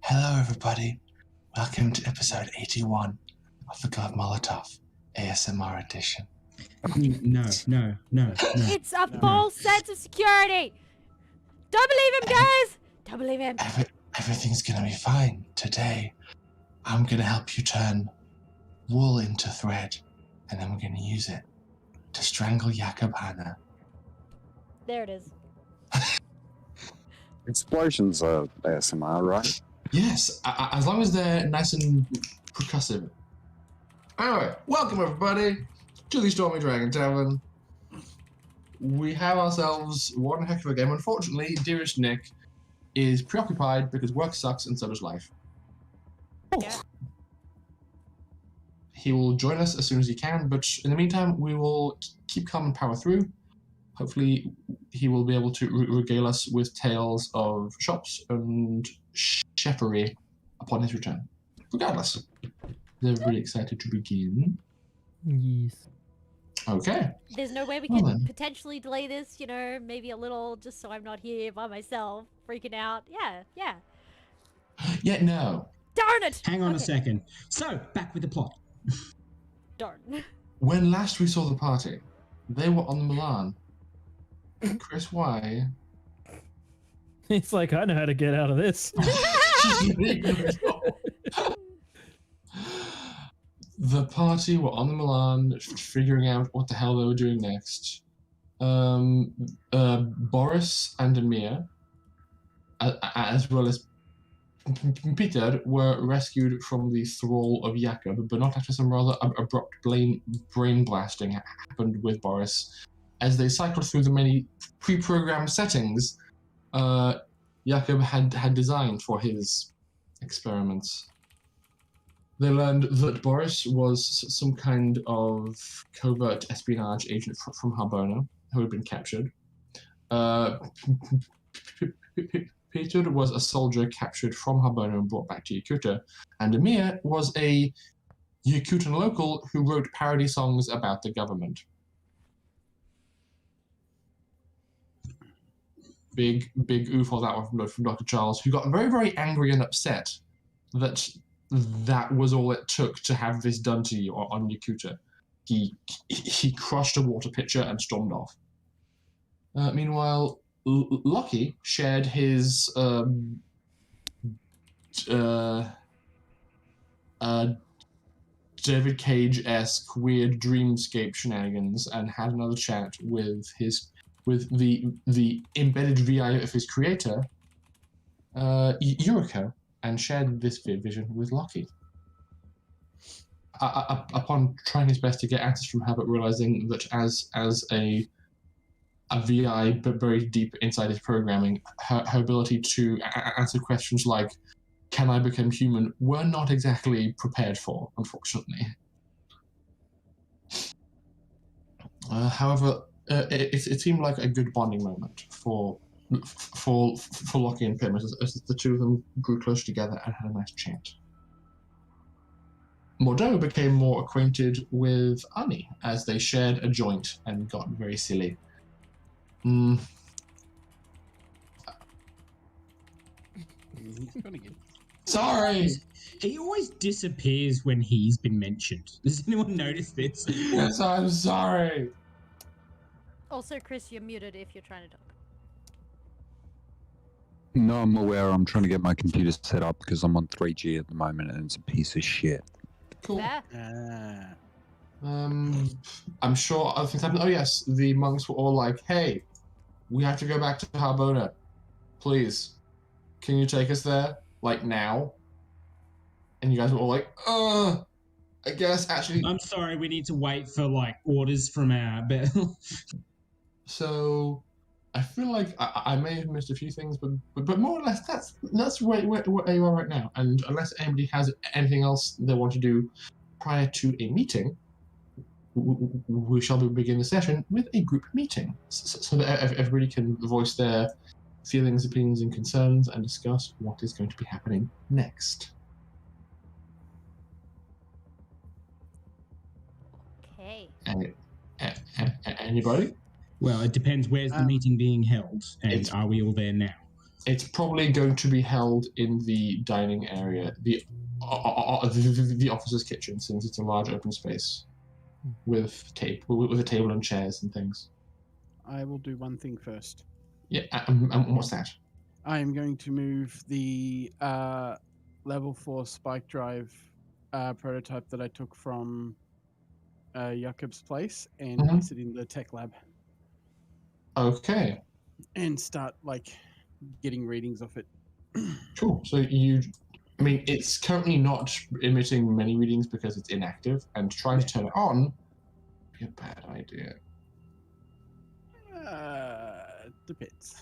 Hello, everybody. Welcome to episode 81 of the Gloved Molotov ASMR edition. No. It's a false sense of security. Don't believe him, guys. Don't believe him. Everything's going to be fine. Today, I'm going to help you turn wool into thread, and then we're going to use it to strangle Yakootah. There it is. Explosions are ASMR, right? Yes, as long as they're nice and percussive. Anyway, welcome everybody. to the Stormy Dragon Tavern. We have ourselves one heck of a game. Unfortunately, dearest Nick is preoccupied because work sucks and so does life. Yeah. He will join us as soon as he can, but in the meantime, we will keep calm and power through. Hopefully, he will be able to regale us with tales of shops and cheffery upon his return. Regardless, they're really excited to begin. Yes. Okay. There's no way we Well can then. potentially delay this, you know, maybe a little, just so I'm not here by myself, freaking out. Yeah. Yeah, no. Darn it! Hang on a Okay. second. So, back with the plot. Darn. When last we saw the party, they were on the Milan. Chris, why? It's like, I know how to get out of this. The party were on the Milan, figuring out what the hell they were doing next. Boris and Amir, as well as Peter, were rescued from the thrall of Jakob, but not after some rather abrupt brain blasting happened with Boris. As they cycled through the many pre-programmed settings Jakob had designed for his experiments. They learned that Boris was some kind of covert espionage agent from Harbona who had been captured. Peter was a soldier captured from Harbona and brought back to Yakootah, and Amir was a Yakootah local who wrote parody songs about the government. Big oof on that one from Dr. Charles, who got very, very angry and upset that was all it took to have this done to you on Yakootah. He crushed a water pitcher and stormed off. Meanwhile, Lucky shared his David Cage-esque weird dreamscape shenanigans and had another chat with the embedded VI of his creator, Yuriko, and shared this vision with Lucky. Upon trying his best to get answers from her, but realizing that as a VI, but very deep inside his programming, her ability to answer questions like, can I become human, were not exactly prepared for, unfortunately. However, it seemed like a good bonding moment for Lockie and Pim as the two of them grew closer together and had a nice chat. Mordeaux became more acquainted with Annie as they shared a joint and got very silly. Sorry! He always disappears when he's been mentioned. Does anyone notice this? Yes, I'm sorry! Also, Chris, you're muted if you're trying to talk. No, I'm aware. I'm trying to get my computer set up because I'm on 3G at the moment and it's a piece of shit. Cool. Fair. I'm sure other things happened. Oh yes, the monks were all like, hey, we have to go back to Harbona. Please, can you take us there? Like now? And you guys were all like, I guess actually. I'm sorry, we need to wait for like orders from our bell. So I feel like I may have missed a few things, but more or less that's where you are right now. And unless anybody has anything else they want to do prior to a meeting, we shall begin the session with a group meeting, so that everybody can voice their feelings, opinions, and concerns, and discuss what is going to be happening next. Okay. Anybody? Well, it depends. Where's the meeting being held, and are we all there now? It's probably going to be held in the dining area, the officer's kitchen, since it's a large open space with a table and chairs and things. I will do one thing first. Yeah, and what's that? I am going to move the level 4 spike drive prototype that I took from Jakob's place and place it in the tech lab. Okay. And start getting readings of it. Cool. So it's currently not emitting many readings because it's inactive, and trying to turn it on be a bad idea. Depends.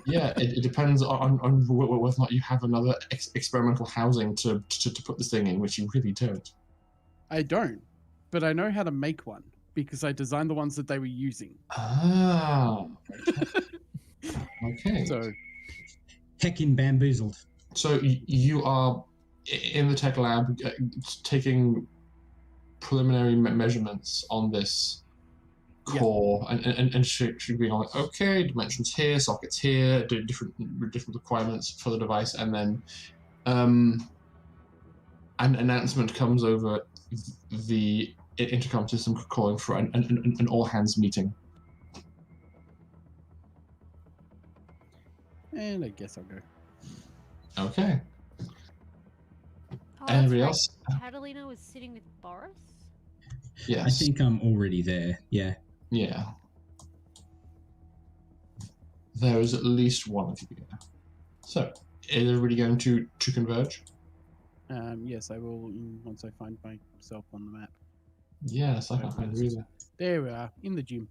Yeah, it depends on whether or not you have another experimental housing to put this thing in, which you really don't. I don't, but I know how to make one because I designed the ones that they were using. Ah, okay. So Heckin' bamboozled. So you are in the tech lab taking preliminary measurements on this core, and should be like, okay, dimensions here, sockets here, different requirements for the device, and then an announcement comes over the intercom system calling for an all hands meeting. and I guess I'll go. Okay. Oh, Anybody that's else? right. Catalina was sitting with Boris? Yes. I think I'm already there. Yeah. Yeah. There is at least one of you. So, is everybody going to converge? Yes, I will once I find myself on the map. Yes, I can't find the reason. There we are, in the gym.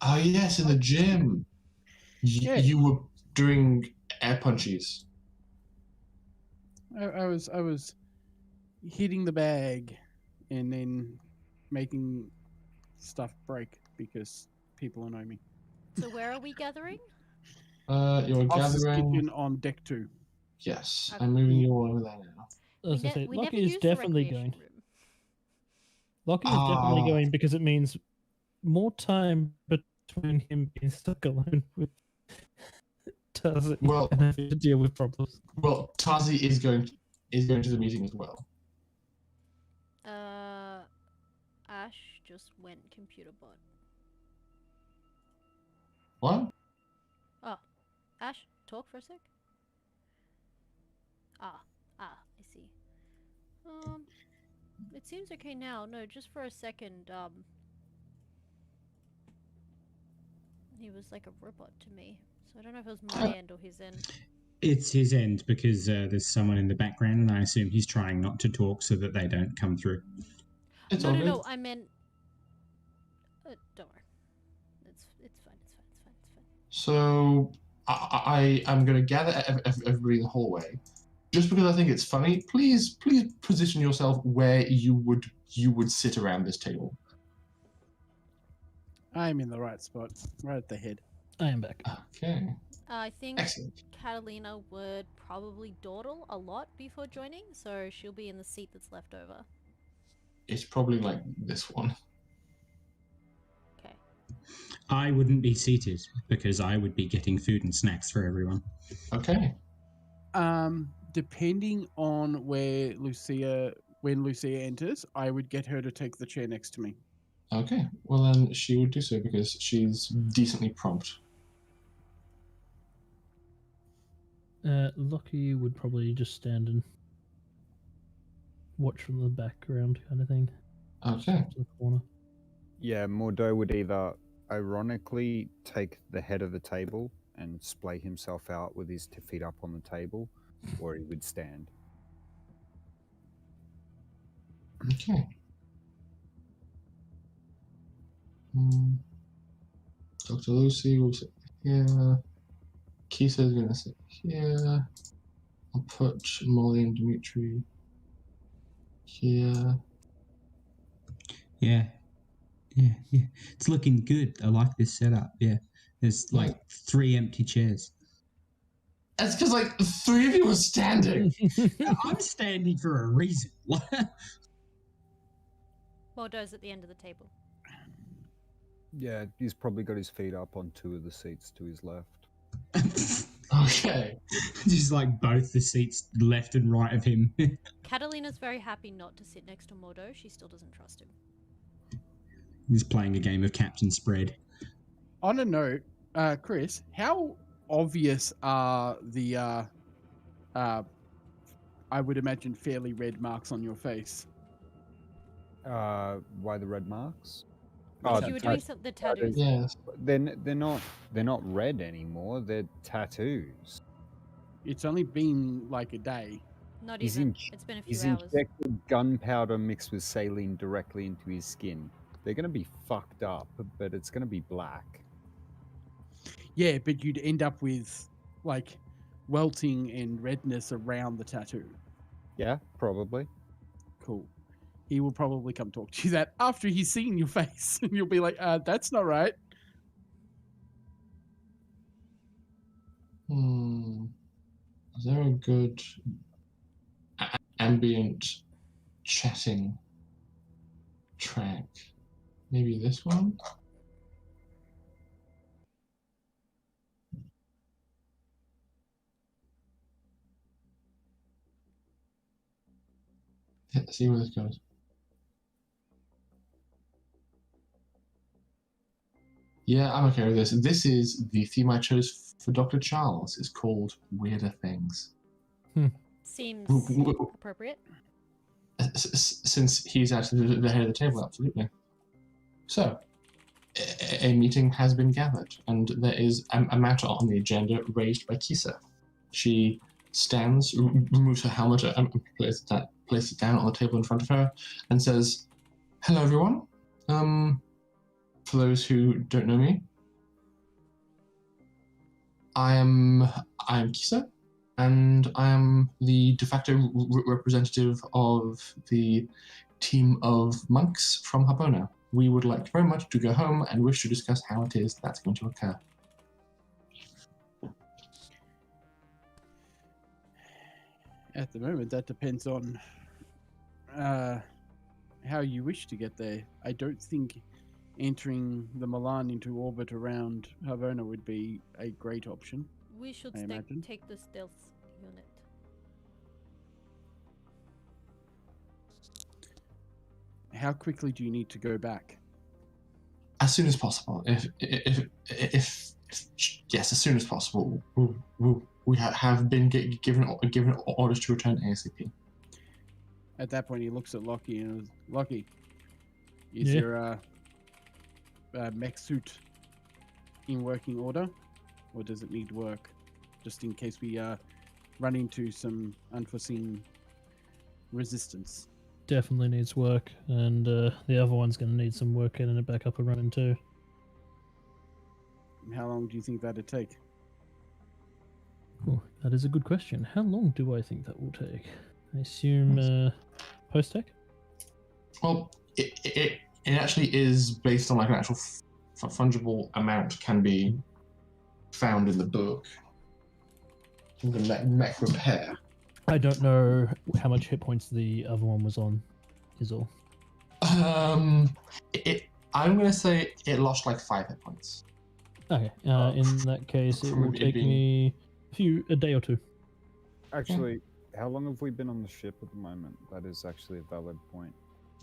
Oh yes, in the gym. Yeah. You were doing air punchies. I was hitting the bag and then making stuff break because people annoy me. So where are we gathering? You're Officer's gathering. kitchen on deck 2. Yes, Okay. I'm moving you all over there now. As I say, We never Lockie is used the definitely recreation going. room. Lockie is definitely Ah. going because it means more time between him being stuck alone with Tazi Well- and having to deal with problems. Well, Tazi is going to the meeting as well. Ash just went computer bot. What? Ash, talk for a sec. I see. It seems okay now. No, just for a second, he was like a robot to me. So I don't know if it was my end or his end. It's his end because there's someone in the background, and I assume he's trying not to talk so that they don't come through. It's No, all no, good. no, I meant... don't worry. It's fine. So I am going to gather everybody in the hallway. Just because I think it's funny, please position yourself where you would sit around this table. I'm in the right spot, right at the head. I am back. Okay, I think excellent. Catalina would probably dawdle a lot before joining, so she'll be in the seat that's left over. It's probably like this one. Okay. I wouldn't be seated because I would be getting food and snacks for everyone. Okay. Depending on when Lucia enters, I would get her to take the chair next to me. Okay. Well, then she would do so because she's decently prompt. Lockie would probably just stand and watch from the background kind of thing. Okay. To the corner. Yeah, Mordo would either ironically take the head of the table and splay himself out with his feet up on the table, or he would stand. Okay. Dr. Lucy will sit here. Kisa is going to sit here. I'll put Molly and Dimitri here. Yeah. It's looking good. I like this setup. Yeah. There's like 3 empty chairs. That's because like 3 of you are standing. I'm standing for a reason. Mordo's at the end of the table. Yeah, he's probably got his feet up on 2 of the seats to his left. Okay. Just like both the seats left and right of him. Catalina's very happy not to sit next to Mordo. She still doesn't trust him. He's playing a game of Captain Spread. On a note, Chris, how obvious are the, I would imagine, fairly red marks on your face? Why the red marks? Like Oh, you were the doing the tattoos. Yes. They're not red anymore. They're tattoos. It's only been like a day. Not He's even. in- It's been a few He's hours. injected gunpowder mixed with saline directly into his skin. They're going to be fucked up, but it's going to be black. Yeah, but you'd end up with like welting and redness around the tattoo. Yeah, probably. Cool. He will probably come talk to you that after he's seen your face, and you'll be like, that's not right. Is there a good ambient chatting track? Maybe this one? Let's see where this goes. Yeah, I'm okay with this. This is the theme I chose for Dr. Charles. It's called Weirder Things. Seems appropriate. Since he's actually the head of the table, absolutely. So, a meeting has been gathered, and there is a matter on the agenda raised by Kisa. She stands, removes her helmet, and places it down on the table in front of her, and says, "Hello, everyone. For those who don't know me, I am Kisa, and I am the de facto representative of the team of monks from Harbona. We would like very much to go home and wish to discuss how it is that's going to occur." At the moment, that depends on how you wish to get there. I don't think entering the Milan into orbit around Harbona would be a great option. We should I imagine. take the stealth unit. How quickly do you need to go back? As soon as possible. If yes, as soon as possible. We have been given orders to return ASAP. At that point, he looks at Lockie and goes, Lockie, is Yeah. your mech suit in working order, or does it need work, just in case we run into some unforeseen resistance? Definitely needs work, and the other one's going to need some work getting it back up and running too. How long do you think that'd take? Oh, that is a good question. How long do I think that will take? I assume post-tech? Well, it actually is based on like an actual fungible amount can be found in the book. The mech repair. I don't know how much hit points the other one was on, is all. I'm gonna say it lost like 5 hit points. Okay, in that case, it from will it take being- me a day or two. Actually, how long have we been on the ship at the moment? That is actually a valid point.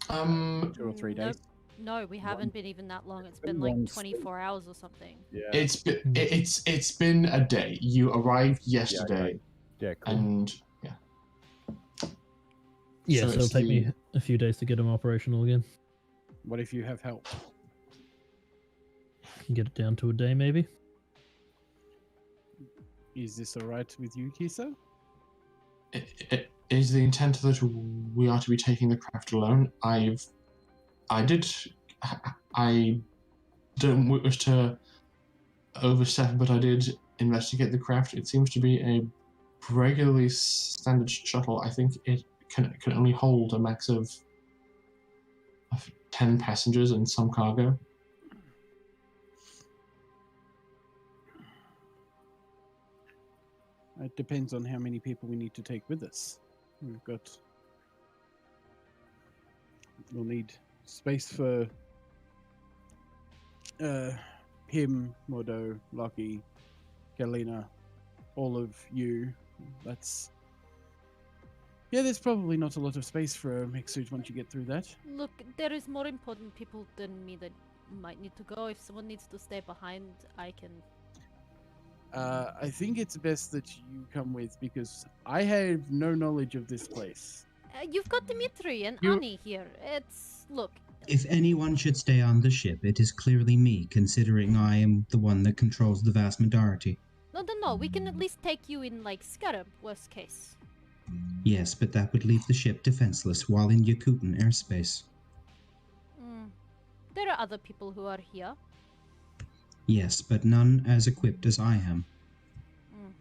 2 or 3 days? No, we haven't been even that long. It's been been like one 24 hours or something. Yeah. It's been a day. You arrived yesterday, Yeah, cool. and Yeah, So so it'll it's take me the- a few days to get them operational again. What if you have help? Get it down to a day, maybe. Is this alright with you, Kisa? it is the intent that we are to be taking the craft alone. I don't wish to overstep, but I did investigate the craft. It seems to be a regularly standard shuttle. I think it can only hold a max of 10 passengers and some cargo. It depends on how many people we need to take with us. We'll need space for him, Mordo, Lucky, Galena, all of you. There's probably not a lot of space for a mech suit once you get through that. Look, there is more important people than me that might need to go. If someone needs to stay behind, I can. I think it's best that you come with, because I have no knowledge of this place. You've got Dimitri and You- Ani here. Look, If anyone should stay on the ship, it is clearly me, considering I am the one that controls the vast majority. no. We can at least take you in like Scarab, worst case. Yes, but that would leave the ship defenseless while in Yakootah airspace. There are other people who are here. Yes, but none as equipped as I am. Mm.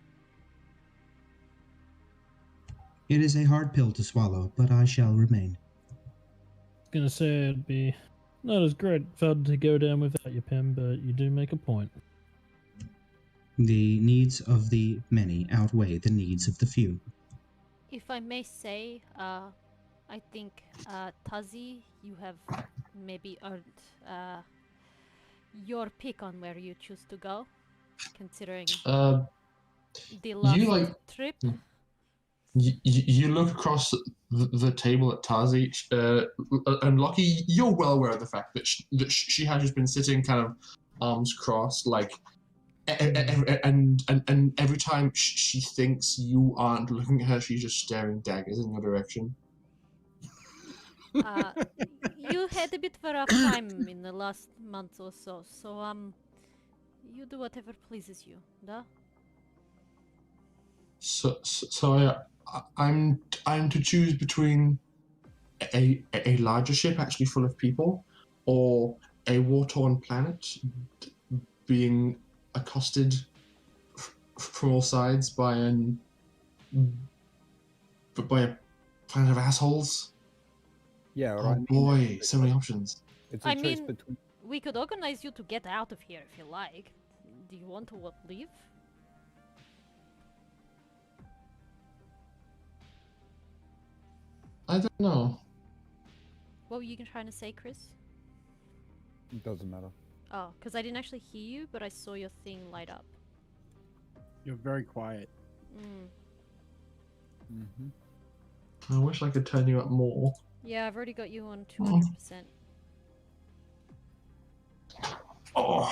It is a hard pill to swallow, but I shall remain. Gonna say it'd be not as great fun to go down without you, Pim, but you do make a point. The needs of the many outweigh the needs of the few. If I may say, I think, Tazi, you have maybe earned your pick on where you choose to go, considering the last like- trip. You look across the table at Tazi, and Lockie, you're well aware of the fact that she has just been sitting kind of arms crossed, like, and every time she thinks you aren't looking at her, she's just staring daggers in your direction. You had a bit of a rough time in the last month or so, you do whatever pleases you, da? So I'm to choose between a larger ship actually full of people, or a war-torn planet being accosted from all sides by a planet of assholes. Yeah, Oh right. boy, so many options. It's a I choice mean- between. We could organize you to get out of here if you like. Do you want to leave? I don't know. What were you trying to say, Chris? It doesn't matter. Oh, because I didn't actually hear you, but I saw your thing light up. You're very quiet. Mm. Mm-hmm. I wish I could turn you up more. Yeah, I've already got you on 200%. Oh.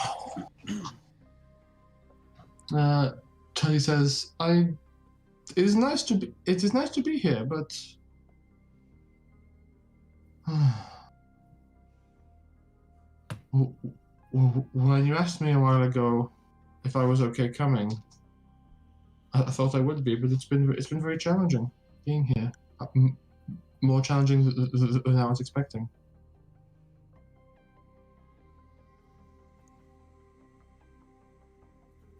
Tony says, It is nice to be here, but when you asked me a while ago if I was okay coming, I thought I would be, but it's been very challenging being here. More challenging than I was expecting.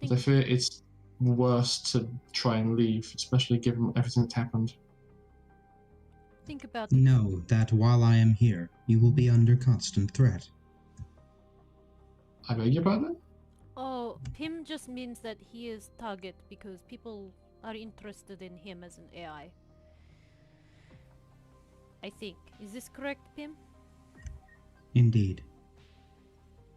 But I fear it's worse to try and leave, especially given everything that's happened. Think about it. Know that while I am here, you will be under constant threat. I beg your pardon? Oh, Pim just means that he is target because people are interested in him as an AI. I think. Is this correct, Pim? Indeed.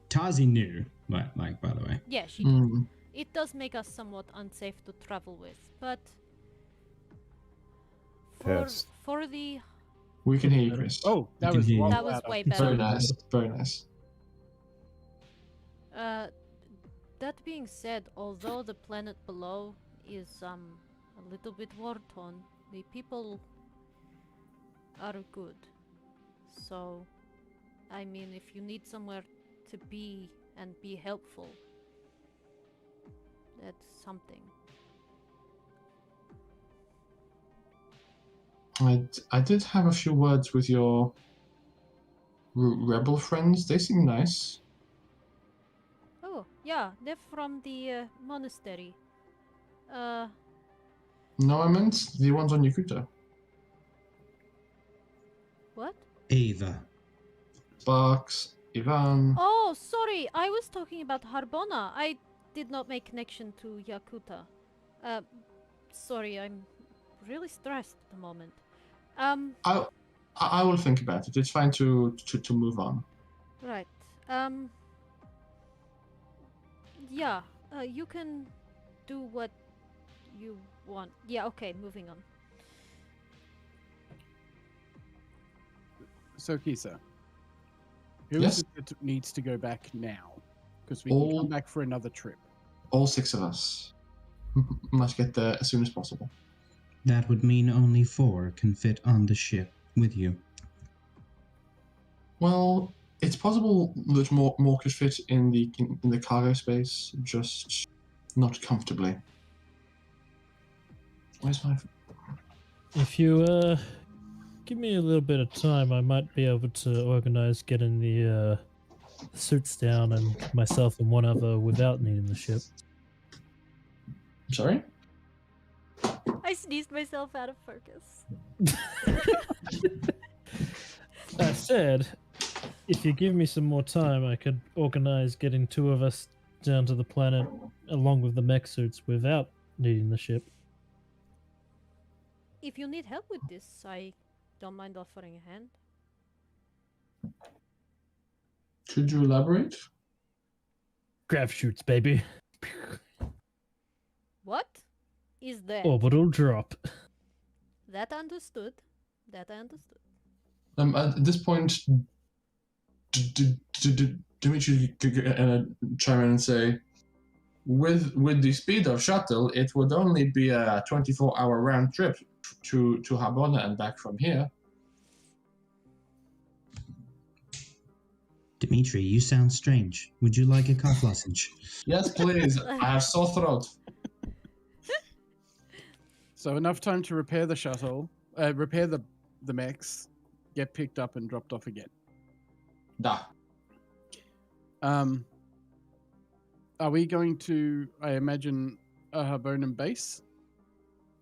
Tazi knew, by the way. Yeah, she did. Hmm. It does make us somewhat unsafe to travel with, but Yes. for the We can hear you, Chris. Oh, that can was hear you. one that was louder. way Very better. nice. Very nice. That being said, although the planet below is a little bit war-torn, the people are good. So, I mean, if you need somewhere to be and be helpful, that's something. I did have a few words with your rebel friends. They seem nice. Oh, yeah, they're from the monastery. No, I meant the ones on Yakootah. What? Ava. Sparks, Ivan. Oh, sorry, I was talking about Harbona. I did not make connection to Yakootah. Sorry, I'm really stressed at the moment. I will think about it. It's fine to move on. Right. Yeah, you can do what you want. Yeah, okay, moving on. So, Kisa, who Yes? is it that needs to go back now? Because we All- can come back for another trip. All 6 of us must get there as soon as possible. That would mean only 4 can fit on the ship with you. Well, it's possible that more could fit in the cargo space, just not comfortably. Where's my? If you give me a little bit of time, I might be able to organize getting the suits down and myself and one other without needing the ship. I'm sorry? I sneezed myself out of focus. That said, if you give me some more time, I could organize getting 2 of us down to the planet along with the mech suits without needing the ship. If you need help with this, I don't mind offering a hand. Could you elaborate? Grav shoots, baby. What is that? Orbital drop. That understood. That I understood. At this point, Dimitri chime in and say, with the speed of shuttle, it would only be a 24-hour round trip to Harbona and back from here. Dimitri, you sound strange. Would you like a cough lozenge? Yes, please. I have sore throat. So enough time to repair the shuttle, repair the mechs, get picked up and dropped off again. Da. Are we going to, I imagine, a Harbonan base?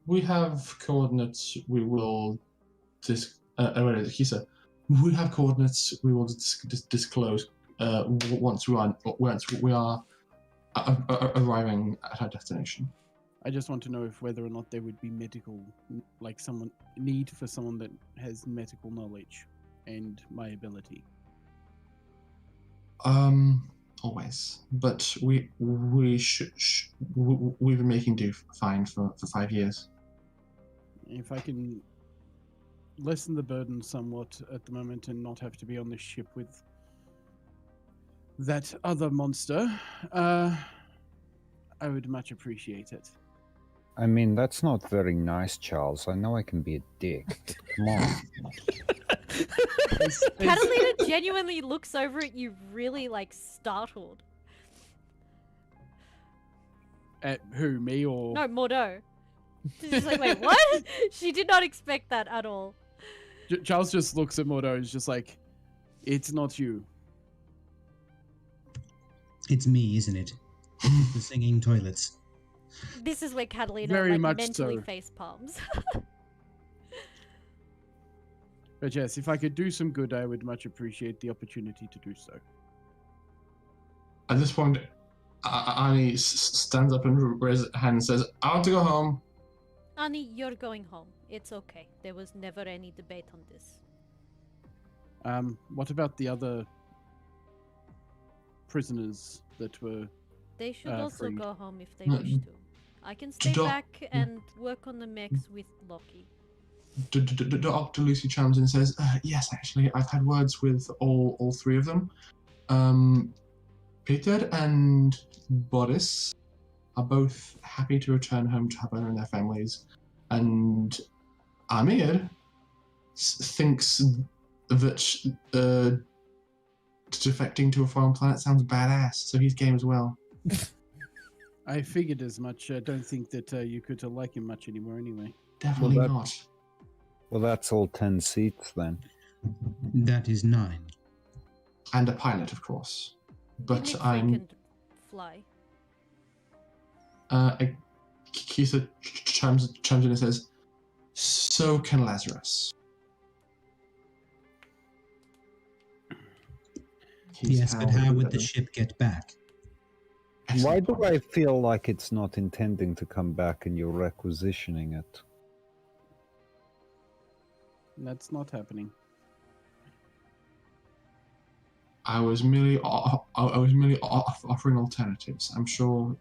We have coordinates. We will he said, we have coordinates. We will disclose once we are arriving at our destination. I just want to know if whether or not there would be medical, like need for someone that has medical knowledge and my ability. Always, but we've been making do fine for 5 years. If I can lessen the burden somewhat at the moment and not have to be on this ship with that other monster, I would much appreciate it. I mean, that's not very nice, Charles. I know I can be a dick. Come on. Catalina genuinely looks over at you really, like, startled. At who, me or... No, Mordo. She's just like, wait, what? She did not expect that at all. Charles just looks at Mordo and is just like, it's not you. It's me, isn't it? The singing toilets. This is where Catalina Very like, much mentally so. face palms. But yes, if I could do some good, I would much appreciate the opportunity to do so. At this point, Annie stands up and raises her hand and says, I want to go home. Annie, you're going home. It's okay. There was never any debate on this. What about the other prisoners that were... They should also freed? go home if they No, wish to. I can stay don't- back and work on the mechs with Loki. Dr. Lucy chimes in and says, yes, actually, I've had words with all 3 of them. Peter and Boris are both happy to return home to Harbona and their families. And Amir thinks that defecting to a foreign planet sounds badass, so he's game as well. I figured as much. I don't think that you could like him much anymore anyway. Definitely Well, not. Well, that's all 10 seats then. That is 9. And a pilot, of course. But Dimitri I'm... can fly. Keitha chimes in and says, so can Lazarus. Yes, but how would the ship get back? Why do I feel like it's not intending to come back and you're requisitioning it? That's not happening. I was merely offering alternatives. I'm sure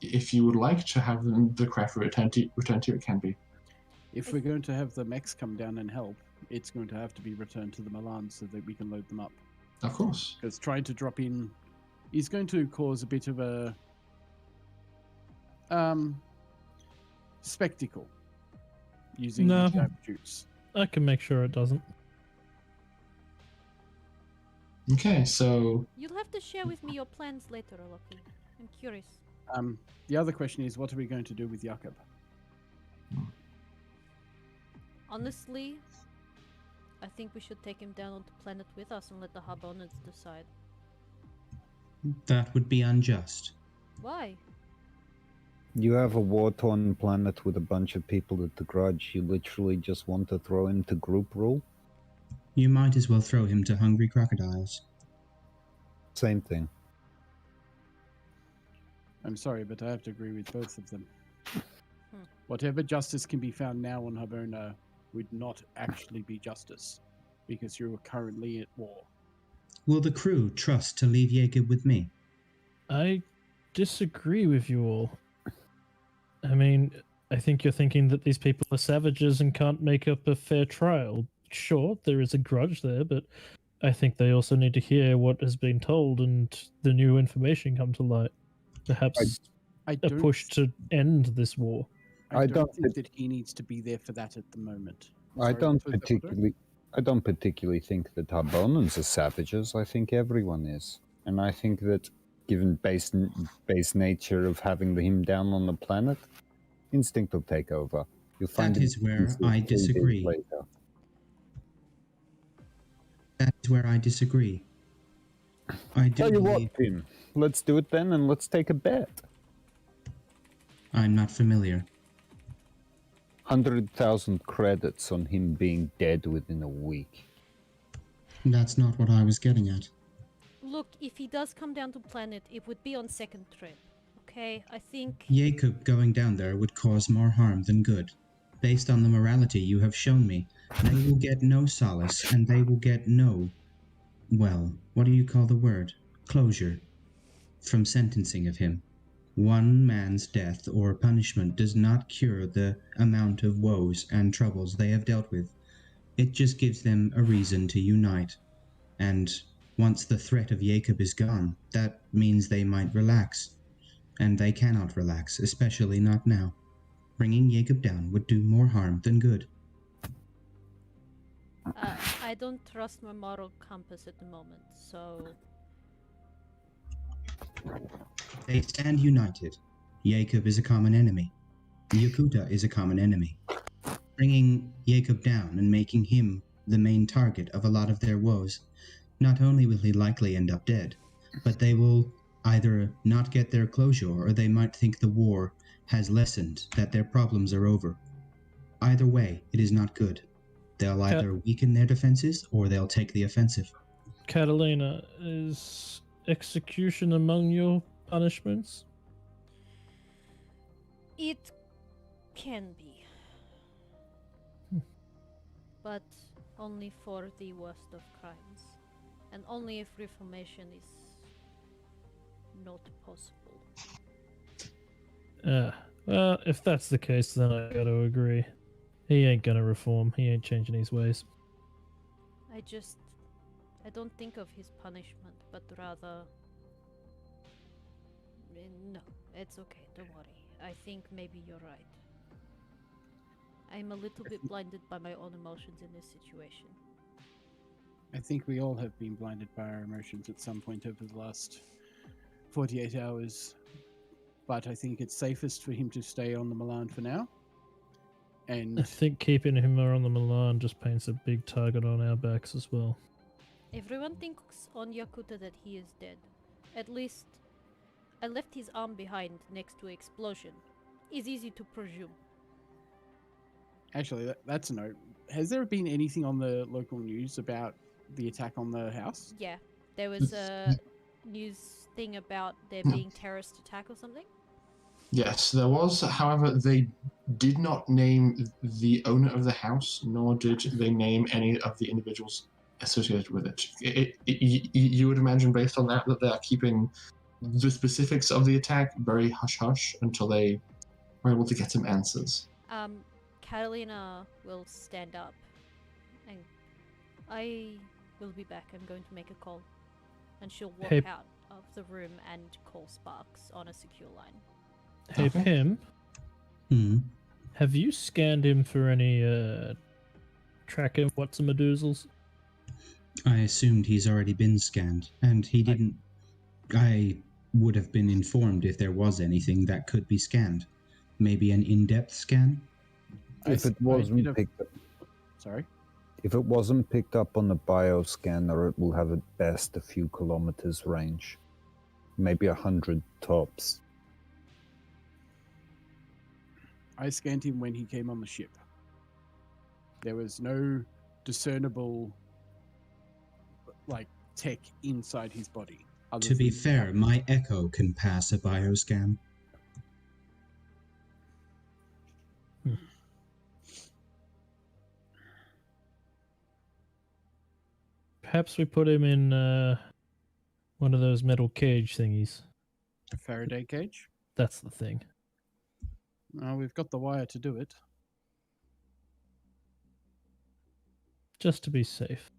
if you would like to have the craft return to you, it can be. If we're going to have the mechs come down and help, it's going to have to be returned to the Milan so that we can load them up. Of course. Because trying to drop in is going to cause a bit of a spectacle using No. the shoots. I can make sure it doesn't. Okay, so You'll have to share with me your plans later, Loki. I'm curious. The other question is, what are we going to do with Jakob? Honestly, I think we should take him down on the planet with us and let the Harbonans decide. That would be unjust. Why? You have a war-torn planet with a bunch of people at the grudge. You literally just want to throw him to group rule? You might as well throw him to hungry crocodiles. Same thing. I'm sorry, but I have to agree with both of them. Whatever justice can be found now on Harbona would not actually be justice, because you are currently at war. Will the crew trust to leave Jacob with me? I disagree with you all. I mean, I think you're thinking that these people are savages and can't make up a fair trial. Sure, there is a grudge there, but I think they also need to hear what has been told and the new information come to light. Perhaps I a don't, push to end this war. I don't think that he needs to be there for that at the moment. I Sorry, don't what was that, Odo? particularly think that Harbonans are savages. I think everyone is. And I think that given base nature of having him down on the planet, instinct will take over. You'll find That is where I disagree. That is where I disagree. I do Tell you believe... what, Tim. Let's do it then, and let's take a bet. I'm not familiar. 100,000 credits on him being dead within a week. That's not what I was getting at. Look, if he does come down to planet, it would be on second trip. Okay, I think... Jacob going down there would cause more harm than good. Based on the morality you have shown me, they will get no solace, and they will get no... Well, what do you call the word? Closure. From sentencing of him. One man's death or punishment does not cure the amount of woes and troubles they have dealt with. It just gives them a reason to unite. And once the threat of Jacob is gone, that means they might relax. And they cannot relax, especially not now. Bringing Jacob down would do more harm than good. I don't trust my moral compass at the moment, so... They stand united. Jacob is a common enemy. Yakootah is a common enemy. Bringing Jacob down and making him the main target of a lot of their woes, not only will he likely end up dead, but they will either not get their closure or they might think the war has lessened, that their problems are over. Either way, it is not good. They'll either weaken their defenses or they'll take the offensive. Catalina, is execution among your punishments? It can be. But only for the worst of crimes. And only if reformation is not possible. Well, if that's the case, then I gotta agree. He ain't gonna reform. He ain't changing his ways. I don't think of his punishment, but rather... No, it's okay, don't worry. I think maybe you're right. I'm a little bit blinded by my own emotions in this situation. I think we all have been blinded by our emotions at some point over the last 48 hours. But I think it's safest for him to stay on the Milan for now. And I think keeping him on the Milan just paints a big target on our backs as well. Everyone thinks on Yakootah that he is dead. At least, I left his arm behind next to an explosion. It's easy to presume. actually, that's a note. Has there been anything on the local news about the attack on the house? Yeah, there was a news thing about there being terrorist attack or something. Yes, there was. However, they did not name the owner of the house, nor did they name any of the individuals associated with it. You would imagine, based on that they are keeping the specifics of the attack very hush-hush until they were able to get some answers. Catalina will stand up, and I will be back. I'm going to make a call, and she'll walk Hey. out of the room and call Sparks on a secure line. Hey, Okay. Pim, have you scanned him for any tracking what's-a-madoozles? I assumed he's already been scanned, and he didn't... I would have been informed if there was anything that could be scanned. Maybe an in-depth scan? If it wasn't picked up, Sorry? if it wasn't picked up on the bioscanner, it will have at best a few kilometers range. maybe 100 tops. I scanned him when he came on the ship. There was no discernible, like, tech inside his body. To be fair, my echo can pass a bioscan. Perhaps we put him in one of those metal cage thingies. A Faraday cage? That's the thing. We've got the wire to do it. Just to be safe.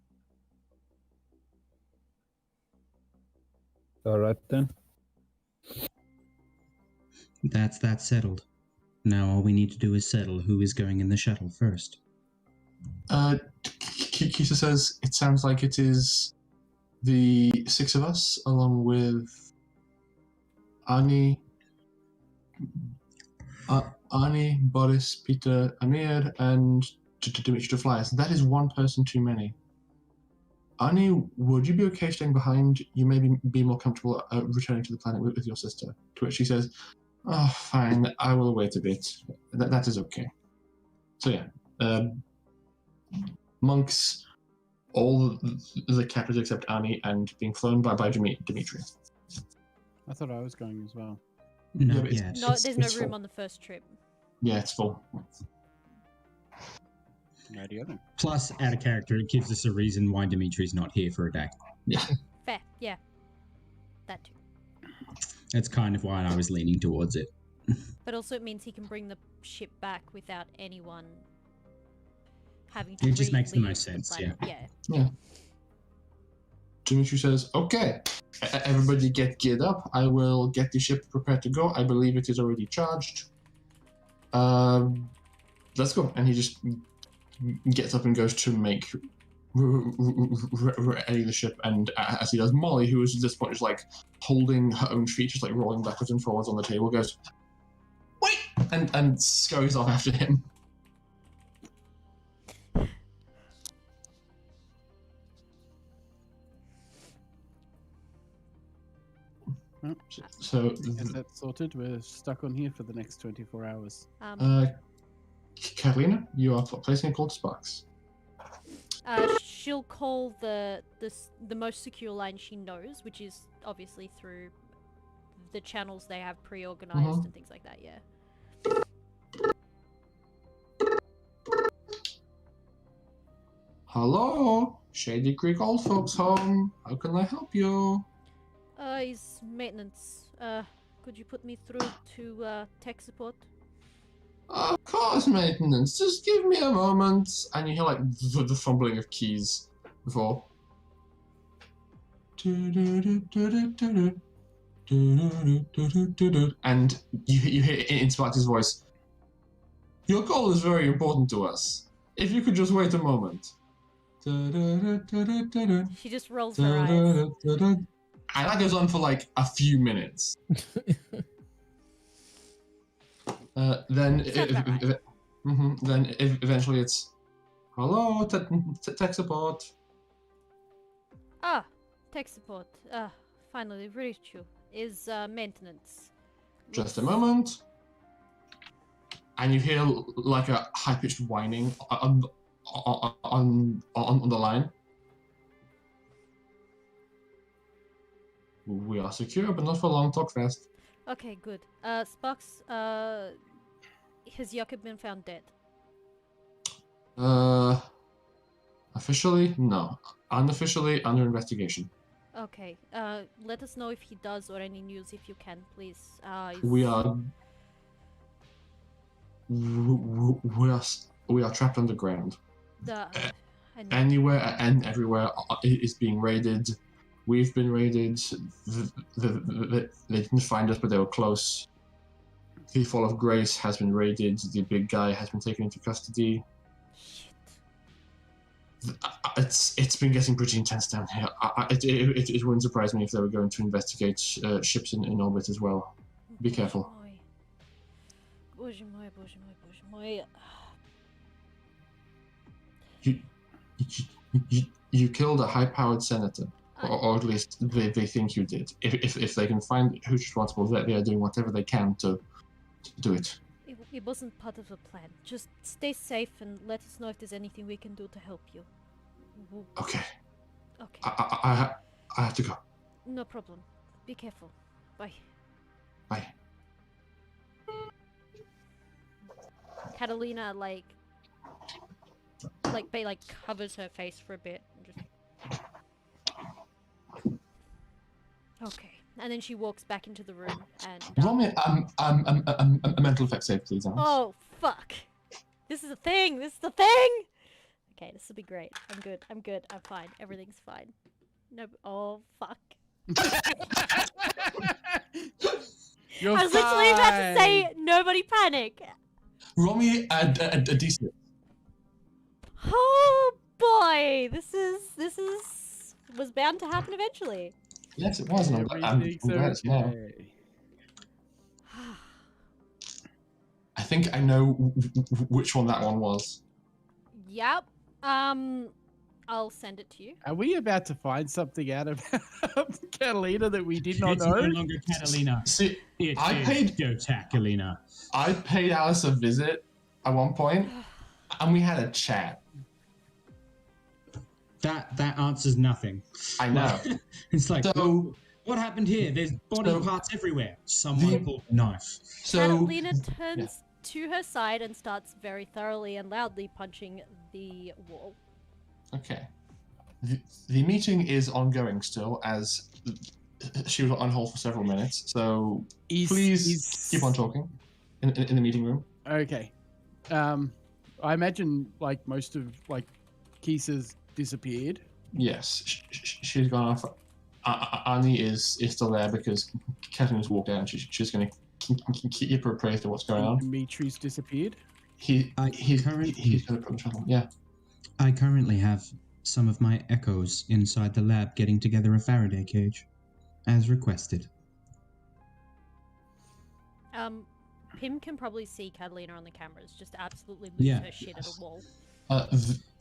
All right then. That's that settled. Now all we need to do is settle who is going in the shuttle first. Kisa says it sounds like it is the 6 of us, along with Ani, Boris, Peter, Amir, and Dimitri to fly us. That is one person too many. Ani, would you be okay staying behind? You may be more comfortable returning to the planet with your sister. To which she says, "Oh, fine, I will wait a bit. That is okay." So yeah, monks, all the captives except Ani, and being flown by Dimitri. I thought I was going as well. Not but yet. No, there's no it's room full. on the first trip. Yeah, it's full. Radio then. Plus, out of character, it gives us a reason why Dimitri's not here for a day. Yeah. Fair, yeah. That too. That's kind of why I was leaning towards it. But also it means he can bring the ship back without anyone having to It just makes the re-leave most sense, planet. Yeah. Yeah. Dimitri says, "Okay, everybody get geared up. I will get the ship prepared to go. I believe it is already charged. Let's go." And he just gets up and goes to make ready the ship. And as he does, Molly, who is at this point just like holding her own feet, just like rolling backwards and forwards on the table, goes, "Wait!" and scurries off after him. Well, So, Is that sorted? We're stuck on here for the next 24 hours. Catalina, you are placing a call to Sparks. She'll call the most secure line she knows, which is obviously through the channels they have pre-organized and things like that. Yeah. Hello, Shady Creek Old Folks Home. How can I help you? Is maintenance. Could you put me through to tech support? Of course, maintenance. Just give me a moment. And you hear like the fumbling of keys before. And you hear in Sparks' voice, "Your call is very important to us. If you could just wait a moment." She just rolls her eyes. And that goes on for like a few minutes. Then eventually it's, "Hello, tech support." Ah, tech support. Finally reached you. Is maintenance. Just a moment. And you hear like a high-pitched whining on the line. "We are secure, but not for long. Talk fast." Okay, good. Sparks, has Jakob been found dead? Officially, no. Unofficially, under investigation. Okay, let us know if he does or any news if you can, please. We are trapped underground. Anywhere and everywhere is being raided. We've been raided. They didn't find us, but they were close. The Fall of Grace has been raided. The big guy has been taken into custody. Shit. It's been getting pretty intense down here. It wouldn't surprise me if they were going to investigate ships in orbit as well. Be careful. Боже мой, боже мой, боже мой. You killed a high-powered senator. or at least they think you did. If they can find who's responsible, they are doing whatever they can to do it. It wasn't part of the plan. Just stay safe and let us know if there's anything we can do to help you. Okay. Okay. I have to go. No problem. Be careful. Bye. Bye. Catalina covers her face for a bit. And just... Okay. And then she walks back into the room and... Roll me a mental effect save, please, Alice. Oh, fuck. This is a thing! This is a thing! Okay, this will be great. I'm good. I'm good. I'm fine. Everything's fine. No... Oh, fuck. You're I was literally about to say, nobody panic! Roll me a d6. Oh, boy! This was bound to happen eventually. Yes, it was. I'm glad it's now. I think I know which one that one was. Yep. I'll send it to you. Are we about to find something out about Catalina that we did not know? It's no longer Catalina. See, It's I paid Catalina. I paid Alice a visit at one point, and we had a chat. That answers nothing. I know. It's like, So, what happened here? There's body So- parts everywhere. Someone pulled a knife. so Catalina turns to her side and starts very thoroughly and loudly punching the wall. okay. The meeting is ongoing still, as she was on hold for several minutes. So please keep on talking in the meeting room. Okay. I imagine like most of like Kisa's disappeared. Yes, she's gone off. Annie is still there because Catherine's walked out. And she's going to keep her appraised of what's going on. Dimitri's disappeared. He's going to put trouble. Yeah. I currently have some of my echoes inside the lab getting together a Faraday cage, as requested. Pim can probably see Catalina on the cameras, just absolutely lose her shit at a wall.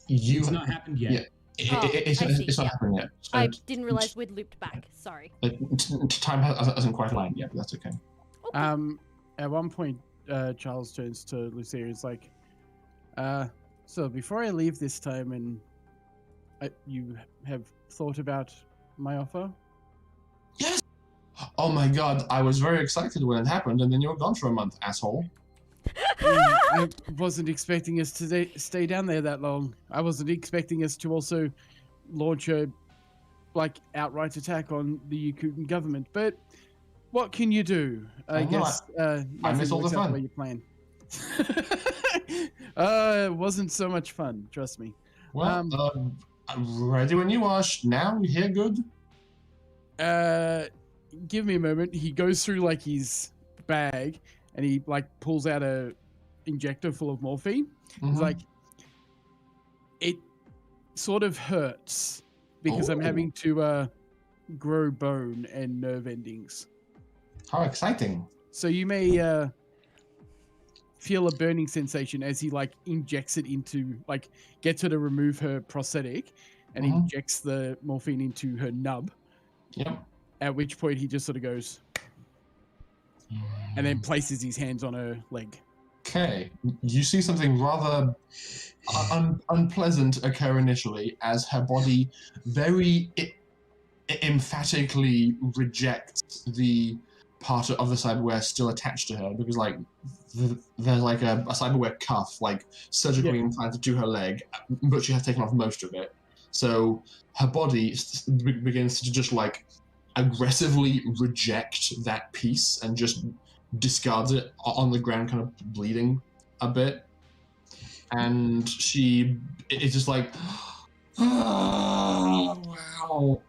It's not happened yet. Yeah. It's not happening yet. So I didn't realize we'd looped back. Sorry. Time hasn't quite aligned yet, but that's okay. At one point, Charles turns to Lucia and is like, so before I leave this time, and you have thought about my offer? Yes! Oh my god, I was very excited when it happened, and then you were gone for a month, asshole. I wasn't expecting us to stay down there that long. I wasn't expecting us to also launch a outright attack on the Yakootah government. But what can you do? I guess I miss all the fun. The way you plan. It wasn't so much fun, trust me. Well, I'm ready when you are. Now, you hear good? Give me a moment. He goes through his bag and he pulls out a injector full of morphine. He's like, it sort of hurts because I'm having to grow bone and nerve endings. How exciting. So you may feel a burning sensation as he injects it into gets her to remove her prosthetic and injects the morphine into her nub. Yep. At which point he just sort of goes and then places his hands on her leg. Okay, you see something rather unpleasant occur initially as her body very emphatically rejects the part of the cyberware still attached to her, because there's a cyberware cuff surgically implanted to her leg, but she has taken off most of it. So her body begins to just aggressively reject that piece and just discards it on the ground, kind of bleeding a bit. And she is just oh, wow,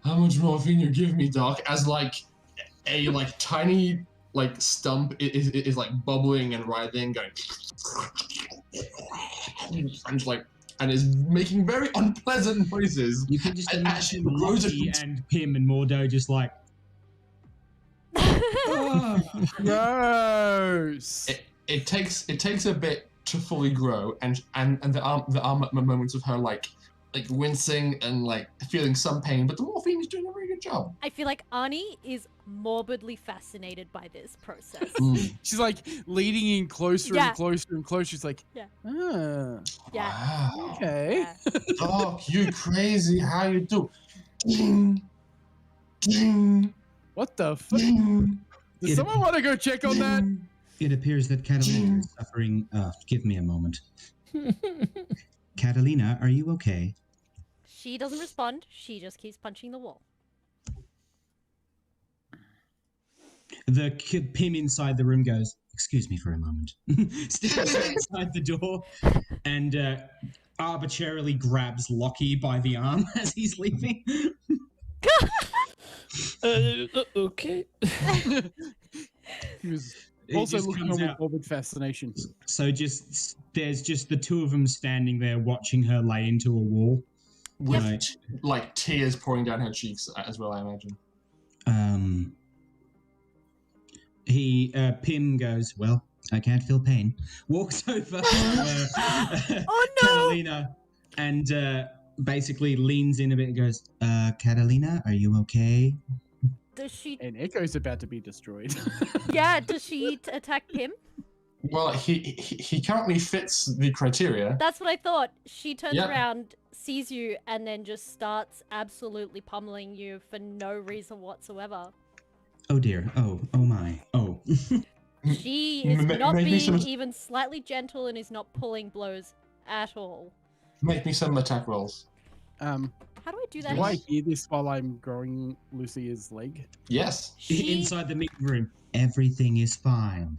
how much morphine you give me, doc? As a tiny stump is bubbling and writhing, going and is making very unpleasant noises. You can just imagine Lottie and Pim and Mordo just Gross. It takes a bit to fully grow, and there are moments of her like wincing and like feeling some pain, but the morphine is doing a very good job. I feel like Arnie is morbidly fascinated by this process. She's like leading in closer Yeah. and closer and closer. She's like, Yeah. ah, Yeah. Wow. okay. Yeah. Doc, you crazy? How you do? Ding, ding, What the fuck? ding, Does someone want to go check on that? ding. It appears that Catalina is suffering. Give me a moment. Catalina, are you okay? She doesn't respond. She just keeps punching the wall. The Pim inside the room goes, "Excuse me for a moment." Stands outside the door and arbitrarily grabs Lockie by the arm as he's leaving. Okay. He was It also just looking comes on with out. morbid fascination. So there's just the two of them standing there watching her lay into a wall. With Right. like tears pouring down her cheeks as well, I imagine. Pim goes, "Well, I can't feel pain." Walks over Oh, no! Catalina and basically leans in a bit and goes, "Catalina, are you okay?" Does she? And Echo's about to be destroyed. Yeah. Does she attack Pim? Well, he currently fits the criteria. That's what I thought. She turns Yep. around, sees you, and then just starts absolutely pummeling you for no reason whatsoever. Oh dear. Oh my. Oh. She is Ma- not make me being some- even slightly gentle and is not pulling blows at all. Make me some attack rolls. How do I do that? Do I hear this while I'm growing Lucia's leg? Yes. She, Inside the meeting room, everything is fine.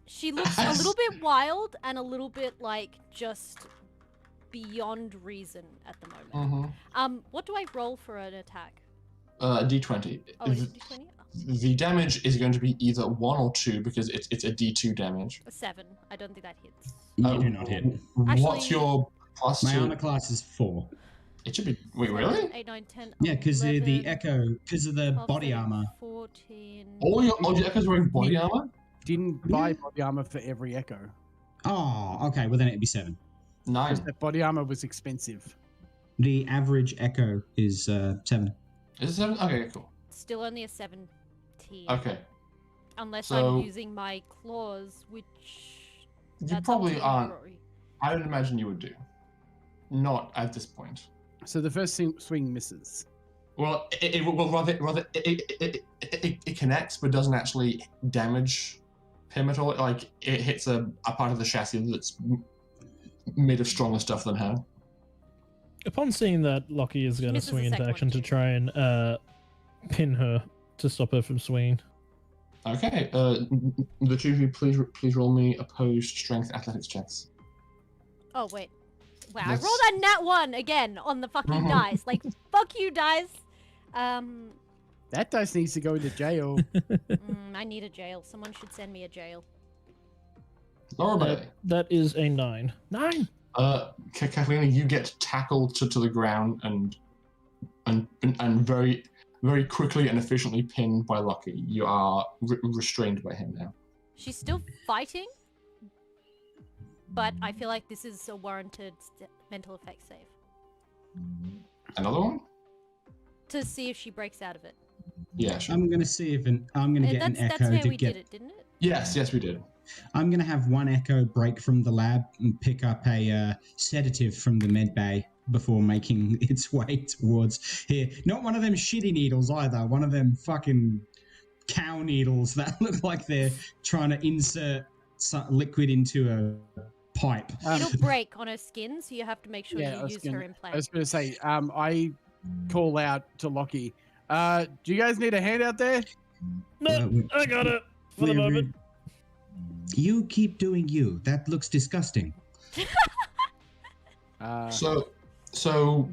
she looks a little bit wild and a little bit like just beyond reason at the moment. What do I roll for an attack? D20. Oh, is it D20? The damage is going to be either 1 or 2 because it's a D2 damage. A 7. I don't think that hits. You do not hit. What's Actually- your plus My to? armor class is 4. It should be. Wait, really? 8, 9, 10, Yeah, because the 11, echo, because of the 12, body 13, armor. 14. All your echoes wearing body armor? Didn't buy body armor for every Echo. Oh, okay. Well, then it'd be 7. 9. Because that body armor was expensive. The average echo is 7. Is it 7? Okay, cool. Still only a 17. Okay. Unless So- I'm using my claws, which You that's up probably to you, aren't. Rory. I don't imagine you would do. Not at this point. So the first swing misses. Well, it connects, but doesn't actually damage him at all. Like it hits a part of the chassis that's made of stronger stuff than her. Upon seeing that Lockie is going to misses the swing into second action one to too. try and pin her to stop her from swinging. Okay, the two of you, please roll me opposed strength athletics checks. Oh wait. Wow, Let's- I rolled a nat 1 again on the fucking dice. Like, fuck you, dice. That dice needs to go into jail. I need a jail. Someone should send me a jail. Laura Bailey. That is a 9. 9! Catalina, you get tackled to the ground and very, very quickly and efficiently pinned by Lucky. You are restrained by him now. She's still fighting, but I feel like this is a warranted mental effect save Another one? to see if she breaks out of it. Yeah, sure. I'm gonna see if I'm gonna get an That's echo how to we get. did it, didn't it? Yes, we did. I'm gonna have one echo break from the lab and pick up a sedative from the med bay before making its way towards here. Not one of them shitty needles either. One of them fucking cow needles that look like they're trying to insert liquid into a pipe. It'll break on her skin, so you have to make sure Yeah, I you was use gonna- her I implant. was going to say, I call out to Lockie. Do you guys need a hand out there? No, I got it for the moment. You keep doing you. That looks disgusting. So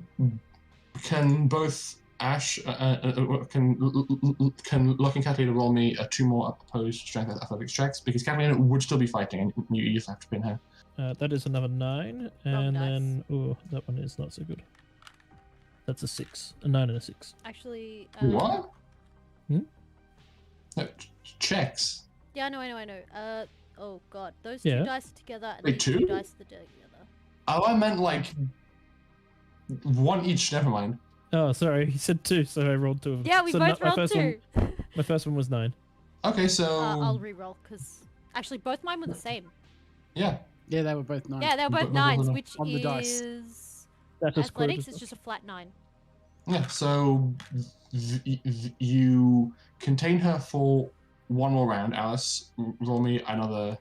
can both Ash can Lucky and Catalina roll me 2 more opposed strength athletics checks because Catalina would still be fighting and you just have to pin her. That is another 9, Wrong and dice. then that one is not so good. That's a 6, a 9 and a 6. Actually, What? Hmm? No, checks. Yeah, I know. Oh god, those Yeah. two dice together and Wait, these two two? dice together. Oh, I meant like One each. Never mind. Oh, sorry. He said 2, so I rolled 2 of them. Yeah, we So both my rolled 2. My first one was 9. Okay, so I'll re-roll because actually both mine were the same. yeah. Yeah, they were both 9. Yeah, they were both But roll 9s, them which on the dice. is That is athletics. good. It's just a flat 9. Yeah, so you contain her for one more round. Alice, roll me another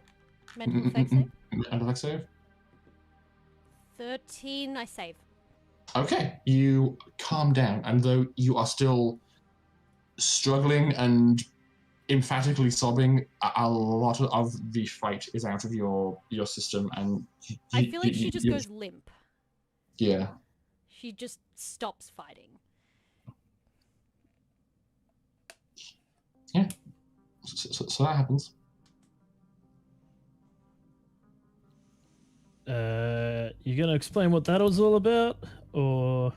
Mental effect save. another save. 13. I save. Okay, you calm down, and though you are still struggling and emphatically sobbing, a lot of the fight is out of your system, and I feel like she just goes limp. Yeah. She just stops fighting. Yeah. So that happens. You gonna explain what that was all about, or?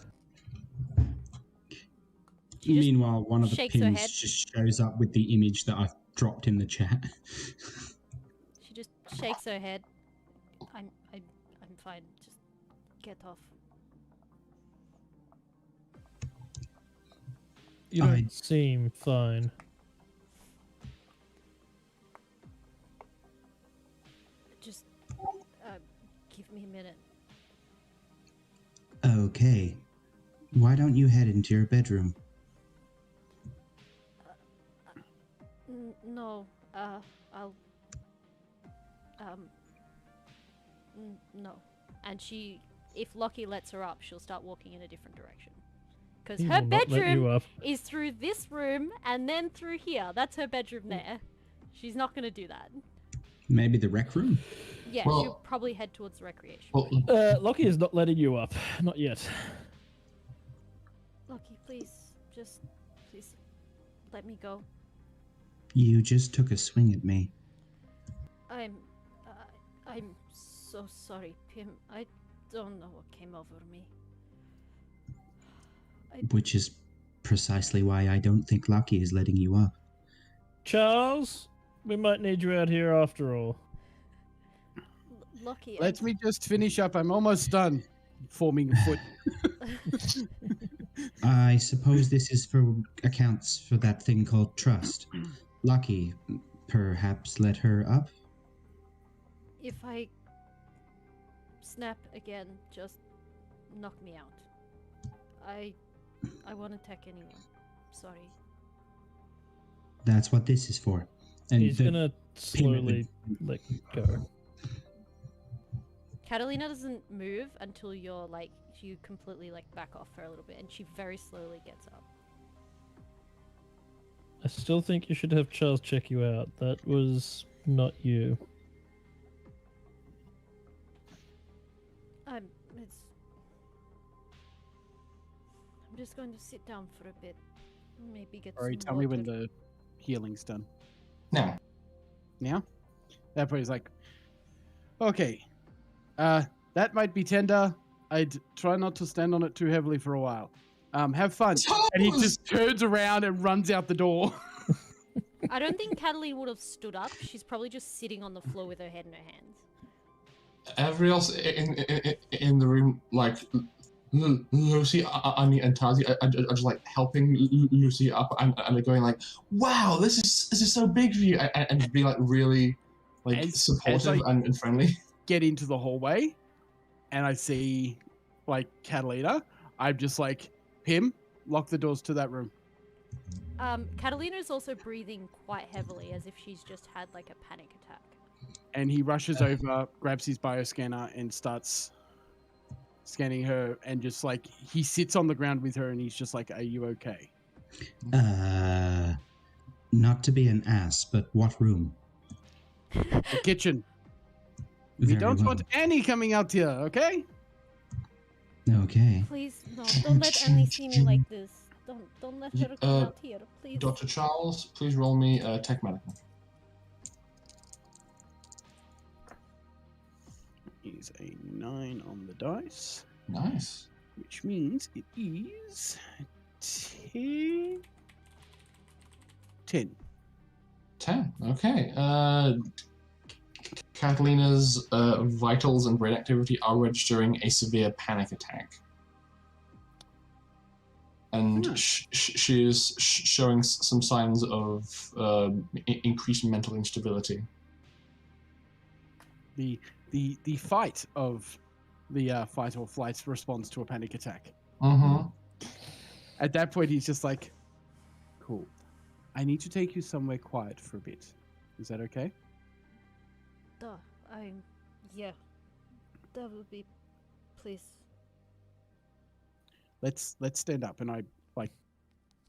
She just Meanwhile, one of the shakes her pins head. just shows up with the image that I've dropped in the chat. She just shakes her head. I'm fine. Just get off. You don't I- seem fine. Just give me a minute. Okay. Why don't you head into your bedroom? No. I'll. No. And if Lockie lets her up, she'll start walking in a different direction. Because He her will not let you bedroom up. is through this room and then through here. That's her bedroom there. She's not going to do that. Maybe the rec room? Yeah, Well- she'll probably head towards the recreation. Well, room. Lockie is not letting you up. Not yet. Lockie, please let me go. You just took a swing at me. I'm so sorry, Pim. I don't know what came over me. Which is precisely why I don't think Lucky is letting you up. Charles, we might need you out here after all. Lockie, Let me just finish up. I'm almost done. Forming a foot. I suppose this is for accounts for that thing called trust. Lucky, perhaps let her up? If I snap again, just knock me out. I won't attack anyone. Sorry. That's what this is for. And He's the gonna slowly let go. Catalina doesn't move until you completely back off her a little bit, and she very slowly gets up. I still think you should have Charles check you out. That was not you. I'm just going to sit down for a bit. Maybe get Alright, some tell me when water. the healing's done. now. Now? That boy's like, okay, that might be tender. I'd try not to stand on it too heavily for a while. Have fun. And he just turns around and runs out the door. I don't think Catalina would have stood up. She's probably just sitting on the floor with her head in her hands. Everybody else in the room, Lucy, Annie, and Tazi are just helping Lucy up, and they're going "Wow, this is so big for you," and just being really supportive and friendly. Get into the hallway, and I see Catalina. I'm just Pim, lock the doors to that room. Catalina is also breathing quite heavily, as if she's just had a panic attack. And he rushes over, grabs his bioscanner, and starts scanning her. And just he sits on the ground with her, and he's just "Are you okay?" Not to be an ass, but what room? The kitchen. We Very don't well. want Annie coming out here, okay? Okay. Please, no, don't let Annie see me like this. Don't let her come out here, please. Dr. Charles, please roll me Tech Medical. Is a 9 on the dice, Nice. which means it is 10. 10. 10. Okay. Catalina's vitals and brain activity are registering a severe panic attack. and she is showing some signs of increased mental instability. The fight of the fight or flight response to a panic attack. Mm-hmm. At that point, he's just like, "Cool, I need to take you somewhere quiet for a bit. Is that okay?" Yeah. That would be, please. Let's stand up, and I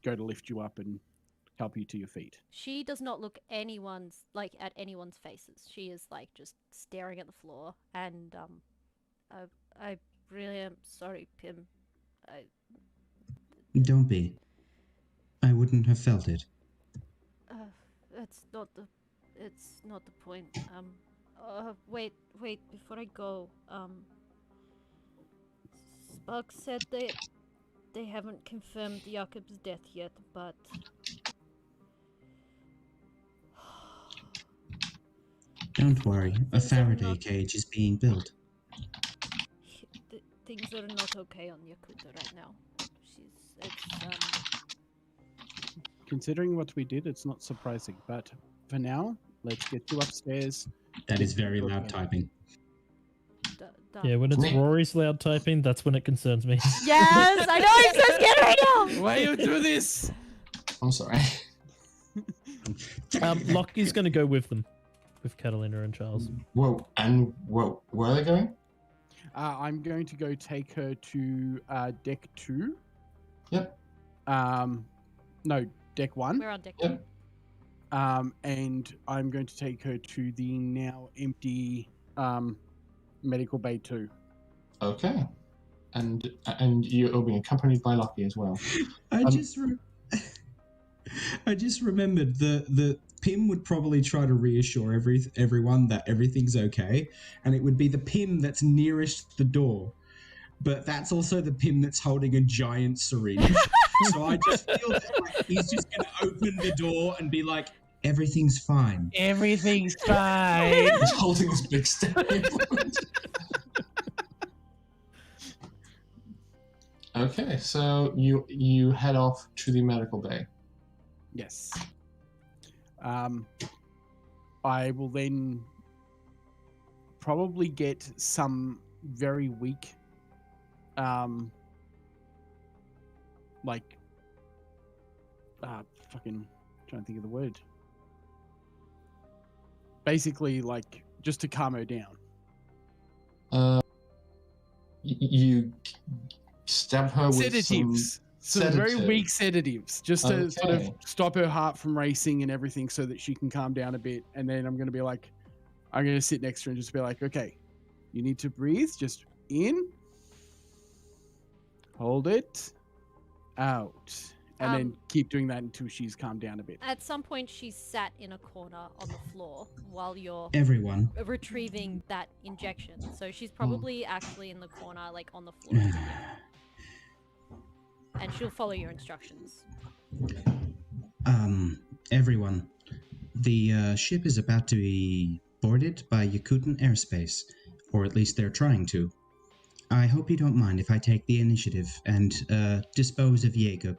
go to lift you up and help you to your feet. She does not look at anyone's faces. She is just staring at the floor, and I really am sorry, Pim. Don't be. I wouldn't have felt it. It's not the point. Wait, before I go, Spark said they haven't confirmed Jakob's death yet, but Don't worry, a Faraday cage is being built. Things are not okay on Yakootah right now. Considering what we did, it's not surprising. But for now, let's get you upstairs. That is very loud typing. Yeah, when it's Rory's loud typing, that's when it concerns me. Yes, I know I'm so scared right now. Why you do this? I'm sorry. Lockie's going to go with them, with Catalina and Charles. Whoa, where are they going? I'm going to go take her to deck 2. Yep. No, deck 1. We're on deck 2. Yep. And I'm going to take her to the now empty medical bay 2. Okay. And you're being accompanied by Lockie as well. I just remembered the Pim would probably try to reassure everyone that everything's okay, and it would be the Pim that's nearest the door. But that's also the Pim that's holding a giant syringe. So I just feel that he's just going to open the door and be like, everything's fine. Everything's fine. He's holding this big stereo. Okay, so you head off to the medical bay. Yes. I will then probably get some very weak, fucking trying to think of the word. Basically, just to calm her down. You stab her with sedatives. Some very weak sedatives, just to sort of Okay. stop her heart from racing and everything, so that she can calm down a bit. And then I'm going to be like, I'm going to sit next to her and just be like, okay, you need to breathe. Just in, hold it, out, and then keep doing that until she's calmed down a bit. At some point, she's sat in a corner on the floor while you're Everyone. retrieving that injection. So she's probably actually in the corner, on the floor. And she'll follow your instructions. Everyone. The ship is about to be boarded by Yakootah airspace, or at least they're trying to. I hope you don't mind if I take the initiative and dispose of Jacob.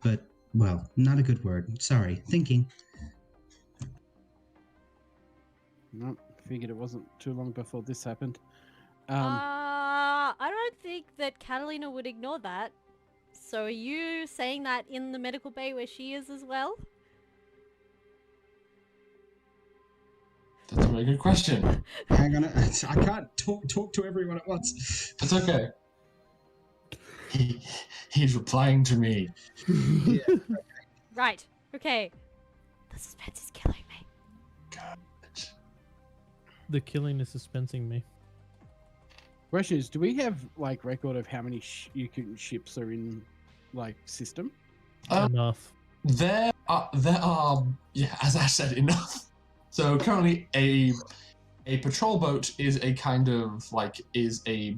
But, well, not a good word. Sorry. Thinking. Nope, figured it wasn't too long before this happened. I don't think that Catalina would ignore that. So are you saying that in the medical bay where she is as well? That's a very good question. Hang on. I can't talk to everyone at once. It's okay. He's replying to me. Yeah. Right. Okay. The suspense is killing me. Good. The killing is suspensing me. Question is, do we have record of how many Yakootah ships are in system? Enough. There are, yeah, as I said, enough. So currently a patrol boat is a kind of is a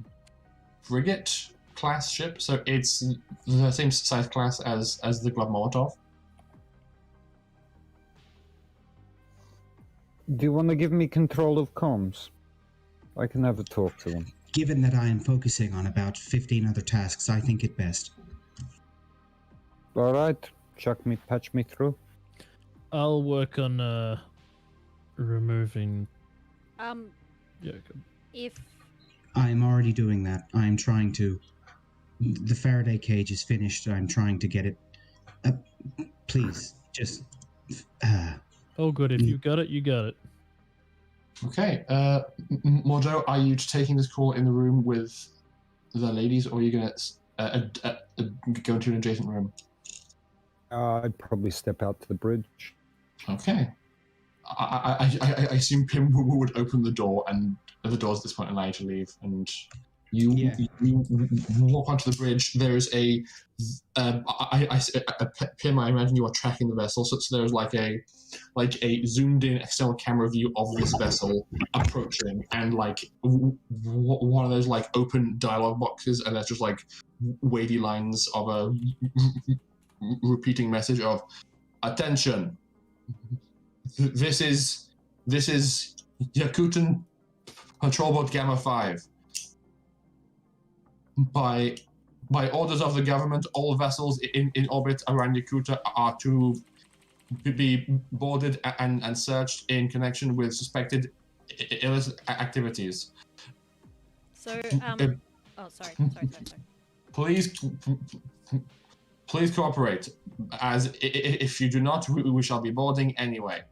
frigate class ship. So it's the same size class as the Gloved Molotov. Do you want to give me control of comms? I can have a talk to them. Given that I am focusing on about 15 other tasks, I think it best. All right, patch me through. I'll work on removing Jacob. If I'm already doing that. I'm trying to. The Faraday cage is finished. I'm trying to get it. Please, just. Oh, good. If you got it, you got it. Okay. Mordo, are you taking this call in the room with the ladies, or are you going to go into an adjacent room? I'd probably step out to the bridge. Okay. I assume Pim would open the door, and the doors at this point allow you to leave, and you walk onto the bridge. There's a Pim, I imagine you are tracking the vessel, so there's like a zoomed in external camera view of this vessel approaching, and like one of those like open dialogue boxes, and there's just like wavy lines of a repeating message of attention. This is Yakootah Patrol Boat Gamma 5. By orders of the government, all vessels in orbit around Yakootah are to be boarded and searched in connection with suspected illicit activities. so oh sorry. Please cooperate, as if you do not, we shall be boarding anyway.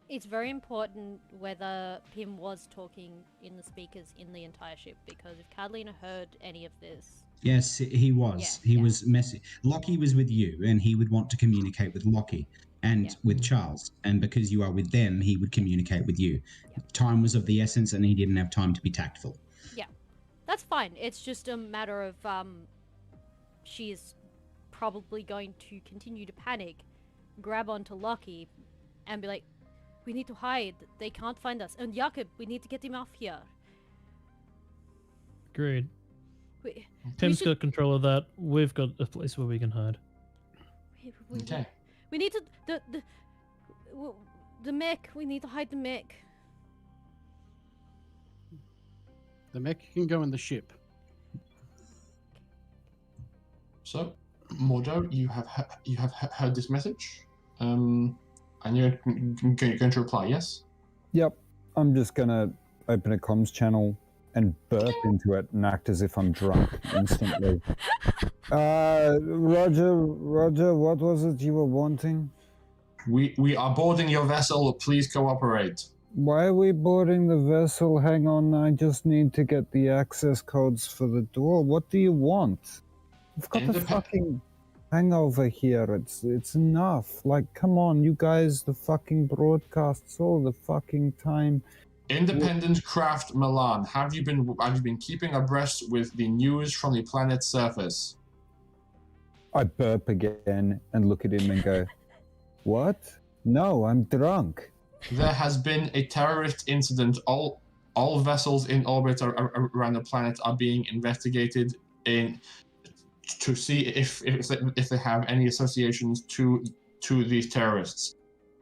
It's very important whether Pim was talking in the speakers in the entire ship, because if Catalina heard any of this... Yes, he was. Yeah, he was messy. Lockie was with you, and he would want to communicate with Lockie and with Charles. And because you are with them, he would communicate with you. Yeah. Time was of the essence, and he didn't have time to be tactful. Yeah, that's fine. It's just a matter of she is probably going to continue to panic, grab onto Lockie, and be like, we need to hide. They can't find us. And Jakob, we need to get him off here. Agreed. We Tim's should- got control of that. We've got a place where we can hide. Okay. We need to the mech. We need to hide the mech. The mech can go in the ship. So, Mordo, you have heard this message, and you're going to reply, yes? Yep. I'm just gonna open a comms channel and burp into it and act as if I'm drunk instantly. Roger, what was it you were wanting? We are boarding your vessel. Please cooperate. Why are we boarding the vessel? Hang on, I just need to get the access codes for the door. What do you want? I've got a fucking hangover here. It's enough. Like, come on, you guys, the fucking broadcasts all the fucking time. Independent craft Milan, have you been keeping abreast with the news from the planet's surface? I burp again and look at him and go, what? No, I'm drunk. There has been a terrorist incident. All vessels in orbit around the planet are being investigated to see if they have any associations to these terrorists.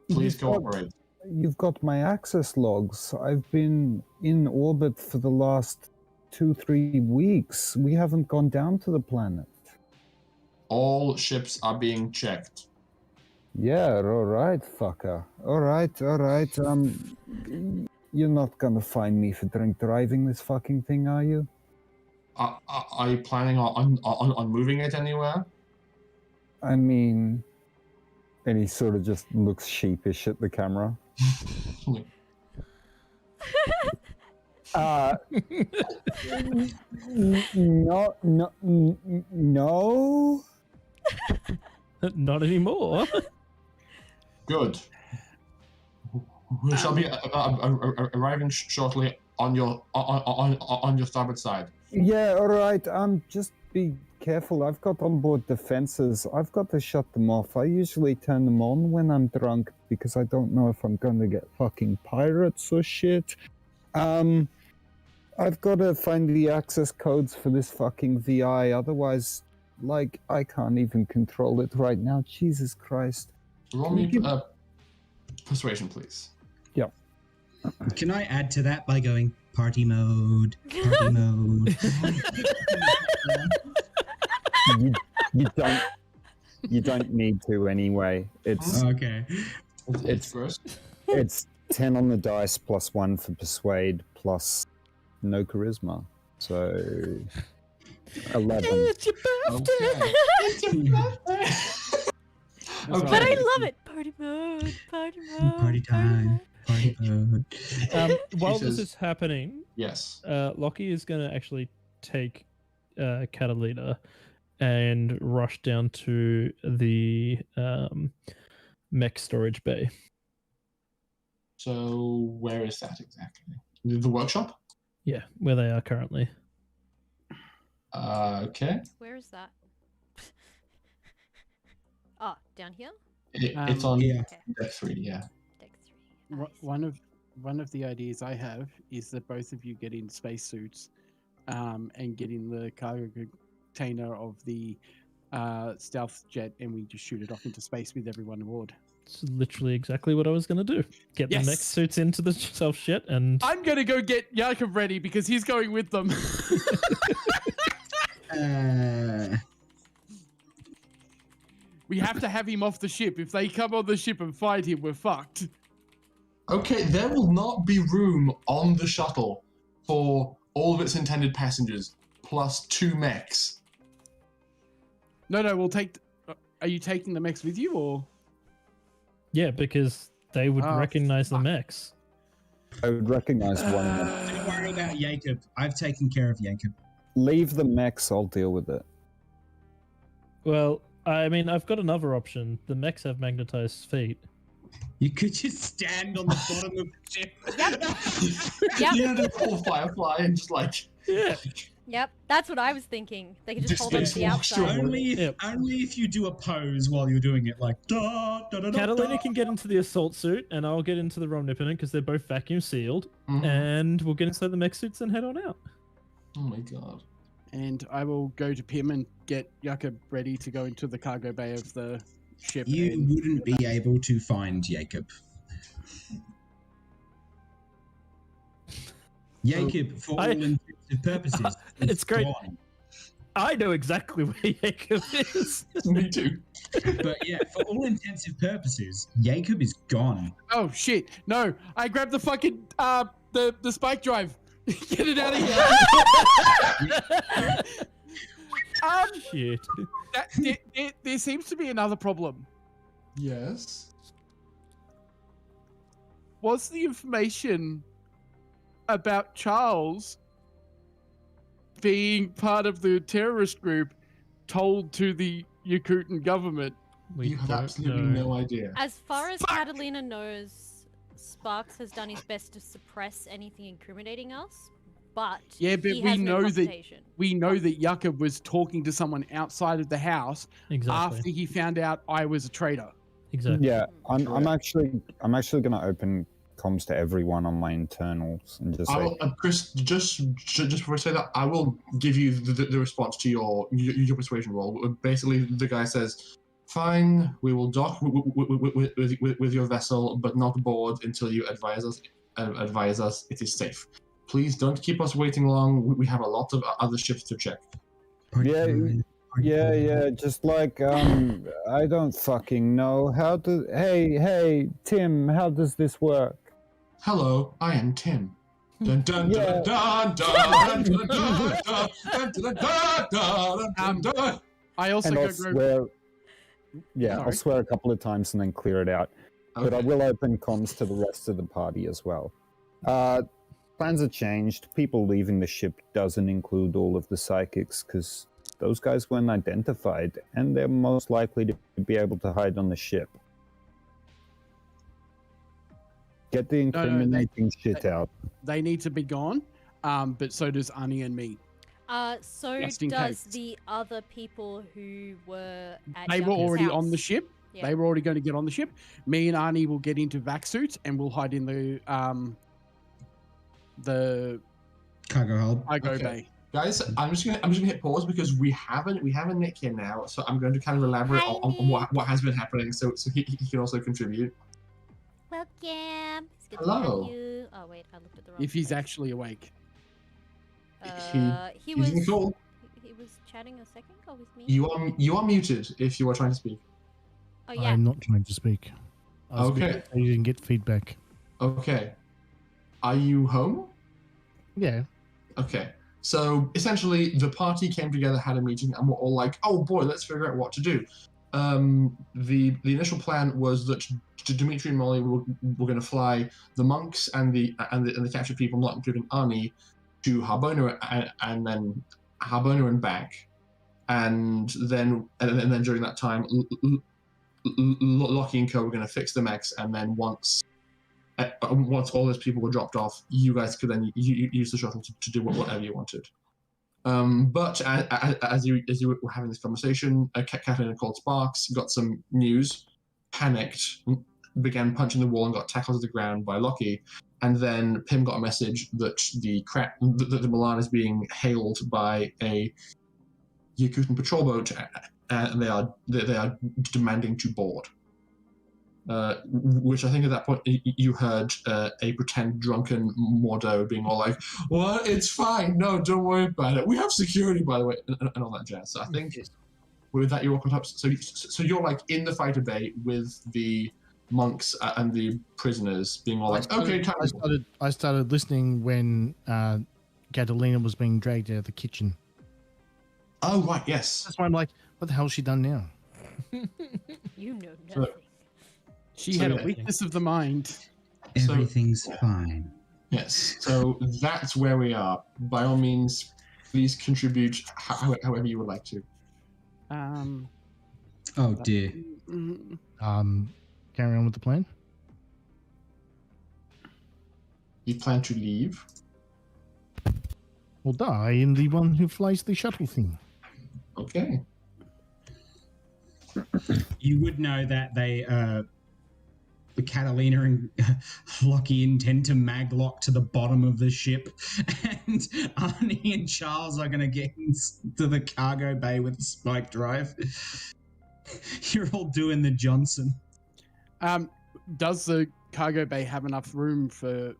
Please cooperate. You've got my access logs. I've been in orbit for the last 2-3 weeks. We haven't gone down to the planet. All ships are being checked. Yeah, all right, fucker. All right. You're not gonna find me for drink driving this fucking thing, are you? Are you planning on moving it anywhere? I mean, and he sort of just looks sheepish at the camera. No. Not anymore. Good. We shall be arriving shortly on your starboard side. Yeah, all right. Just be careful. I've got onboard defenses. I've got to shut them off. I usually turn them on when I'm drunk because I don't know if I'm going to get fucking pirates or shit. I've got to find the access codes for this fucking VI. Otherwise, like, I can't even control it right now. Jesus Christ. Roll me persuasion, please. Yep. Can I add to that by going party mode? Party mode. you don't need to anyway. It's Okay. It's gross. it's 10 on the dice plus 1 for persuade plus no charisma. So 11. It's your birthday. Okay. It's your birthday. Okay. But I love it. Party mode. Party mode. Party time. Party mode. While says- this is happening, Yes. Lockie is going to actually take Catalina and rush down to the mech storage bay. So where is that exactly? The workshop? Yeah, where they are currently. Okay. Where is that? Ah, down here? It's on Yeah. Okay. deck 3, yeah. Deck 3. I see. One of the ideas I have is that both of you get in spacesuits, and get in the cargo container of the stealth jet, and we just shoot it off into space with everyone aboard. It's literally exactly what I was going to do. Get the mech Yes. suits into the self shit and I'm gonna go get Yakub ready because he's going with them. We have to have him off the ship. If they come on the ship and fight him, we're fucked. Okay, there will not be room on the shuttle for all of its intended passengers, plus 2 mechs. No, we'll take. Are you taking the mechs with you, or? yeah, because they would Oh, recognize the fuck. mechs. I would recognize one of them. Don't worry about Jacob. I've taken care of Jacob. Leave the mechs, I'll deal with it. Well, I mean, I've got another option. The mechs have magnetized feet. You could just stand on the bottom of the ship. Yep. You know, the full Firefly and just like... Yeah. Yep, that's what I was thinking. They could just Just hold on to the spacewalk outside. straight. Only if you do a pose while you're doing it, like da da da da. Catalina da. can get into the assault suit, and I'll get into the Romnippon because they're both vacuum sealed, Mhm. and we'll get inside the mech suits and head on out. Oh my god. And I will go to Pim and get Yakub ready to go into the cargo bay of the ship. You and- wouldn't be able to find Jacob. Jacob, for all intents and purposes, It's is great. gone. I know exactly where Jacob is. Me too. But yeah, for all intents and purposes, Jacob is gone. Oh shit! No, I grabbed the fucking the spike drive. Get it out of here. Shit. There seems to be another problem. Yes. Was the information about Charles being part of the terrorist group told to the Yakootah government? You have absolutely no idea. As far as Catalina knows, Sparks has done his best to suppress anything incriminating us, but Yeah, but he we has no know that consultation. we know that Yakub was talking to someone outside of the house Exactly. after he found out I was a traitor. Exactly. Yeah, I'm Correct. actually going to open comms to everyone on my internals and just I say, will, Chris, just before I say that, I will give you the response to your persuasion roll. Basically, the guy says, "Fine, we will dock with your vessel, but not board until you advise us. It is safe. Please don't keep us waiting long. We have a lot of other ships to check." yeah, just like, I don't fucking know. Hey, Tim, how does this work? Hello, I am Tim. Dun dun Yeah. dun dun dun dun dun dun dun dun dun dun dun. I also And go I'll swear, yeah, I'll Sorry. swear a couple of times and then clear it out. But I Okay. will open comms to the rest of the party as well. Plans are changed. People leaving the ship doesn't include all of the psychics because those guys weren't identified, and they're most likely to be able to hide on the ship. Get the no, incriminating shit out. they need to be gone, but so does Ani and me. So Just in does case. the other people who were at They were Yakub's already on house. the ship. Yeah. They were already going to get on the ship. Me and Ani will get into vac suits and we'll hide in the Cargo hold. cargo Okay. bay. Guys, I'm just gonna hit pause because we have a Nick here now, so I'm going to kind of elaborate Hi, on what has been happening, so he can also contribute. Welcome. It's good Hello. to have you. Oh wait, I looked at the wrong. If he's place. actually awake. He He's in was. call. he was chatting a second ago with me. You are muted if you are trying to speak. Oh yeah. I'm not trying to speak. I was Okay. You didn't get feedback. Okay. Are you home? Yeah. Okay. So essentially, the party came together, had a meeting, and were all like, "Oh boy, let's figure out what to do." The initial plan was that Dimitri and Molly were going to fly the monks and the captured people, not including Arnie, to Harbona and then Harbona and back, and then during that time, Lockie and Co were going to fix the mechs, and then once all those people were dropped off, you guys could then use the shuttle to do whatever you wanted. But as you were having this conversation, Kathleen called Sparks, got some news, panicked, began punching the wall and got tackled to the ground by Lockie. And then Pim got a message that the Milan is being hailed by a Yakootah patrol boat, and they are demanding to board. Which I think at that point you heard a pretend drunken Mordo being all like, "What? It's fine. No, don't worry about it. We have security, by the way," and all that jazz. So I think with that you're all caught up. So you're like in the fighter bay with the monks and the prisoners being all like, "Okay, I started listening when Catalina was being dragged out of the kitchen. Oh right, yes. That's why I'm like, what the hell's she done now? You know nothing. She had a weakness of the mind. Everything's fine. Yes. So that's where we are. By all means, please contribute however you would like to. Oh dear. Carry on with the plan. You plan to leave? Well, I am the one who flies the shuttle thing. Okay. You would know that they, the Catalina and Lockie intend to maglock to the bottom of the ship, and Arnie and Charles are going to get into the cargo bay with a spike drive. You're all doing the Johnson. Does the cargo bay have enough room for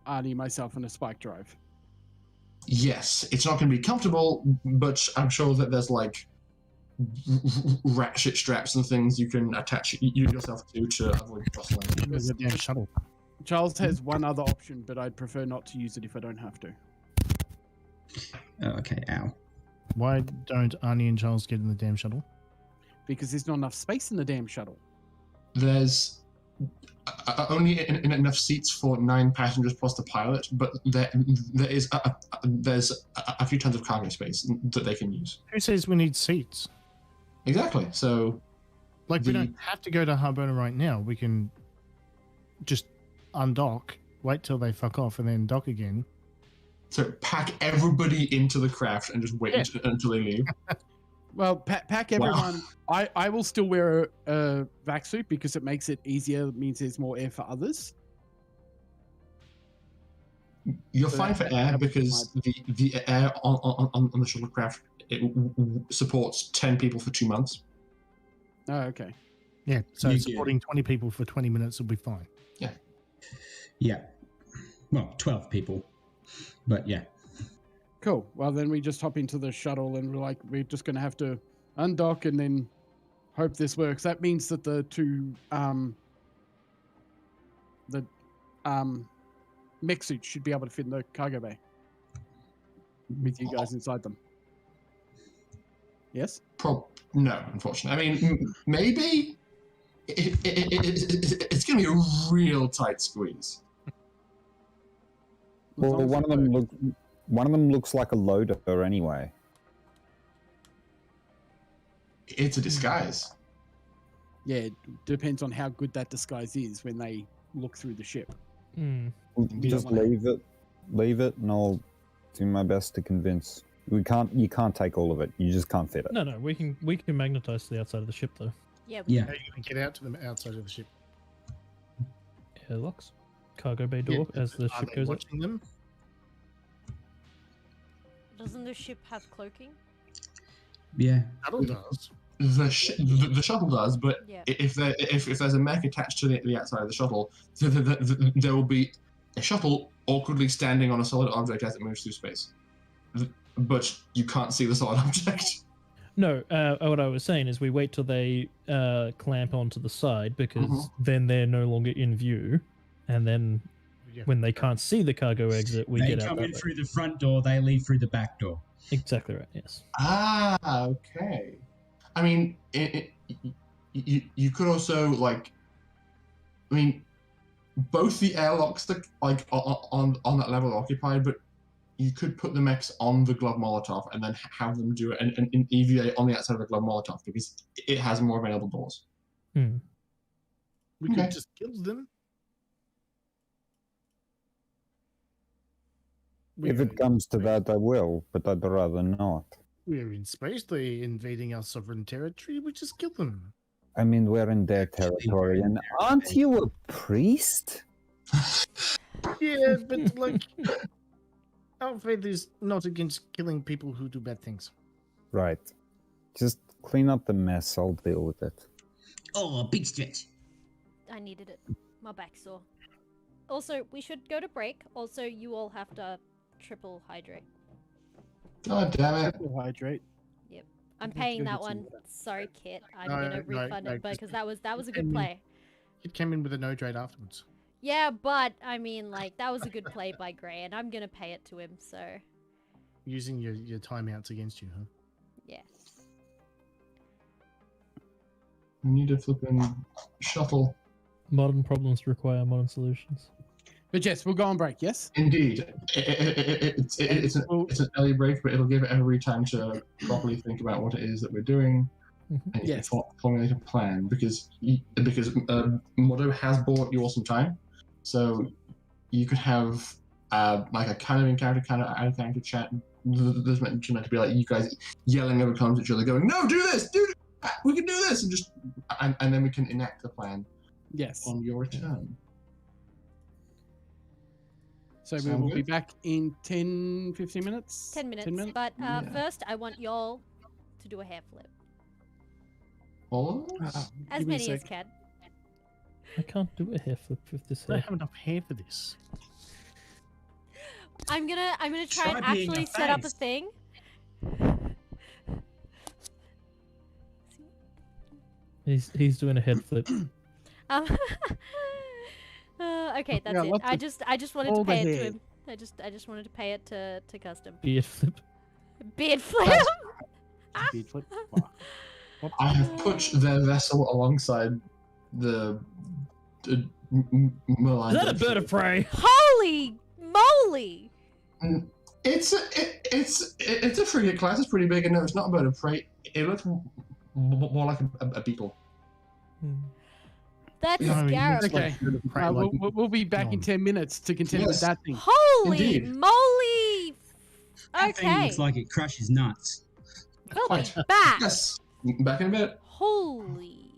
Arnie, myself, and a spike drive? Yes, it's not going to be comfortable, but I'm sure that there's like ratchet straps and things you can attach yourself to avoid jostling. There's a damn shuttle. Charles has one other option, but I'd prefer not to use it if I don't have to. Oh, okay, ow. Why don't Arnie and Charles get in the damn shuttle? Because there's not enough space in the damn shuttle. There's only enough seats for 9 passengers plus the pilot, but there's a few tons of cargo space that they can use. Who says we need seats? Exactly. So, Like, we don't have to go to Harbona right now. We can just undock, wait till they fuck off, and then dock again. So pack everybody into the craft and just wait until they leave. Well, pack everyone. Wow. I will still wear a vac suit because it makes it easier. It means there's more air for others. You're fine for air because the air on the shuttlecraft supports 10 people for 2 months. Oh, okay. Yeah, so supporting 20 people for 20 minutes will be fine. Yeah. Yeah. Well, 12 people. But yeah. Cool. Well, then we just hop into the shuttle and we're just going to have to undock and then hope this works. That means that the two mech suits should be able to fit in the cargo bay with you guys inside them. Yes? No, unfortunately. I mean, maybe it's going to be a real tight squeeze. Well, one of them looks like a loader anyway. It's a disguise. Yeah, it depends on how good that disguise is when they look through the ship. Just leave it, and I'll do my best to convince. You can't take all of it. You just can't fit it. No, we can magnetize to the outside of the ship though. Yeah. Yeah. How are you going to get out to them outside of the ship? Airlocks, cargo bay door as the ship goes up. Watching them? Doesn't the ship have cloaking? Yeah. Shuttle does. The shuttle does, but Yeah. if there's a mech attached to the outside of the shuttle, there will be a shuttle awkwardly standing on a solid object as it moves through space. but you can't see the solid object. No, what I was saying is we wait till they clamp onto the side because Mhm. then they're no longer in view, and then Yeah. when they can't see the cargo exit, we they get out come that in way. through the front door, they leave through the back door. Exactly right. Yes. Ah, okay. I mean, you could also like, I mean, both the airlocks that like on that level are occupied, but you could put the mechs on the Gloved Molotov and then have them do an EVA on the outside of the Gloved Molotov because it has more available doors. Hmm. We Okay. could just kill them. If it comes to that, I will, but I'd rather not. We're in space. They're invading our sovereign territory. We just kill them. I mean, we're in their territory, and aren't you a priest? Yeah, but like, our faith is not against killing people who do bad things. Right. Just clean up the mess. I'll deal with it. Oh, big stretch. I needed it. My back's sore. Also, we should go to break. Also, you all have to triple hydrate. God damn it! Triple hydrate. I'm Let's paying go that get some one. water. Sorry, Kit. I'm No, gonna no, refund no, it just- because that was a just good play. It came in with a no trade afterwards. Yeah, but I mean, like that was a good play by Gray, and I'm gonna pay it to him. So Using your timeouts against you, huh? yeah. We need a flipping shuttle. Modern problems require modern solutions. But yes, we'll go on break. Yes. Indeed, it's an early break, but it'll give every time to properly think about what it is that we're doing and Yes. formulate a plan. Because Modo has bought you all some time, so you could have like a kind of encounter, kind of out of character chat. There's meant to be like you guys yelling over comms at each other, going, "No, do this, do that. We can do this," and just and then we can enact the plan Yes. on your return. So we Sound will be good? back in 10, 15 minutes. 10 minutes. But Yeah. first, I want y'all to do a hair flip. All of Ah, us? As give me a many as sec. can. I can't do a hair flip with this I don't hair. have enough hair for this. I'm gonna try and Try being a actually set up a face. thing. He's doing a head flip. Um, okay, that's Yeah, it. lots I just wanted to all the pay it to hair. him. I just wanted to pay it to custom. Beard flip. Beard flip. Beard flip. Wow. I have put their vessel alongside the Milan. Is that a bird of prey? Holy moly! It's a frigate class. It's pretty big, and no, it's not a bird of prey. It looks more like a beetle. That's No, I mean, scary. Okay. We'll be back in 10 minutes to continue with Yes. that thing. Holy Indeed. moly! That thing Okay, looks like it crushes nuts. we'll be Quite. back. Yes, back in a bit. Holy.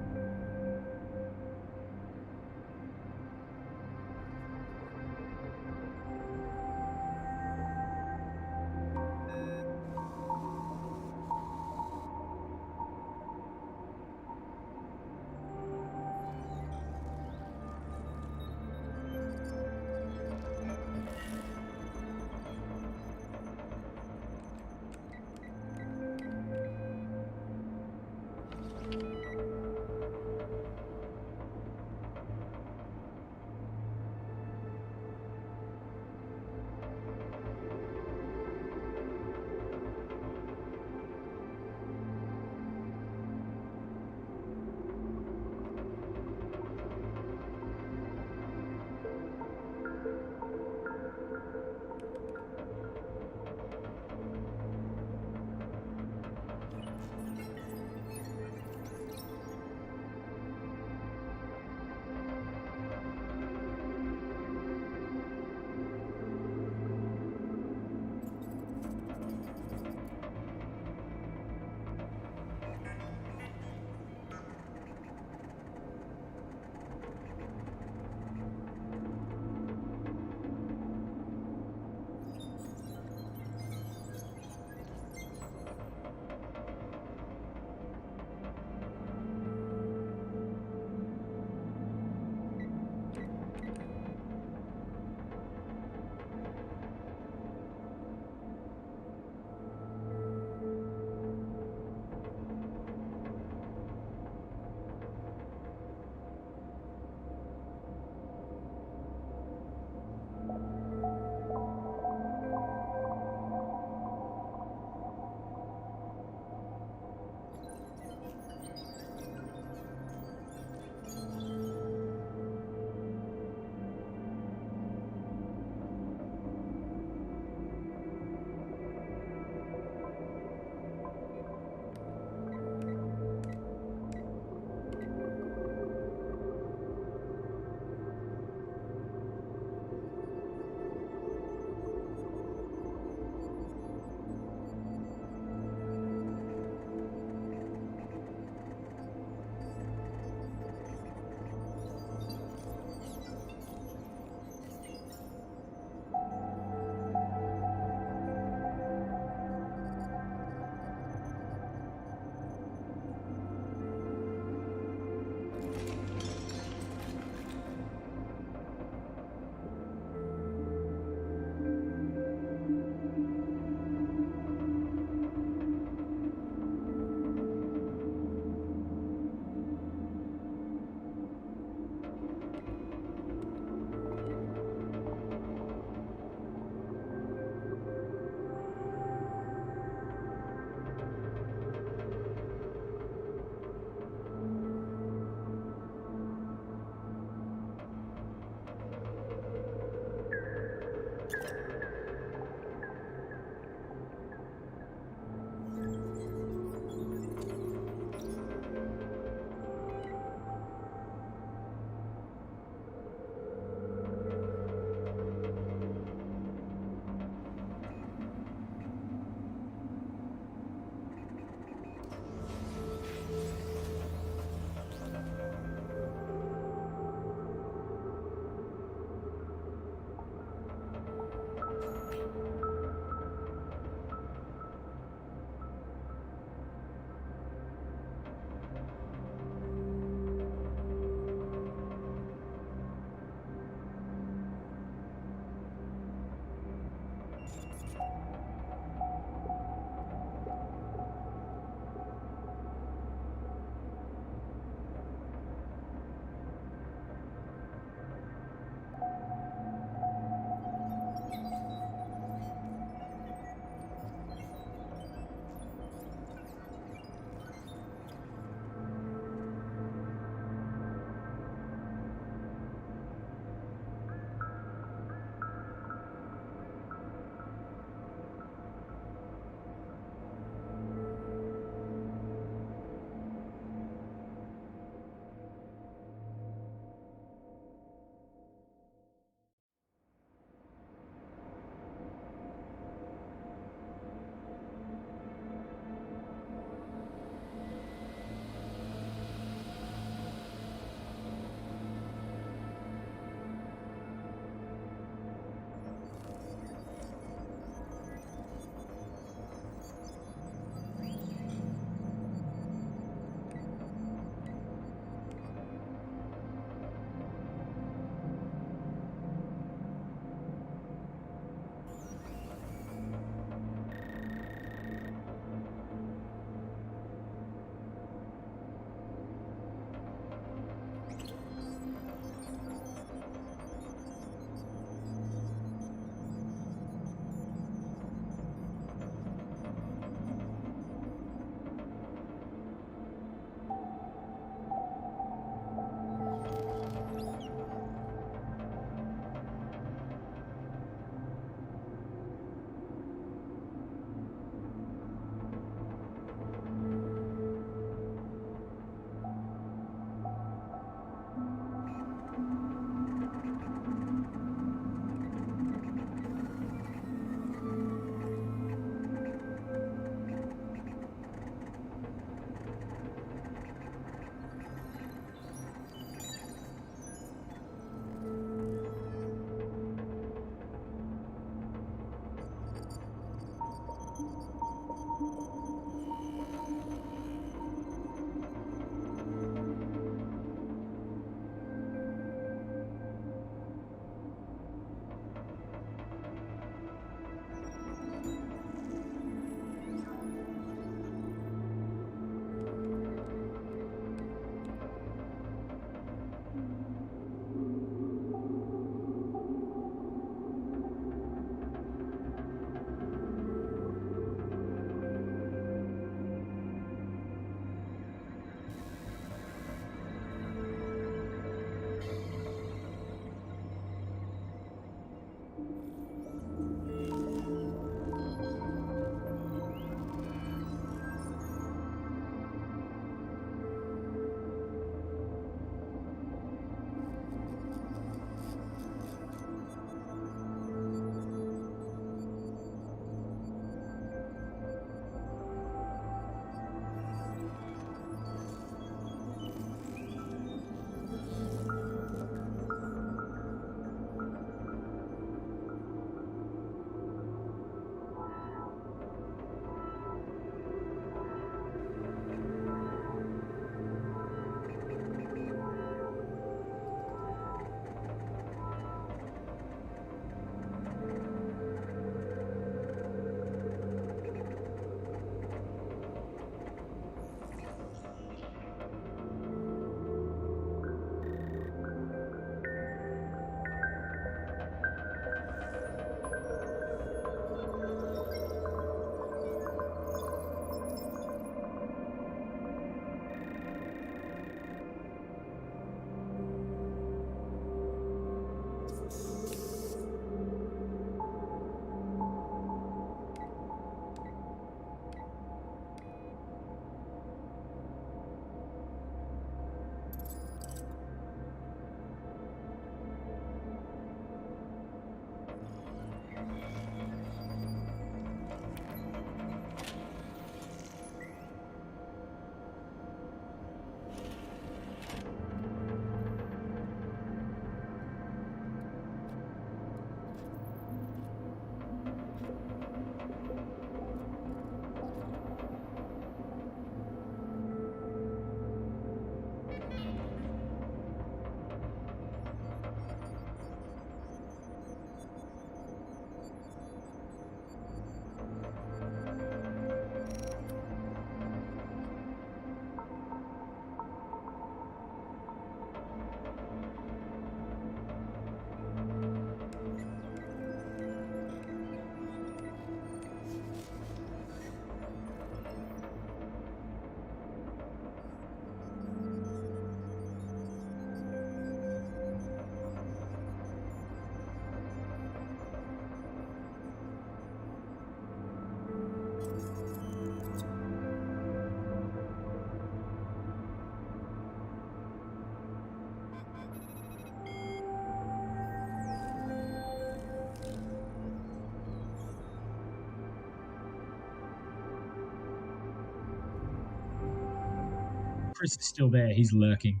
Chris is still there. He's lurking.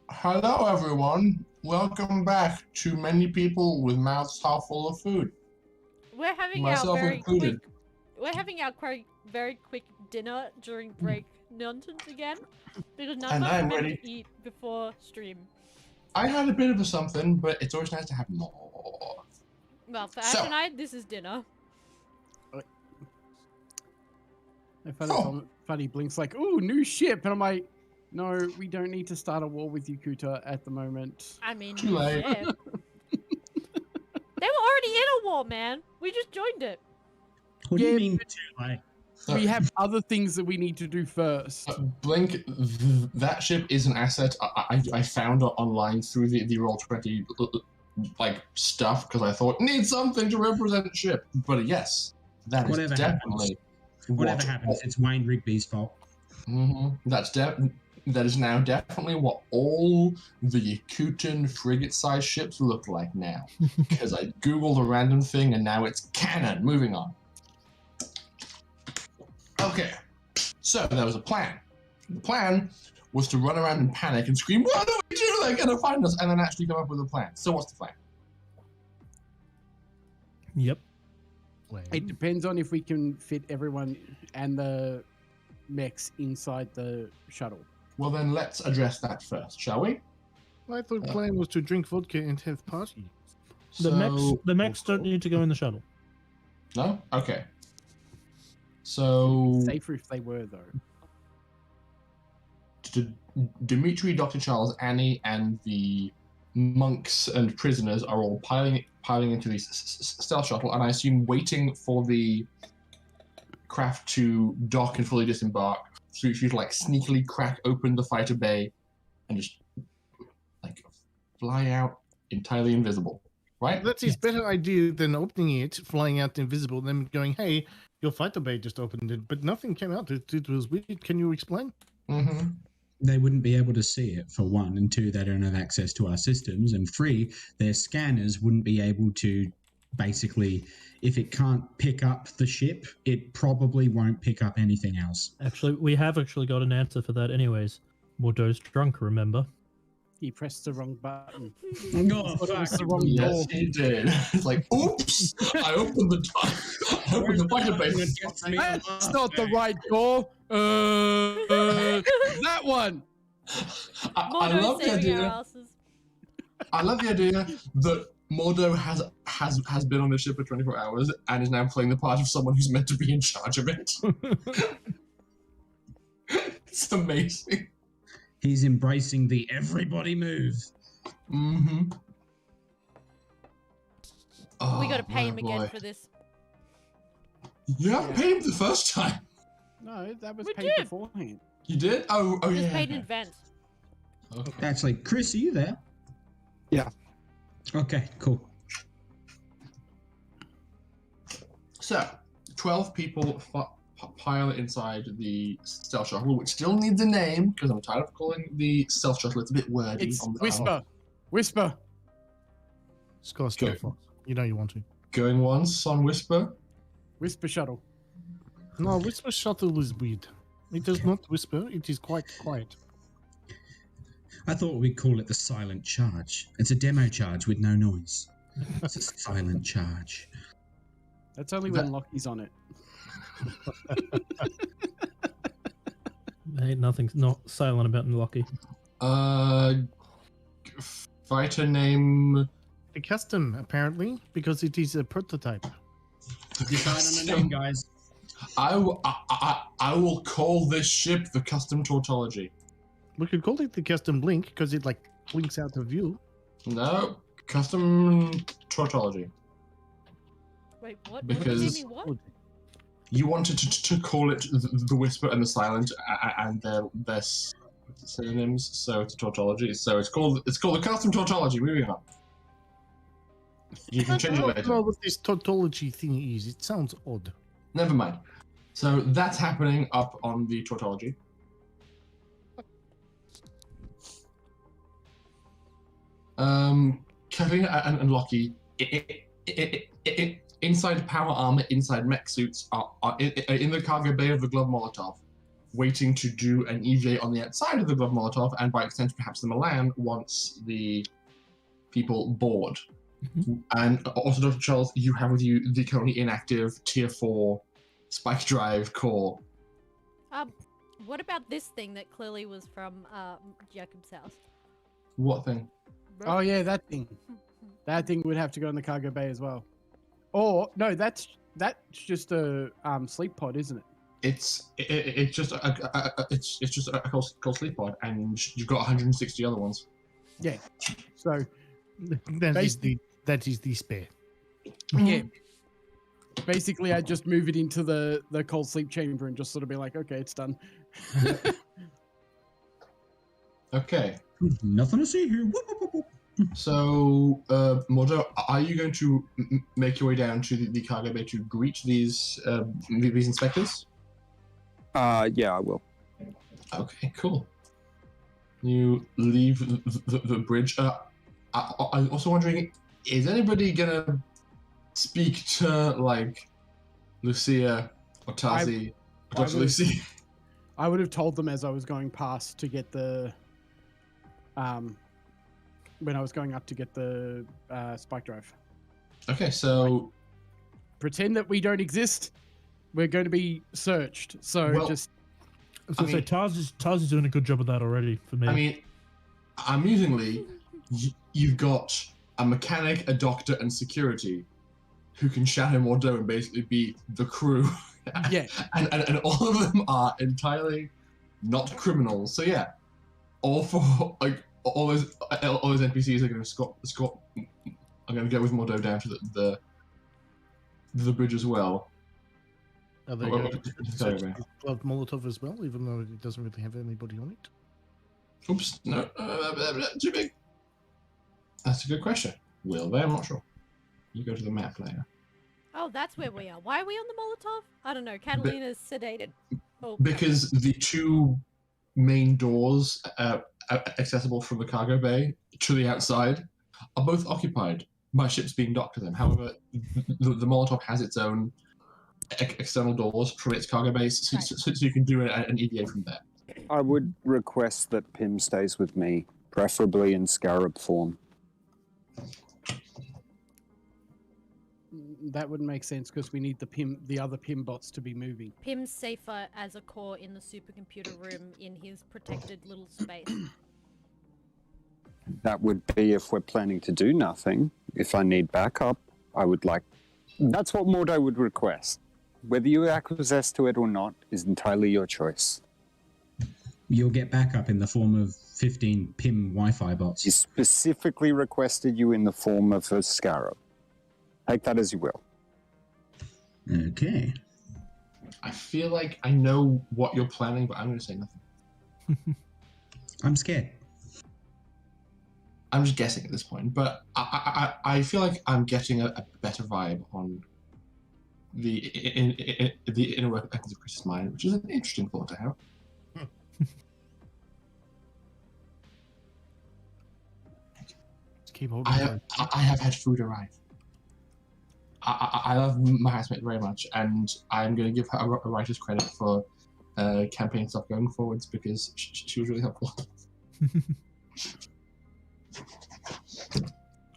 Hello, everyone. Welcome back to many people with mouths half full of food. We're having Myself our very included. quick. We're having our very quick dinner during break nonsense again, because none And of us I'm are meant ready. to eat before stream. I had a bit of a something, but it's always nice to have more. Well, for So- Ash and I, this is dinner. I found funny blinks like, ooh, new ship. And I'm like, no, we don't need to start a war with Yakootah at the moment. I mean, Too late. shit. They were already in a war, man. We just joined it. What do you Yeah, mean too late? We have other things that we need to do first. Blink, that ship is an asset I found online through the Roll20 like stuff because I thought need something to represent ship. But yes, that is Whatever definitely Whatever happens, it's Wayne Rigby's fault. That is now definitely what all the Yakootah frigate-sized ships look like now. Because I googled a random thing and now it's canon. Moving on. Okay, so there was a plan. The plan was to run around and panic and scream, "What do we do? They're gonna find us!" and then actually come up with a plan. So what's the plan? Yep. It depends on if we can fit everyone and the mechs inside the shuttle. Well, then let's address that first, shall we? I thought the plan was to drink vodka and have party. The mechs don't need to go in the shuttle. No? Okay. So Safer if they were, though. Dimitri, Dr. Charles, Annie, and the monks and prisoners are all piling into the stealth shuttle, and I assume waiting for the craft to dock and fully disembark, so you to like sneakily crack open the fighter bay and just like fly out entirely invisible, right? That is better idea than opening it, flying out invisible, then going, "Hey, your fighter bay just opened it, but nothing came out. It was weird. Can you explain?" Mm-hmm. They wouldn't be able to see it, for one, and two, they don't have access to our systems, and three, their scanners wouldn't be able to basically, if it can't pick up the ship, it probably won't pick up anything else. Actually, we have actually got an answer for that anyways. Mordo's drunk, remember? He pressed the wrong button. Oh, Thought it was fuck. the wrong door. Yes, he did. It's like, oops! I opened the fighter bay. That's not the right door. That one. I Mordo love the saving our idea. asses. I love the idea that Mordo has been on the ship for 24 hours and is now playing the part of someone who's meant to be in charge of it. It's amazing. He's embracing the everybody move. Mm-hmm. We gotta pay him again for this. You haven't paid him the first time. No, that was We paid did. beforehand. You did? Oh It was yeah. paid in advance. Okay. Actually, Chris, are you there? Yeah. Okay, cool. So, 12 people pile inside the stealth shuttle, which still needs a name because I'm tired of calling the stealth shuttle. It's a bit wordy. It's on the Whisper. Whisper. Scar Star Fox. You know you want to. Going once on Whisper. Whisper shuttle. No, Whisper Shuttle is weird. It does not whisper. It is quite quiet. I thought we'd call it the silent charge. It's a demo charge with no noise. It's a silent charge. That's only when Lockie's on it. Ain't nothing's not silent about Lucky. Fighter name. A custom, apparently, because it is a prototype. Decide on a name, guys. I will call this ship the Custom Tautology. We could call it the custom blink because it like blinks out of view. No, Custom Tautology. Wait, what? Because- What? Do you mean what? You wanted to call it the Whisper and the Silent, and their synonyms, so it's a tautology. So it's called the Custom Tautology. Moving on. You can change it I don't know later. what this tautology thing is. It sounds odd. Never mind. So that's happening up on the tautology. Kathleen and Lockie, inside power armor, inside mech suits, are in the cargo bay of the Gloved Molotov. waiting to do an EVA on the outside of the Gloved Molotov, and by extension perhaps the Milan, once the people board. And also, Dr. Charles, you have with you the currently inactive Tier 4 spike drive core. What about this thing that clearly was from Jacob's house? What thing? Oh yeah, that thing. That thing would have to go in the cargo bay as well. Or no, that's just a sleep pod, isn't it? It's just a cold sleep pod, and you've got 160 other ones. Yeah. So That is the spare. yeah. Basically, I just move it into the cold sleep chamber and just sort of be like, okay, it's done. Okay. Nothing to see here. Whoop, whoop, whoop, whoop. So, Mordo, are you going to make your way down to the cargo bay to greet these inspectors? Yeah, I will. Okay, cool. You leave the bridge. I'm also wondering, is anybody gonna speak to like Lucia or Tazi or Dr. Lucy? I would have told them as I was going past to get the when I was going up to get the spike drive. Okay, so Pretend that we don't exist. We're going to be searched. So Well, just I was gonna say Taz is doing a good job of that already for me. I mean, amusingly, you've got a mechanic, a doctor, and security who can shadow Mordo and basically be the crew. yeah. and all of them are entirely not criminals. So yeah, all those NPCs are going to escort. I'm going to go with Mordo down to the bridge as well. Are they Well, going to sorry, search man. the Gloved Molotov as well, even though it doesn't really have anybody on it? Oops, no, too big. That's a good question. Will they? I'm not sure. You go to the map later. Oh, that's where we are. Why are we on the Molotov? I don't know. Catalina's sedated. Oh, Because the two main doors accessible from the cargo bay to the outside are both occupied by ships being docked to them. However, the Molotov has its own external doors from its cargo base, so you can do an EVA from there. I would request that Pim stays with me, preferably in scarab form. That wouldn't make sense because we need the other PIM bots to be moving. Pim's safer as a core in the supercomputer room in his protected little space. That would be if we're planning to do nothing. If I need backup, I would like... That's what Mordo would request. Whether you acquiesce to it or not is entirely your choice. You'll get backup in the form of 15 PIM Wi-Fi bots. He specifically requested you in the form of a scarab. Take that as you will. Okay. I feel like I know what you're planning, but I'm going to say nothing. I'm scared. I'm just guessing at this point, but I feel like I'm getting a better vibe on the inner workings of Chris's mind, which is an interesting thought to have. Just keep holding I have had food arrive. I love my housemate very much, and I'm going to give her a writer's credit for campaign stuff going forwards because she was really helpful.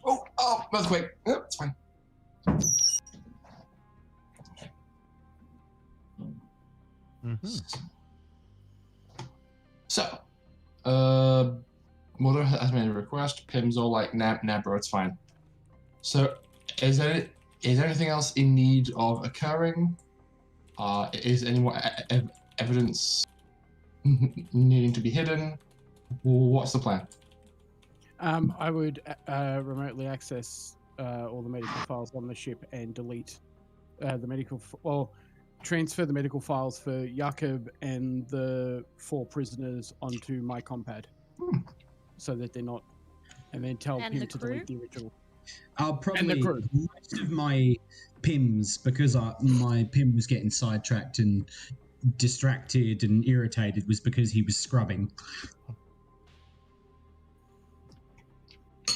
Oh, that's quick. Oh, it's fine. So, Mother has made a request. Pim's all like, nah, bro, it's fine. So, is there anything else in need of occurring? Is any more evidence needing to be hidden? What's the plan? I would remotely access all the medical files on the ship and delete the medical, transfer the medical files for Jakob and the 4 prisoners onto my compad, so that they're not, and then tell And him the to crew? delete the original. I'll probably crew. most of my PIMs, because my PIM was getting sidetracked and distracted and irritated, was because he was scrubbing.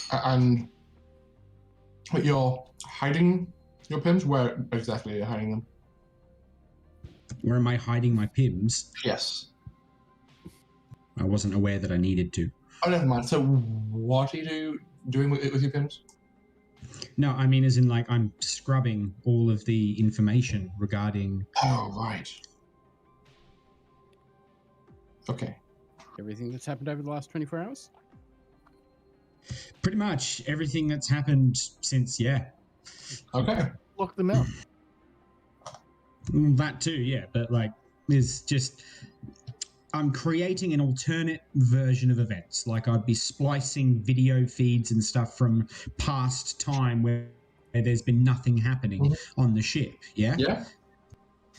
But you're hiding your PIMs? Where exactly are you hiding them? Where am I hiding my pims? Yes. I wasn't aware that I needed to. Oh, never mind. So, what are you doing with your pins? No, I mean, as in, like, I'm scrubbing all of the information regarding. Oh, right. Okay. Everything that's happened over the last 24 hours? Pretty much everything that's happened since, yeah. Okay. Lock them out. That too, yeah. But, like, there's just. I'm creating an alternate version of events. Like, I'd be splicing video feeds and stuff from past time where there's been nothing happening on the ship, yeah? Yeah.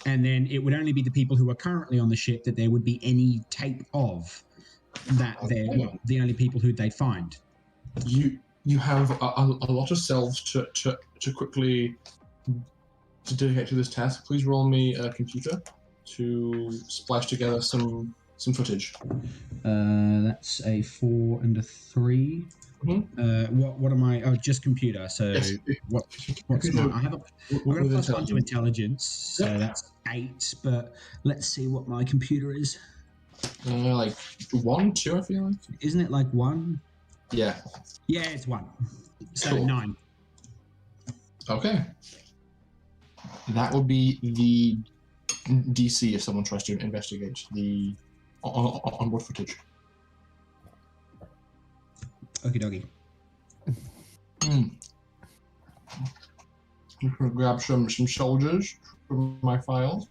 And then it would only be the people who are currently on the ship that there would be any tape of that they're the only people who they'd find. You have a lot of cells to quickly dedicate to this task. Please roll me a computer to splash together some footage. That's a 4 and a 3. What am I? Oh, just computer. So Yes. what's mine? I have a. We're going to plus 1 to intelligence, so that's 8. But let's see what my computer is. Like 1, 2, I feel like. Isn't it like 1? Yeah. Yeah, it's 1. So Cool. 9. Okay. That would be the DC if someone tries to investigate the onboard footage. Okie dokie. I'm gonna grab some soldiers from my files.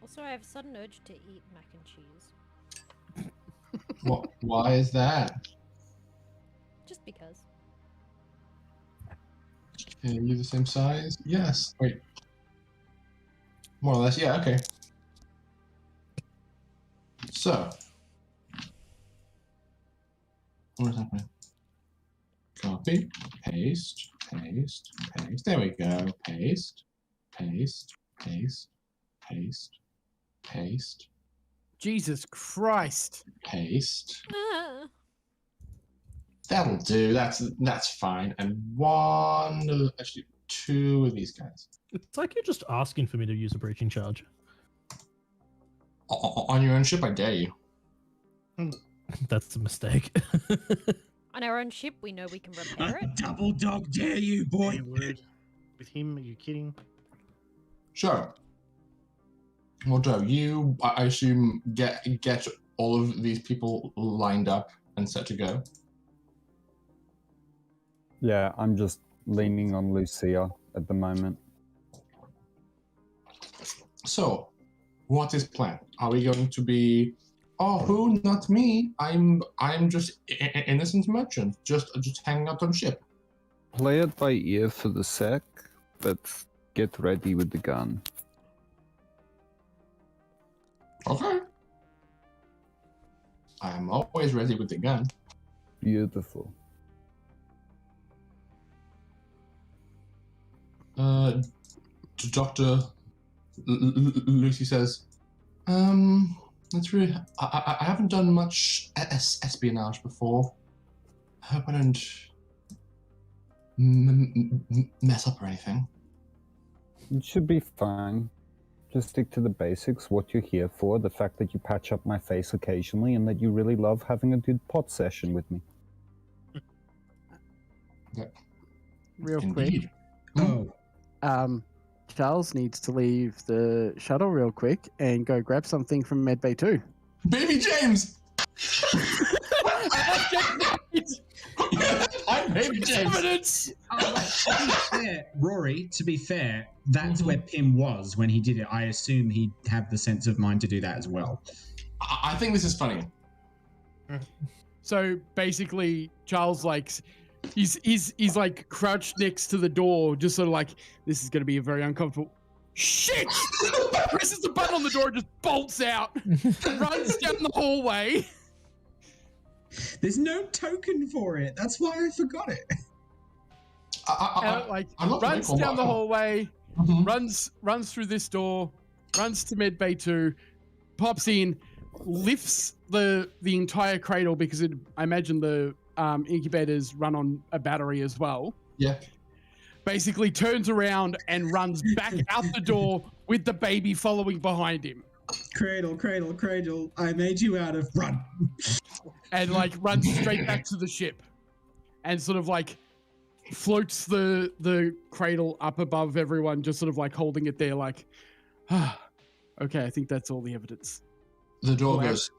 Also, I have a sudden urge to eat mac and cheese. What? Why is that? Just because. Okay, you the same size? Yes. Wait. More or less, yeah, okay. So. What is happening? Copy, paste, paste, paste. There we go. Paste, paste, paste, paste, paste, Jesus Christ. paste. Ah. That'll do. That's fine. And actually 2 of these guys. It's like you're just asking for me to use a breaching charge. On your own ship, I dare you. That's a mistake. On our own ship, we know we can repair it. Double dog dare you, boy. Any word with him? Are you kidding? Sure. Well, Joe, you, I assume, get all of these people lined up and set to go. Yeah, I'm just leaning on Lucia at the moment. So, what is plan? Are we going to be? Oh, who? Not me. I'm just innocent merchant, just hanging out on ship. Play it by ear for the sec, but get ready with the gun. Okay. I am always ready with the gun. Beautiful. Dr. Lucy says, that's really. I haven't done much espionage before. I hope I don't mess up or anything. It should be fine. Just stick to the basics, what you're here for, the fact that you patch up my face occasionally, and that you really love having a good pot session with me. Real Indeed. Oh, quick. Charles needs to leave the shuttle real quick and go grab something from Medbay 2. Baby James! I'm Baby James. Evidence! to be fair, Rory, to be fair, that's where Pim was when he did it. I assume he'd have the sense of mind to do that as well. I think this is funny. So basically, Charles he's like crouched next to the door, just sort of like, this is going to be a very uncomfortable. Shit! Presses the button on the door and just bolts out, runs down the hallway. There's no token for it. That's why I forgot it. Runs down the hallway, runs through this door, runs to Medbay 2, pops in, lifts the entire cradle because I imagine the incubators run on a battery as well. Yeah. Basically turns around and runs back out the door with the baby following behind him. Cradle, cradle, cradle. I made you out of run. And like runs straight back to the ship and sort of like floats the cradle up above everyone, just sort of like holding it there like, okay, I think that's all the evidence. The door goes.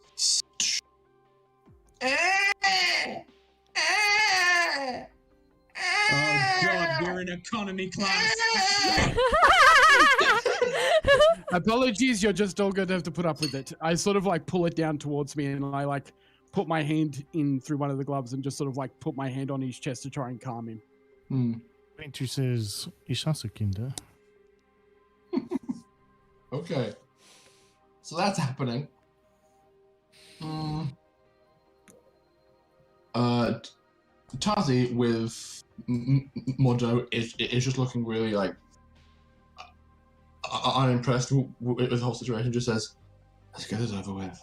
Oh God, we're in economy class. Apologies, you're just all going to have to put up with it. I sort of like pull it down towards me and I like put my hand in through one of the gloves and just sort of like put my hand on his chest to try and calm him. Venture says, Ich hasse Kinder. Okay. So that's happening. Tazi with Modo is just looking really like unimpressed with the whole situation. Just says, "Let's get this over with."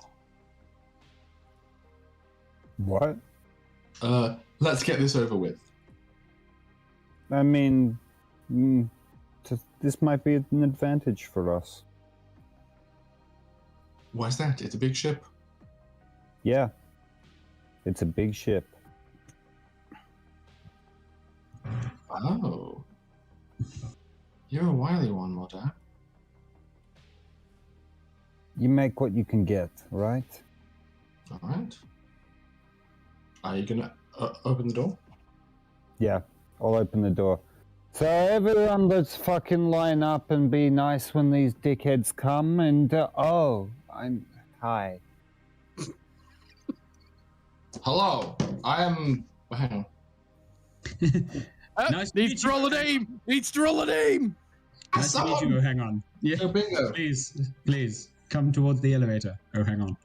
What? Let's get this over with. I mean, this might be an advantage for us. Why's that? It's a big ship. Yeah. It's a big ship. Oh. You're a wily one, Moda. You make what you can get, right? Alright. Are you gonna open the door? Yeah, I'll open the door. So everyone, let's fucking line up and be nice when these dickheads come. And hi. Hello, I am. Hang on. Nice to meet Needs to roll a name. Needs to roll a name. Nice to meet you. Oh, hang on. Yeah, Oh, bingo. please come towards the elevator. Oh, hang on.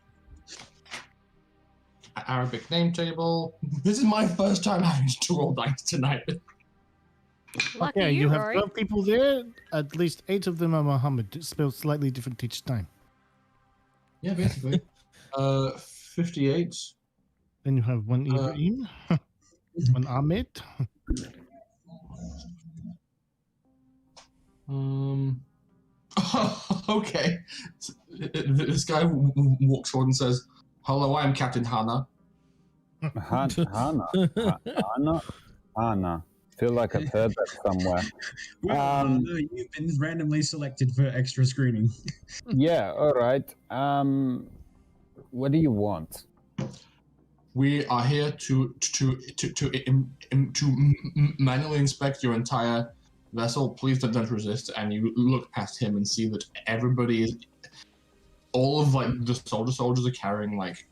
Arabic name table. This is my first time having to roll dice tonight. Lucky Okay, you, you have Rory. 12 people there. At least 8 of them are Muhammad, spelled slightly different each time. Yeah, basically. 58. Then you have one Ibrahim, one Ahmed. Okay. This guy walks forward and says, "Hello, I'm Captain Hana." Hana. Feel like I've heard that somewhere. Well, you've been randomly selected for extra screening. Yeah, all right. What do you want? We are here to manually inspect your entire vessel. Please don't resist. And you look past him and see that everybody is, all of like the soldiers are carrying like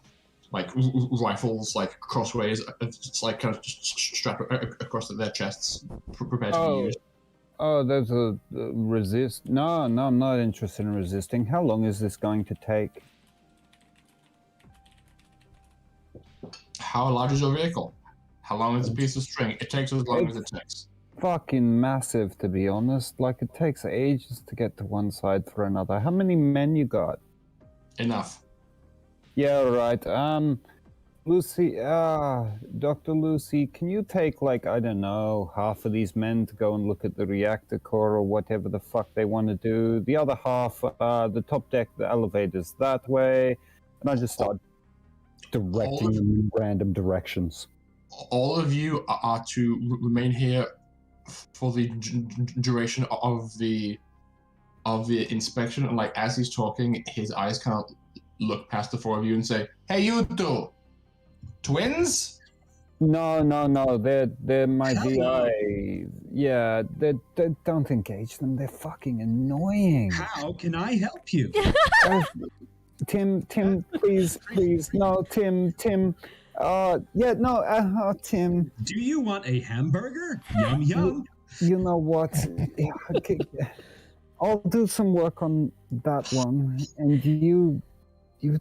rifles like crossways. It's like kind of strapped across their chests, prepared to be used. Oh, there's a resist. No, I'm not interested in resisting. How long is this going to take? How large is your vehicle? How long is a piece of string? It takes as long as it takes. Fucking massive, to be honest. Like, it takes ages to get to one side for another. How many men you got? Enough. Yeah, all right. Lucy, Dr. Lucy, can you take, like, I don't know, half of these men to go and look at the reactor core or whatever the fuck they want to do? The other half, the top deck, the elevators that way. And I just start directing them in random directions. All of you are to remain here for the duration of the inspection. And like as he's talking, his eyes kind of look past the four of you and say, "Hey, you two, twins?" No, they're my Hello. VI. Yeah, they don't engage them. They're fucking annoying. How can I help you? Tim, please, no, Tim. Tim. Do you want a hamburger? Yum yum. You know what? Okay. I'll do some work on that one, and you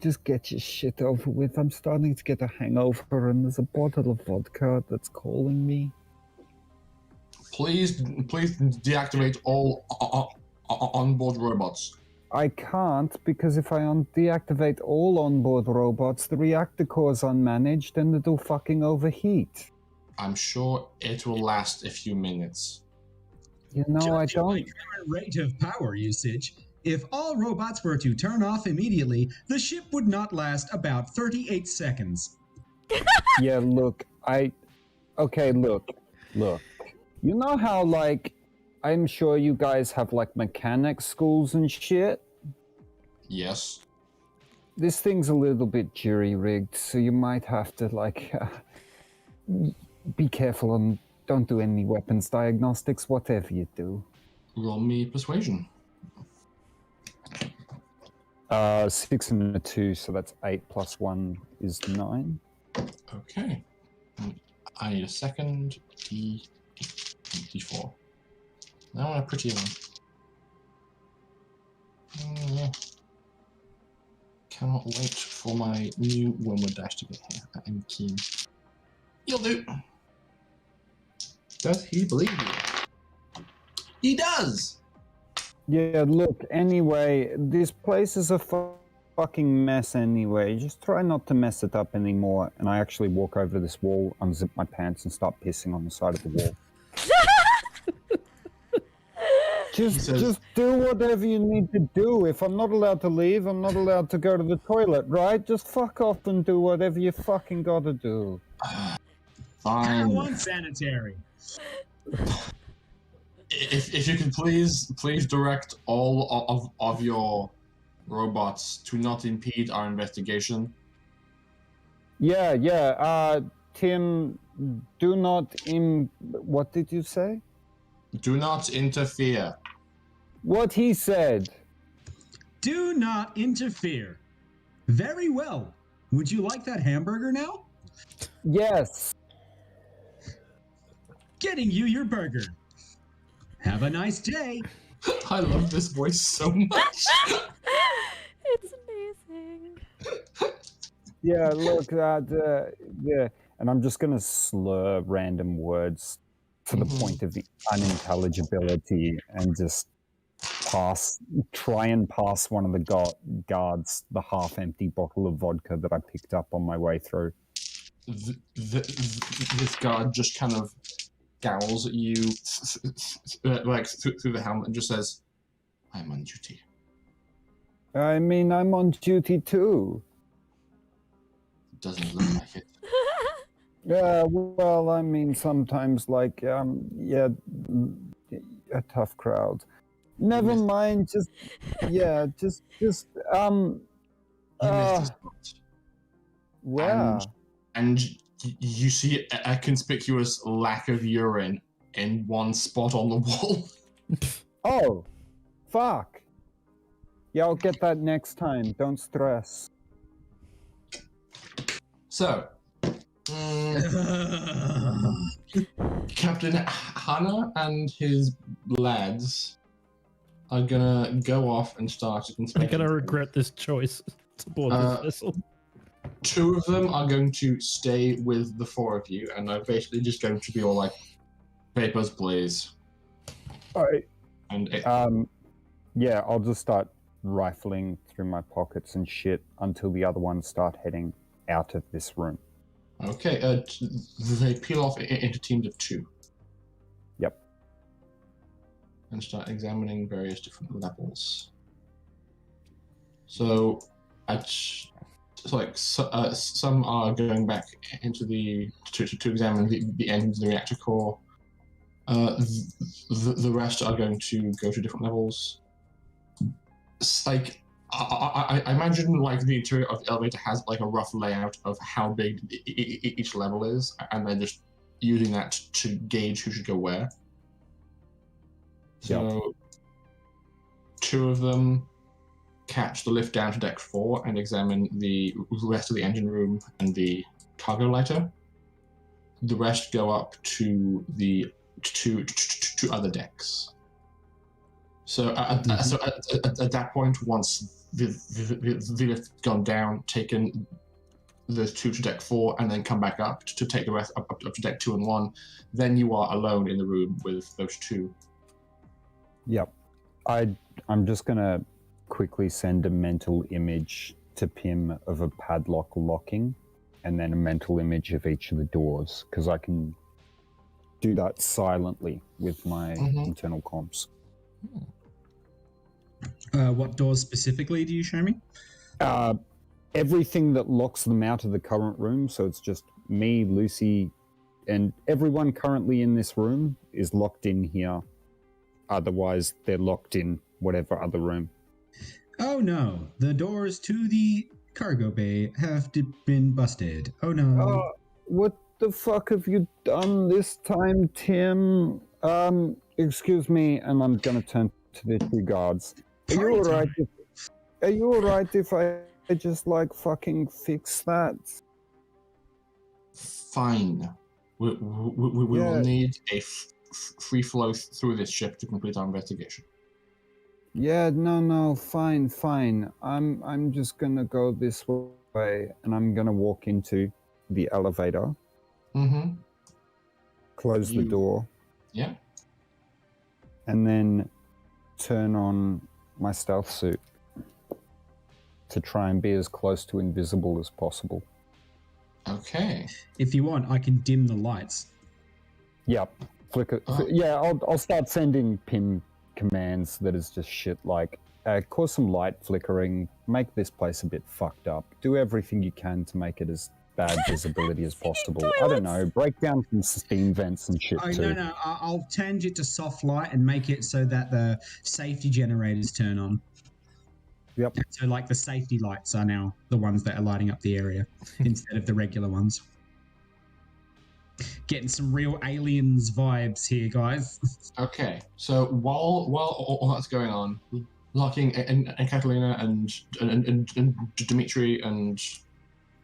just get your shit over with. I'm starting to get a hangover, and there's a bottle of vodka that's calling me. Please deactivate all onboard robots. I can't, because if I deactivate all onboard robots, the reactor core's unmanaged and it'll fucking overheat. I'm sure it will last a few minutes. You know, I Judging by don't... current rate of power usage, If all robots were to turn off immediately, the ship would not last about 38 seconds. Yeah, look, look. You know how, like, I'm sure you guys have, like, mechanic schools and shit? Yes. This thing's a little bit jury-rigged, so you might have to, like, be careful and don't do any weapons diagnostics, whatever you do. Roll me persuasion. 6 and a 2, so that's 8 plus 1 is 9. Okay. I need a second D4. I want a pretty one. Cannot wait for my new Wormwood dash to get here. I'm keen. You'll do. Does he believe you? He does! Yeah, look, anyway, this place is a fucking mess anyway. Just try not to mess it up anymore. And I actually walk over to this wall, unzip my pants, and start pissing on the side of the wall. Just do whatever you need to do. If I'm not allowed to leave, I'm not allowed to go to the toilet, right? Just fuck off and do whatever you fucking gotta do. Fine. How unsanitary. If you could please direct all of your robots to not impede our investigation. Yeah. Tim, do not what did you say? Do not interfere. What he said. Do not interfere. Very well. Would you like that hamburger now? Yes. Getting you your burger. Have a nice day. I love this voice so much. It's amazing. Yeah, look, yeah, and I'm just gonna slur random words to the point of the unintelligibility and just try and pass one of the guards the half-empty bottle of vodka that I picked up on my way through. This guard just kind of scowls at you, like through the helmet, and just says, "I'm on duty." I mean, I'm on duty too. Doesn't look like it. Yeah, well, I mean, sometimes, like, yeah, a tough crowd. Never mind, just, where? And you see a conspicuous lack of urine in one spot on the wall. Oh, fuck. Yeah, I'll get that next time. Don't stress. So, Captain Hannah and his lads are gonna go off and start I'm inspecting. gonna regret this choice to board this vessel. 2 of them are going to stay with the 4 of you, and are basically just going to be all like, papers, please. All right. And yeah, I'll just start rifling through my pockets and shit until the other ones start heading out of this room. okay, they peel off into teams of 2. Yep. And start examining various different levels. So, some are going back into to examine the engines of the reactor core. The rest are going to go to different levels. It's like I imagine like the interior of the elevator has like a rough layout of how big each level is, and they're just using that to gauge who should go where. So, 2 of them catch the lift down to deck 4 and examine the rest of the engine room and the cargo lighter. The rest go up to the two other decks. So at that point, once the lift's gone down, taken those 2 to deck 4, and then come back up to take the rest up to deck 2 and 1, then you are alone in the room with those 2. Yep. I'm just gonna quickly send a mental image to Pim of a padlock locking, and then a mental image of each of the doors, because I can do that silently with my internal comms. What doors specifically do you show me? Everything that locks them out of the current room, so it's just me, Lucy, and everyone currently in this room is locked in here. Otherwise, they're locked in whatever other room. Oh no, the doors to the cargo bay have been busted. Oh no. What the fuck have you done this time, Tim? Excuse me, and I'm gonna turn to the two guards. Are you alright? Are you alright if I just like fucking fix that? Fine. We will need a free flow through this ship to complete our investigation. Yeah, no, fine. I'm just gonna go this way, and I'm gonna walk into the elevator. Mm-hmm. Close the door. Yeah. And then turn on my stealth suit to try and be as close to invisible as possible. Okay. If you want, I can dim the lights. Yep. Flicker. Yeah, I'll start sending PIM commands that is just shit like cause some light flickering, make this place a bit fucked up, do everything you can to make it as bad visibility as possible. I don't know, break down some steam vents and shit too. No, I'll change it to soft light and make it so that the safety generators turn on. Yep. So like the safety lights are now the ones that are lighting up the area instead of the regular ones. Getting some real aliens vibes here, guys. Okay, so while all that's going on, Locking and Catalina and Dimitri and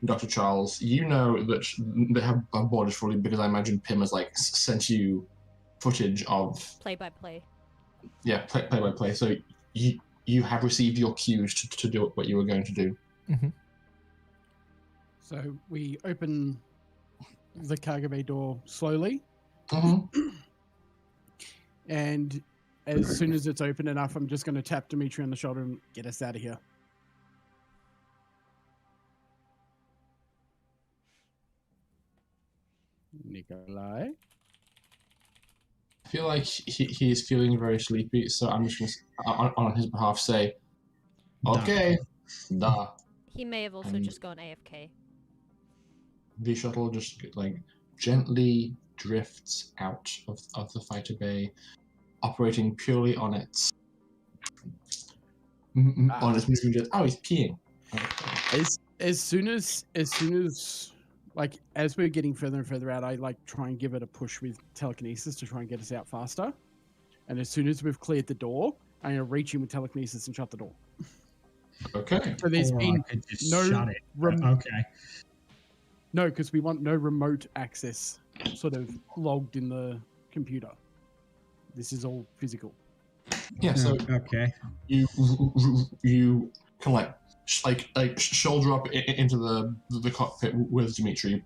Dr. Charles, you know that they have borders fully because I imagine Pim has like sent you footage of play-by-play. Yeah, play-by-play. So you have received your cues to do what you were going to do. Mm-hmm. So we open the cargo bay door slowly. Mm-hmm. And as soon as it's open enough, I'm just going to tap Dimitri on the shoulder and get us out of here. Nikolai? I feel like he's feeling very sleepy, so I'm just going to, on his behalf, say, okay, da. He may have also just gone AFK. The shuttle just like gently drifts out of the fighter bay, operating purely on its moving jet. Oh, he's peeing. As soon as like as we're getting further and further out, I like try and give it a push with telekinesis to try and get us out faster. And as soon as we've cleared the door, I'm gonna reach in with telekinesis and shut the door. Okay. So there's been no shut it. Okay. No, because we want no remote access sort of logged in the computer. This is all physical. Yeah, so okay. You can like shoulder up into the cockpit with Dimitri,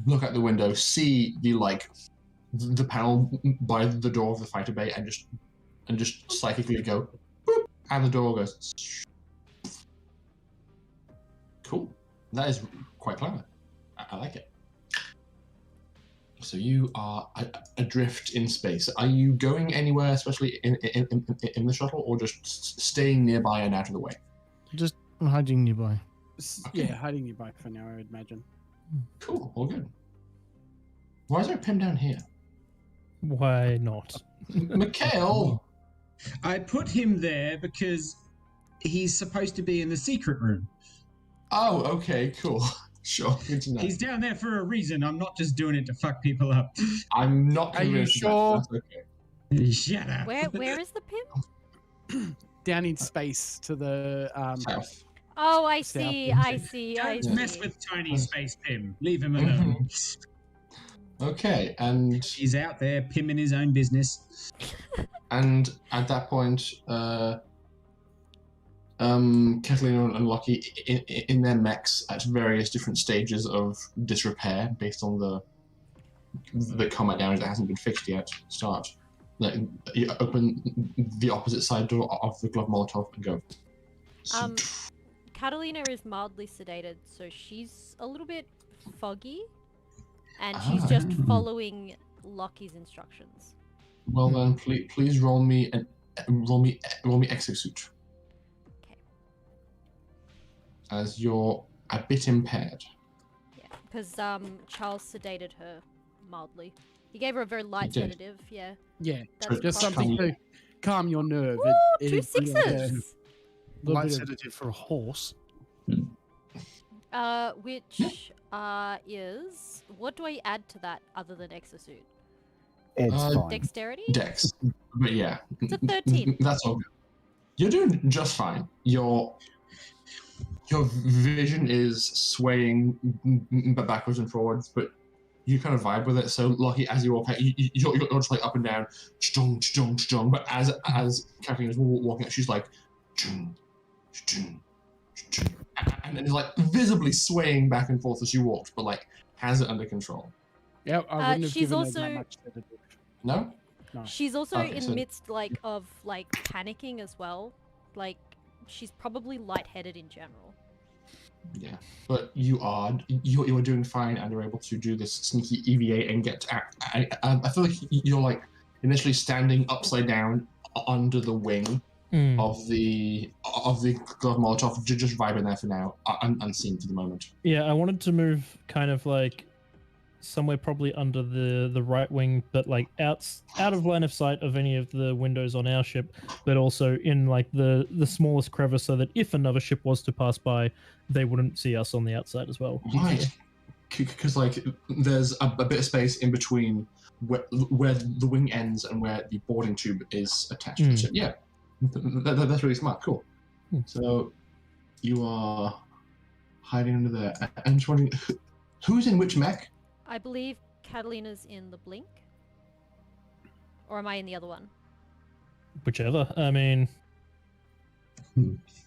look out the window, see the panel by the door of the fighter bay, and just psychically go boop, and the door goes. Cool. That is quite clever. I like it. So you are adrift in space. Are you going anywhere, especially in the shuttle, or just staying nearby and out of the way? Just hiding nearby. Okay. Yeah, hiding nearby for now, I would imagine. Cool, all good. Why is there a pin down here? Why not? Mikhail! I put him there because he's supposed to be in the secret room. Oh, okay, cool. Sure, good to know. He's down there for a reason. I'm not just doing it to fuck people up. I'm not Are you convinced. sure? That's okay. Shut up. Where is the pin? Down in space to the South. Oh, I South. see. I see. Don't mess with tiny space Pim. Leave him alone. Okay, and He's out there pimming his own business. and at that point, Catalina and Lockie in their mechs at various different stages of disrepair based on the combat damage that hasn't been fixed yet. Start. You open the opposite side door of the Gloved Molotov and go. Catalina is mildly sedated, so she's a little bit foggy, and she's just following Lockie's instructions. Well then, please roll me exosuit. as you're a bit impaired. Yeah, because Charles sedated her mildly. He gave her a very light did. sedative. Yeah. Yeah, That's just probably- something to calm your nerve. Woo! It Two is really like a sixes. little Light bit of- sedative for a horse. Which is what do I add to that other than exosuit? It's fine. Dexterity. Dex. But yeah. It's a 13. That's all good. You're doing just fine. Your vision is swaying backwards and forwards, but you kind of vibe with it. So, Lockie, as you walk out, you're just like up and down, chung, chung, chung. But as Kathleen is walking out, she's like, chung, chung, chung. And then is like visibly swaying back and forth as she walks, but like has it under control. Yeah, I wouldn't have she's given her also- that much sedative. No? No. She's also Okay, in so- midst of panicking as well. Like she's probably lightheaded in general. Yeah, but you are doing fine, and you're able to do this sneaky EVA and get. I feel like you're like initially standing upside down under the wing of the Gloved Molotov, just vibing there for now, unseen for the moment. Yeah, I wanted to move kind of like somewhere probably under the right wing, but like out of line of sight of any of the windows on our ship, but also in like the smallest crevice, so that if another ship was to pass by, they wouldn't see us on the outside as well. Right, because like there's a bit of space in between where the wing ends and where the boarding tube is attached to the ship. Yeah, that's really smart. Cool. So you are hiding under there. I'm just wondering who's in which mech. I believe Catalina's in the blink. Or am I in the other one? Whichever. I mean,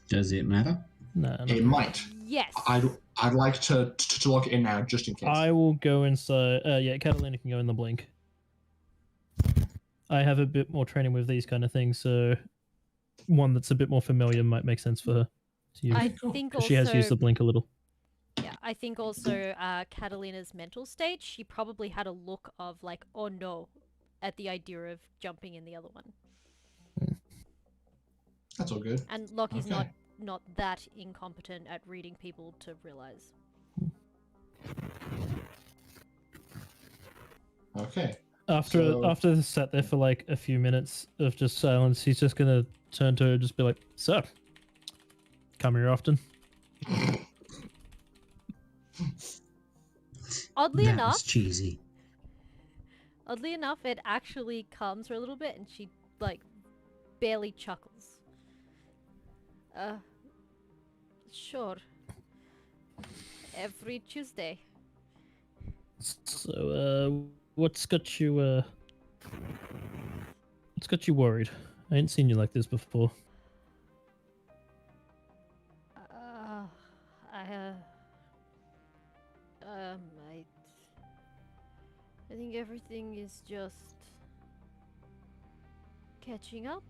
Does it matter? no. It might. Yes. I'd like to lock it in now, just in case. I will go inside. Yeah, Catalina can go in the blink. I have a bit more training with these kind of things, so one that's a bit more familiar might make sense for her to use. I cool. think 'Cause also. she has used the blink a little. Yeah, I think also Catalina's mental state. She probably had a look of like, oh no, at the idea of jumping in the other one. That's all good. And Lockie's Okay. not that incompetent at reading people to realize. Okay. After So- after sat there for like a few minutes of just silence, he's just gonna turn to her and just be like, "So, come here often." Oddly that enough, was cheesy. it actually calms her a little bit, and she like barely chuckles. Sure. Every Tuesday. So, what's got you worried? I ain't seen you like this before. I think everything is just catching up.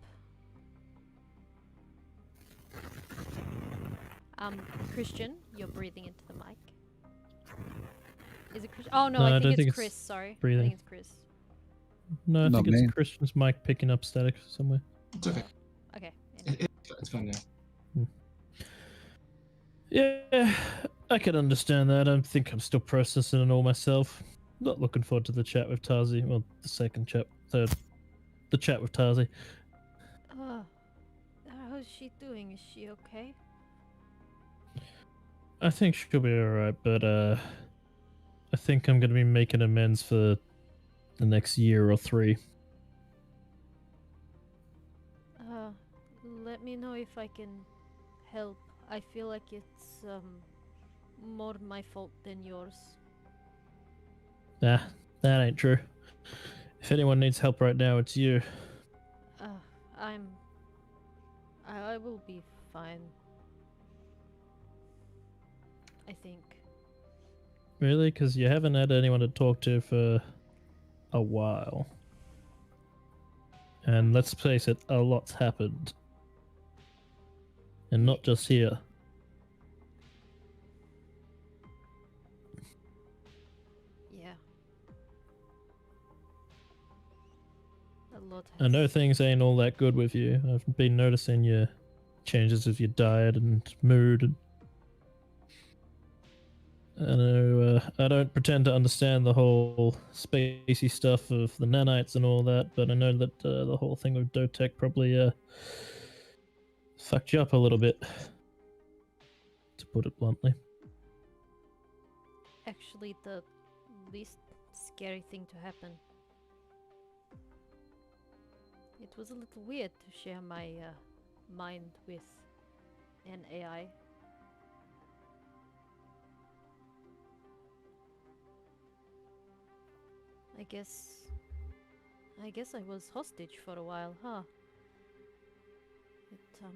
Christian, you're breathing into the mic. Is it Chris? Oh no, No, I I don't think think it's it's Chris. Sorry, I breathing. think it's Chris. No, I Not think me. it's Christian's mic picking up static somewhere. It's okay. Okay. anyway. It's fine now. Yeah, I can understand that. I think I'm still processing it all myself. Not looking forward to the chat with Tazi. Well, the chat with Tazi. How's she doing? Is she okay? I think she'll be alright, but I think I'm gonna be making amends for the next year or 3. Let me know if I can help. I feel like it's more my fault than yours. Nah, that ain't true. If anyone needs help right now, it's you. I will be fine. I think. Really? Because you haven't had anyone to talk to for a while. And let's face it, a lot's happened. And not just here. Yeah. A lot I know has- things ain't all that good with you. I've been noticing your changes with your diet and mood. And I know I don't pretend to understand the whole spacey stuff of the nanites and all that, but I know that the whole thing with Dotek probably fucked you up a little bit, to put it bluntly. Actually, the least scary thing to happen. It was a little weird to share my mind with an AI. I guess I was hostage for a while, huh? I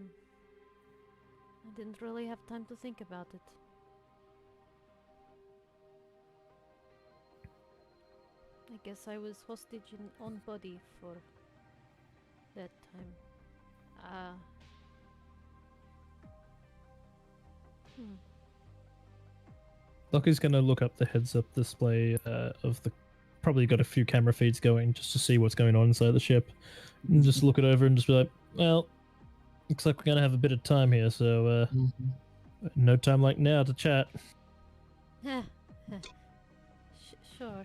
didn't really have time to think about it. I guess I was hostage in on body for that time. Lockie's gonna look up the heads-up display of the. Probably got a few camera feeds going just to see what's going on inside the ship, and just look it over and just be like, "Well, looks like we're gonna have a bit of time here, so no time like now to chat." Sure.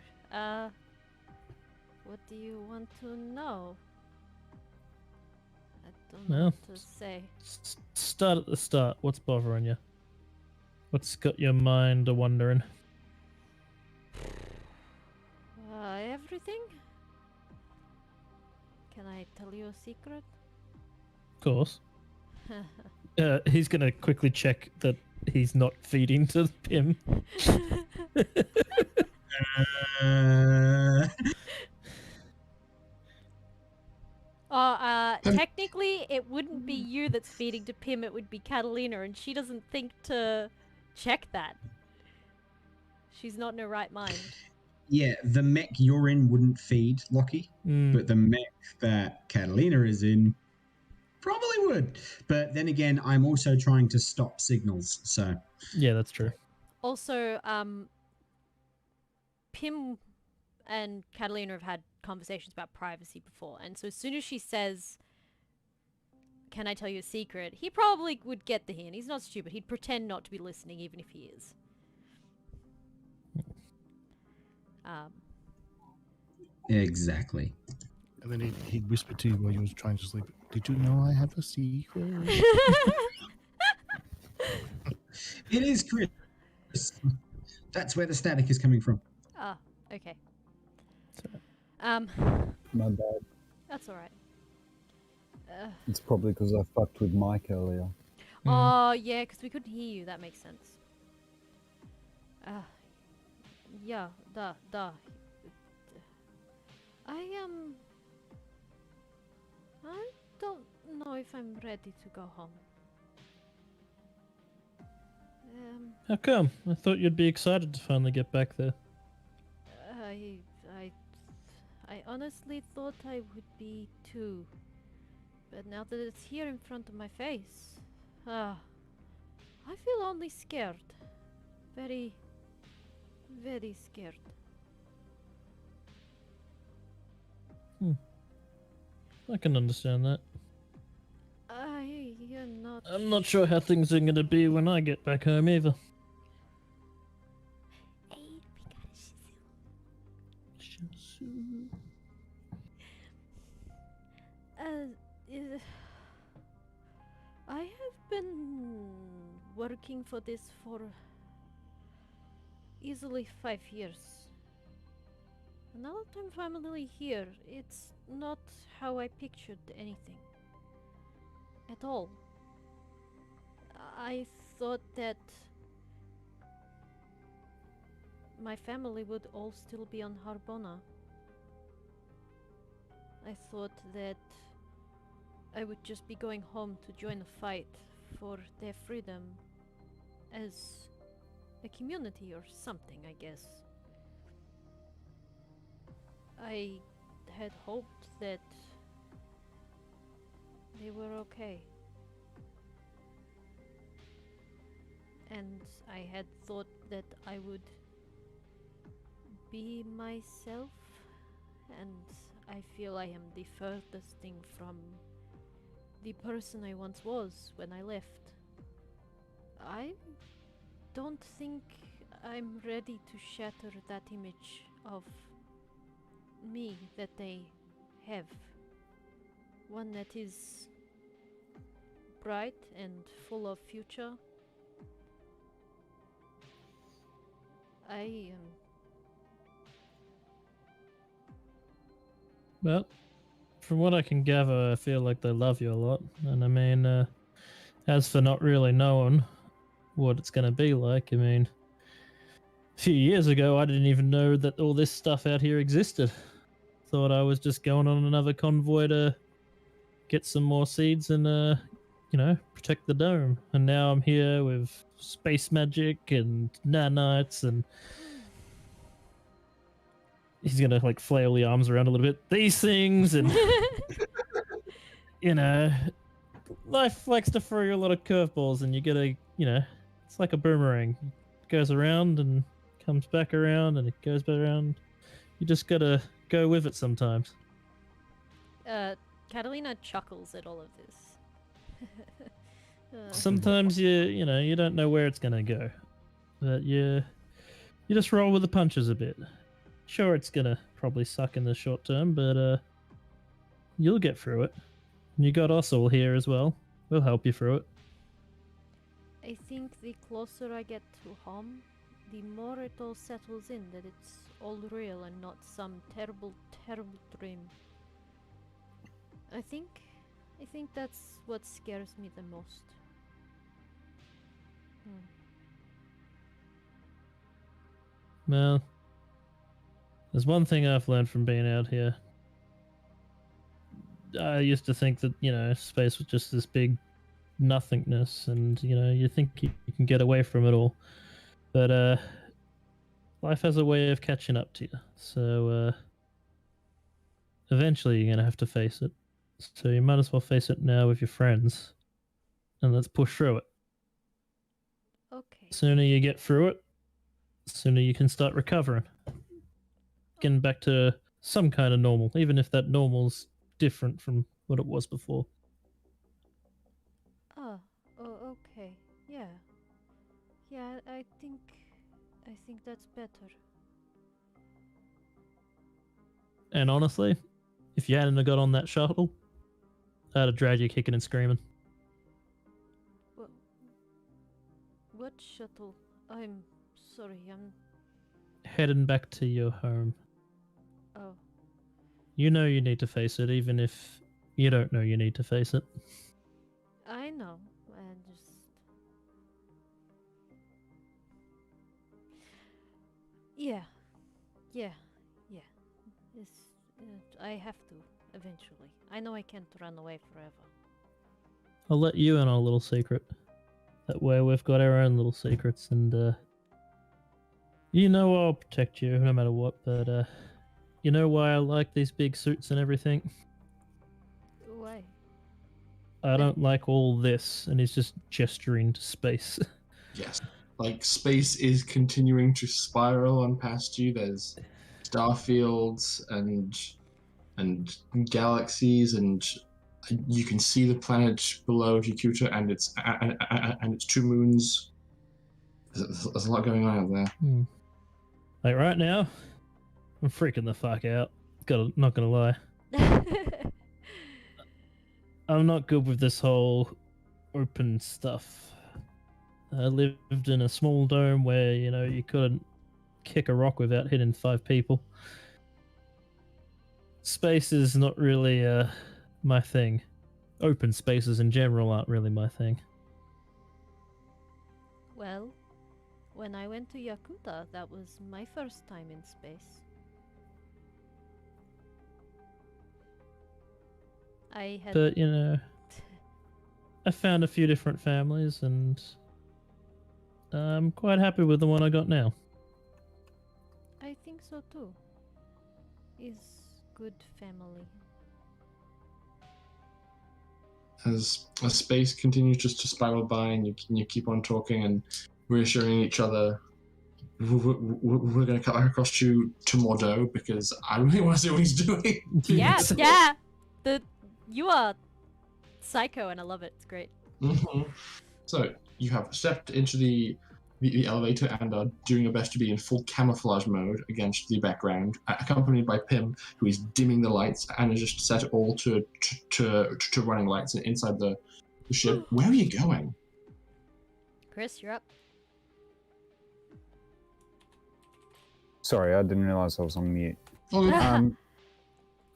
What do you want to know? I don't know Well, what to say. Start at the start. What's bothering you? What's got your mind a wondering? Everything? Can I tell you a secret? Of course. He's gonna quickly check that he's not feeding to him. Technically, it wouldn't be you that's feeding to Pim, it would be Catalina, and she doesn't think to check that. She's not in her right mind. Yeah, the mech you're in wouldn't feed Lockie, Mm. but the mech that Catalina is in probably would. But then again, I'm also trying to stop signals, so... Yeah, that's true. Also, Pim and Catalina have had conversations about privacy before, and so as soon as she says, "Can I tell you a secret?" he probably would get the hint. He's not stupid. He'd pretend not to be listening, even if he is. Exactly. And then he'd whisper to you while you was trying to sleep. Did you know I have a secret? It is Chris. That's where the static is coming from. Ah, okay. My bad. That's alright. It's probably because I fucked with Mike earlier. Oh, yeah, because we couldn't hear you. That makes sense. Yeah, duh. I don't know if I'm ready to go home. How come? I thought you'd be excited to finally get back there. I honestly thought I would be too. But now that it's here in front of my face, I feel only scared. Very, very scared. I can understand that. I'm not sure how things are going to be when I get back home either. Hey, we got a Shizu. I have been working for this for easily 5 years. Now that I'm finally here, it's not how I pictured anything. At all. I thought that my family would all still be on Harbona. I thought that I would just be going home to join a fight for their freedom as a community or something, I guess. I had hoped that they were okay. And I had thought that I would be myself, and I feel I am the furthest thing from the person I once was when I left. I don't think I'm ready to shatter that image of me that they have. One that is bright and full of future. Well, from what I can gather, I feel like they love you a lot. And I mean, as for not really knowing what it's going to be like, I mean, a few years ago, I didn't even know that all this stuff out here existed. Thought I was just going on another convoy to get some more seeds and, you know, protect the dome. And now I'm here with space magic and nanites, and he's gonna like flail the arms around a little bit. These things, and you know, life likes to throw you a lot of curveballs, and you gotta, you know, it's like a boomerang. It goes around and comes back around, and it goes back around. You just gotta go with it sometimes. Catalina chuckles at all of this. Sometimes you know, you don't know where it's gonna go, but you just roll with the punches a bit. Sure, it's gonna probably suck in the short term, but you'll get through it. And you got us all here as well. We'll help you through it. I think the closer I get to home, the more it all settles in, that it's all real and not some terrible, terrible dream. I think that's what scares me the most. Well, there's one thing I've learned from being out here. I used to think that, you know, space was just this big nothingness, and, you know, you think you can get away from it all. But life has a way of catching up to you. So eventually you're going to have to face it. So you might as well face it now with your friends. And let's push through it. Okay. Sooner you get through it, sooner you can start recovering. Getting back to some kind of normal, even if that normal's different from what it was before. Oh, okay. Yeah. Yeah, I think that's better. And honestly, if you hadn't have got on that shuttle, I'd have dragged you kicking and screaming. What shuttle? I'm sorry, I'm... Heading back to your home. Oh. You know you need to face it, even if you don't know you need to face it. I know. I just... Yeah. It's, I have to, eventually. I know I can't run away forever. I'll let you in on a little secret. That way we've got our own little secrets, and you know I'll protect you no matter what, but you know why I like these big suits and everything? Why? I don't like all this, and he's just gesturing to space. Yes. Like, space is continuing to spiral on past you. There's star fields and galaxies, and you can see the planet below Yakootah and its two moons. There's a lot going on out there. Like right now, I'm freaking the fuck out. Not gonna lie. I'm not good with this whole open stuff. I lived in a small dome where, you know, you couldn't kick a rock without hitting 5 people. Space is not really my thing. Open spaces in general aren't really my thing. Well, when I went to Yakootah, that was my first time in space. But, you know, I found a few different families, and I'm quite happy with the one I got now. I think so too. Is good family. As space continues just to spiral by, and you keep on talking and reassuring each other, we're going to cut across to Mordo, because I really want to see what he's doing. Yeah. You are psycho, and I love it. It's great. Mm-hmm. So you have stepped into the the elevator and are doing their best to be in full camouflage mode against the background, accompanied by Pim, who is dimming the lights and has just set it all to running lights inside the ship. Where are you going? Chris, you're up. Sorry, I didn't realize I was on mute. Oh,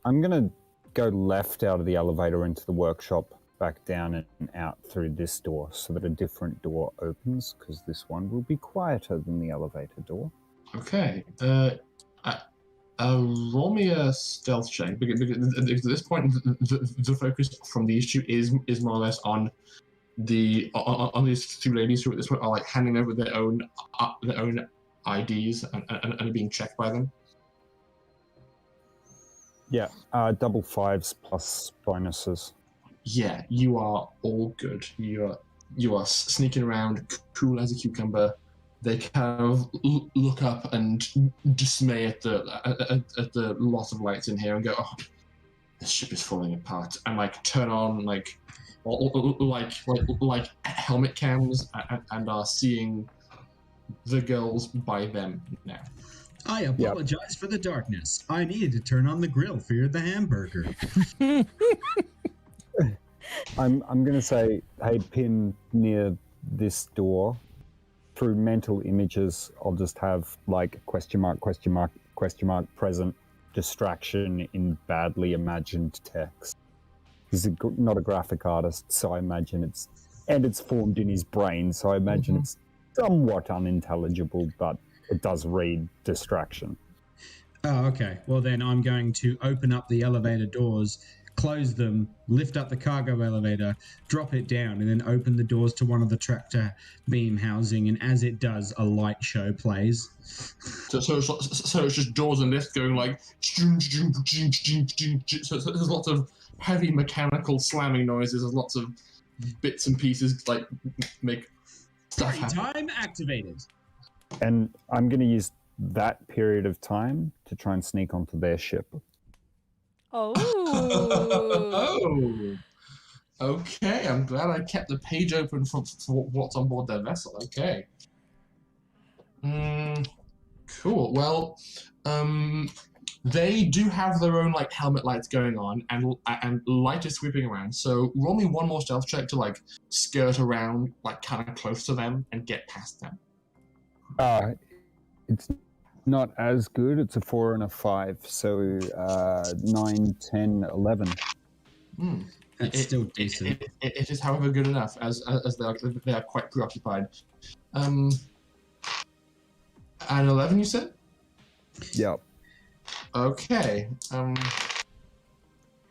I'm gonna go left out of the elevator into the workshop, back down and out through this door so that a different door opens, because this one will be quieter than the elevator door. okay. Roll me a stealth check, because at this point the focus from these two is more or less on these two ladies who at this point are like handing over their own IDs and are being checked by them. Yeah, double fives plus bonuses. Yeah, you are all good. You are sneaking around, cool as a cucumber. They kind of look up and dismay at the loss of lights in here and go, "Oh, this ship is falling apart," and like turn on like helmet cams and are seeing the girls by them now. I apologize for the darkness. I needed to turn on the grill for the hamburger. I'm gonna say, hey, pin near this door. Through mental images, I'll just have like question mark, present, distraction in badly imagined text. He's not a graphic artist, so I imagine it's formed in his brain, so I imagine it's somewhat unintelligible, but it does read distraction. Oh, okay. Well, then I'm going to open up the elevator doors, close them, lift up the cargo elevator, drop it down, and then open the doors to one of the tractor beam housing. And as it does, a light show plays. So it's just doors and lifts going like. So there's lots of heavy mechanical slamming noises. There's lots of bits and pieces like make stuff happen. Time activated. And I'm going to use that period of time to try and sneak onto their ship. Oh. Oh. Okay, I'm glad I kept the page open for what's on board their vessel. Okay. Cool. Well, they do have their own like helmet lights going on, and light is sweeping around. So roll me one more stealth check to like skirt around, like kind of close to them and get past them. It's not as good. It's a 4 and a 5, so 9, 10, 11. That's still decent. It is, however, good enough as they are quite preoccupied. And 11, you said? Yep. Okay.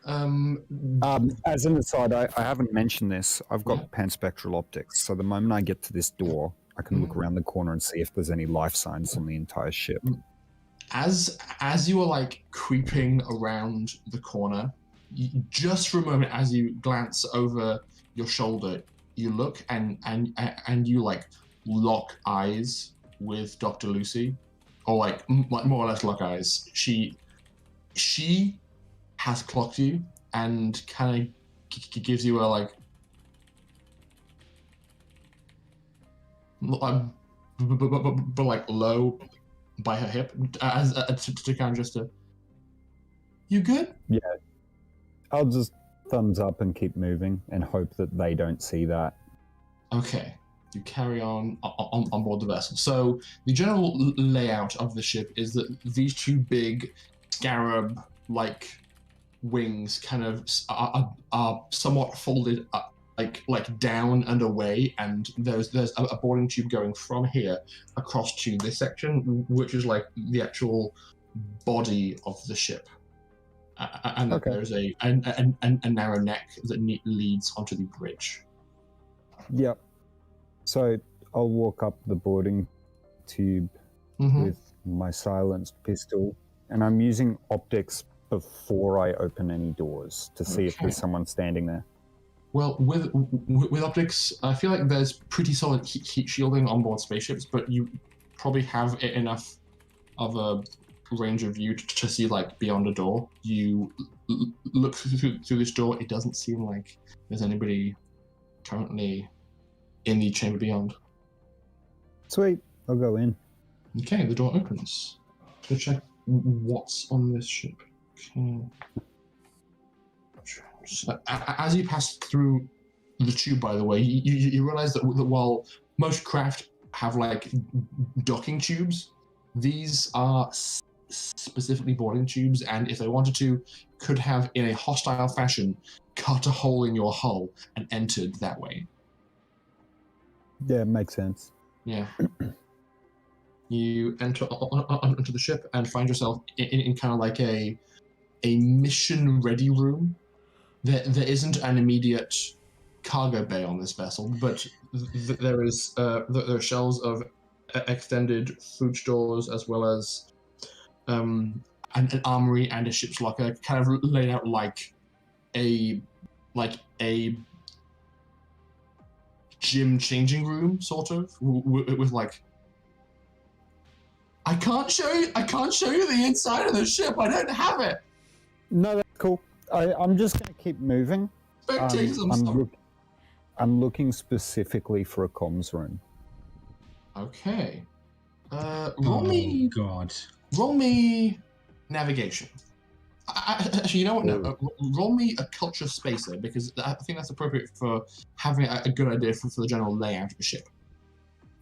As an aside, I haven't mentioned this. I've got panspectral optics, so the moment I get to this door, I can look around the corner and see if there's any life signs on the entire ship. As you are like creeping around the corner, just for a moment, as you glance over your shoulder, you look and you like lock eyes with Dr. Lucy, or like more or less lock eyes. She has clocked you and kind of gives you a like. But like low by her hip, as to kind of just a. You good? Yeah, I'll just thumbs up and keep moving and hope that they don't see that. Okay, you carry on board the vessel. So the general layout of the ship is that these two big scarab-like wings kind of are somewhat folded up. Like down and away, and there's a boarding tube going from here across to this section, which is like the actual body of the ship, and Okay. There's a narrow neck that leads onto the bridge. Yep. So I'll walk up the boarding tube with my silenced pistol, and I'm using optics before I open any doors to see if there's someone standing there. Well, with optics, I feel like there's pretty solid heat shielding on board spaceships, but you probably have enough of a range of view to see like beyond a door. You look through this door. It doesn't seem like there's anybody currently in the chamber beyond. Sweet. I'll go in. Okay, the door opens. Go check what's on this ship. Okay. So, as you pass through the tube, by the way, you realize that while most craft have like docking tubes, these are specifically boarding tubes, and if they wanted to, could have in a hostile fashion cut a hole in your hull and entered that way. Yeah, it makes sense. Yeah. You enter onto the ship and find yourself in kind of like a mission-ready room. There isn't an immediate cargo bay on this vessel, but there are shelves of extended food stores as well as an armory and a ship's locker, kind of laid out like a gym changing room, sort of, with like. I can't show you the inside of the ship. I don't have it. No, that's cool. I'm just going to keep moving. Spectators, I'm looking specifically for a comms room. Okay. Oh God. Roll me navigation. Actually, you know what? No. Roll me a culture spacer, because I think that's appropriate for having a good idea for the general layout of the ship.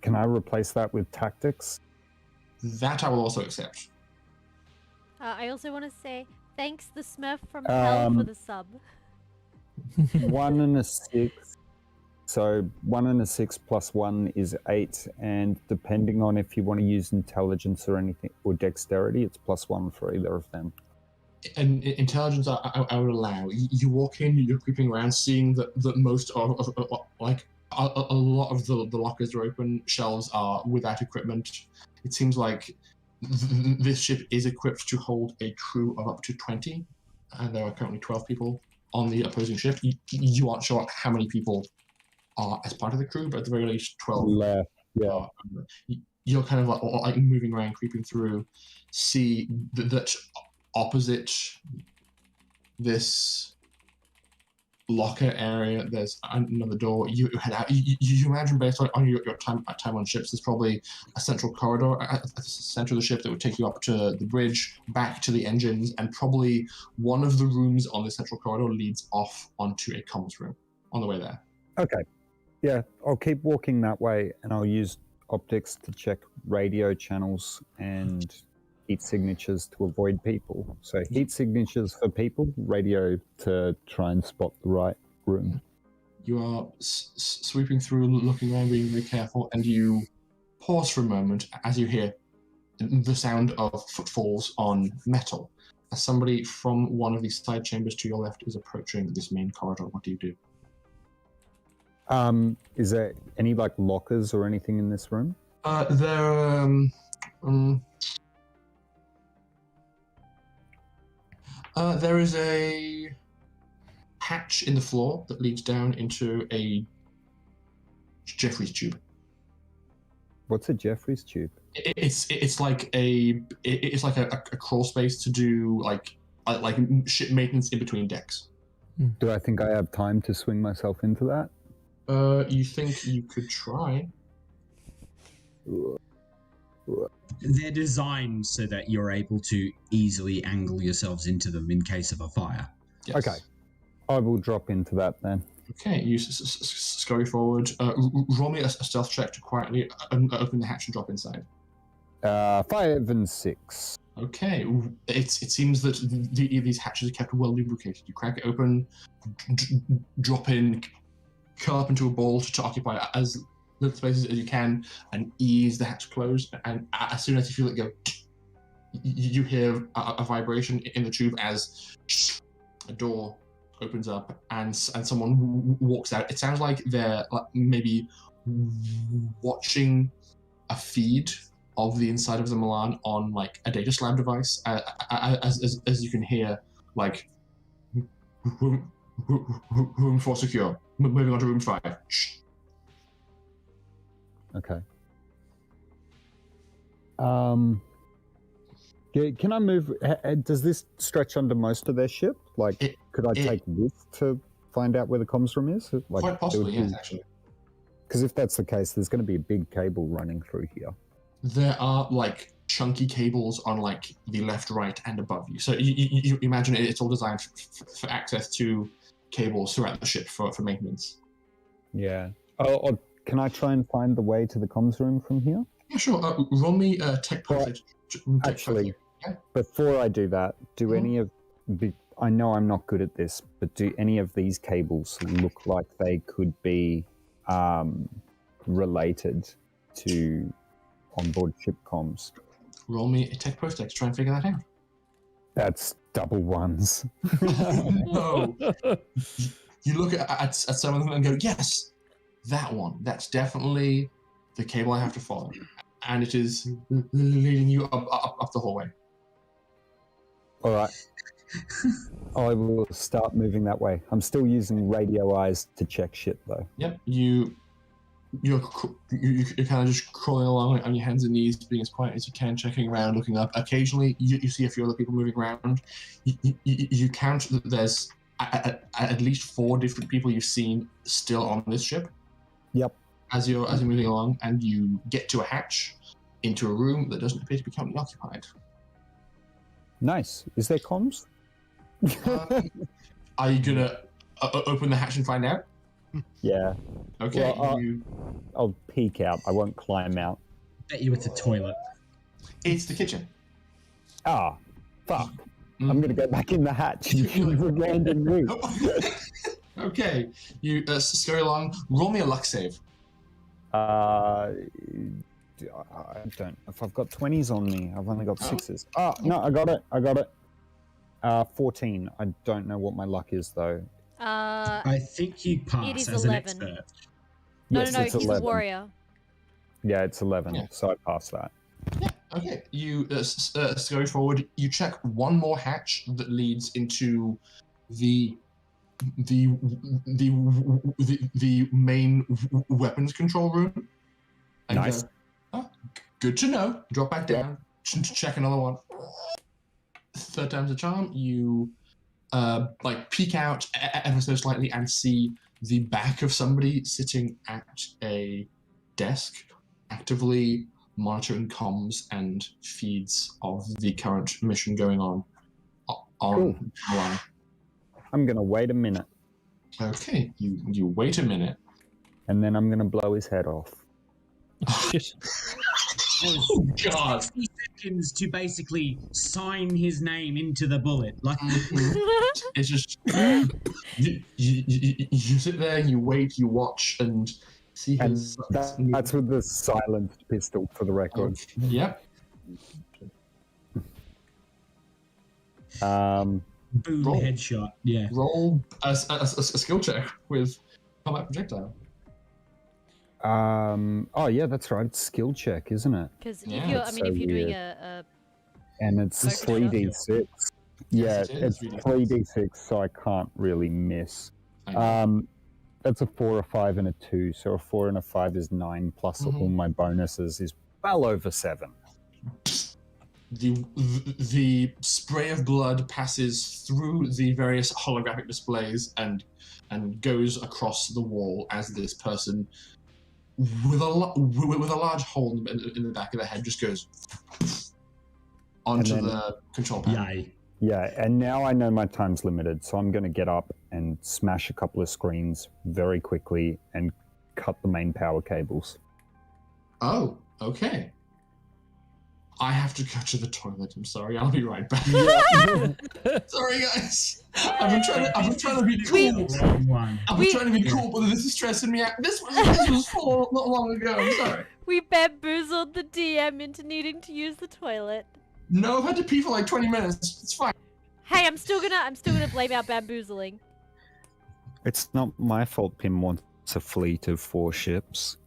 Can I replace that with tactics? That I will also accept. I also want to say thanks the Smurf from Hell for the sub. 1 and a 6. So 1 and a 6 plus 1 is 8, and depending on if you want to use intelligence or anything or dexterity, it's +1 for either of them. And intelligence, I would allow. You walk in, you're creeping around, seeing that most of like a lot of the lockers are open, shelves are without equipment. It seems like this ship is equipped to hold a crew of up to 20, and there are currently 12 people on the opposing ship. You aren't sure how many people are as part of the crew, but at the very least 12 left. Yeah. You're kind of like moving around, creeping through, see that opposite this locker area, there's another door. You head out. You imagine, based on your time on ships, there's probably a central corridor at the center of the ship that would take you up to the bridge, back to the engines, and probably one of the rooms on the central corridor leads off onto a comms room on the way there. Okay. Yeah, I'll keep walking that way, and I'll use optics to check radio channels and heat signatures to avoid people. So heat signatures for people, radio to try and spot the right room. You are sweeping through, looking around, being very careful, and you pause for a moment as you hear the sound of footfalls on metal. As somebody from one of these side chambers to your left is approaching this main corridor, what do you do? Is there any like lockers or anything in this room? There is a hatch in the floor that leads down into a Jeffrey's tube. What's a Jeffrey's tube? It's like a crawl space to do like ship maintenance in between decks. Do I think I have time to swing myself into that? You think you could try? They're designed so that you're able to easily angle yourselves into them in case of a fire. Yes. Okay. I will drop into that then. Okay, you scurry forward. Roll me a stealth check to quietly open the hatch and drop inside. 5 and 6. Okay, it seems that these hatches are kept well lubricated. You crack it open, drop in, curl up into a ball to occupy as little spaces as you can, and ease the hatch closed. And as soon as you feel it go, you hear a vibration in the tube as a door opens up and someone walks out. It sounds like they're maybe watching a feed of the inside of the Milan on like a data slab device, as you can hear, like room 4 secure, moving on to room 5. Shh. Okay. Can I move? Does this stretch under most of their ship? Could I take this to find out where the comms room is? Quite possibly, yes, actually. Because if that's the case, there's going to be a big cable running through here. There are like chunky cables on like the left, right, and above you. So you imagine it's all designed for access to cables throughout the ship for maintenance. Yeah. Oh, can I try and find the way to the comms room from here? Yeah, sure. Roll me tech Well, postage. Actually, Okay. before I do that, do any of I know I'm not good at this, but do any of these cables look like they could be related to onboard ship comms? Roll me a tech postage. Try and figure that out. That's double ones. No. You look at some of them and go, yes, that one. That's definitely the cable I have to follow. And it is leading you up the hallway. All right. I will start moving that way. I'm still using radio eyes to check shit, though. Yep. You're kind of just crawling along on your hands and knees, being as quiet as you can, checking around, looking up. Occasionally, you see a few other people moving around. You count that there's at least 4 different people you've seen still on this ship. Yep. As you're moving along, and you get to a hatch into a room that doesn't appear to be currently occupied. Nice. Is there comms? Are you gonna open the hatch and find out? Yeah. Okay. Well, I'll peek out. I won't climb out. Bet you it's a toilet. It's the kitchen. Ah, fuck. I'm going to go back in the hatch and regain the route. Okay. You scurry along. Roll me a luck save. I don't. If I've got 20s on me, I've only got 6s. Oh, no, I got it. 14. I don't know what my luck is, though. I think you pass it is as 11. an expert. No, Yes, no, it's he's 11. a warrior. Yeah, it's 11, Yeah. so I pass that. Yeah. Okay. You scurry forward. You check one more hatch that leads into the main weapons control room. And Nice. go, oh, good to know. Drop back down. Check another one. 3rd time's a charm. You peek out ever so slightly and see the back of somebody sitting at a desk, actively monitoring comms and feeds of the current mission going on Cool. Milan. I'm going to wait a minute, Okay, you wait a minute. and then I'm going to blow his head off. Shit. Oh God! 60 seconds to basically sign his name into the bullet. Like, It's just you sit there, you wait, you watch, and see And his. that's with the silenced pistol, for the record. Yep. boom, Roll. headshot. Yeah. Roll a skill check with combat projectile. Oh yeah, that's right. It's skill check, isn't it? Because Yeah, if you're, I that's mean, so if you're doing weird. a And it's Focus shot. 3d6. Yeah, Yes, it is it's 3d6. 3d6, so I can't really miss. I know. That's a 4, a 5, and a 2. So a 4 and a 5 is 9, plus all my bonuses is well over 7. The spray of blood passes through the various holographic displays and goes across the wall as this person with a large hole in the back of the head just goes onto And then- the control panel. Yay. Yeah, and now I know my time's limited, so I'm going to get up and smash a couple of screens very quickly and cut the main power cables. Oh, okay. I have to go to the toilet. I'm sorry. I'll be right back. Sorry, guys. I've been trying to be cool. One. I've been trying to be cool, but this is stressing me out. This was full not long ago. I'm sorry. we bamboozled the DM into needing to use the toilet. No, I've had to pee for like 20 minutes. It's fine. Hey, I'm still gonna blame our bamboozling. It's not my fault Pim wants a fleet of 4 ships.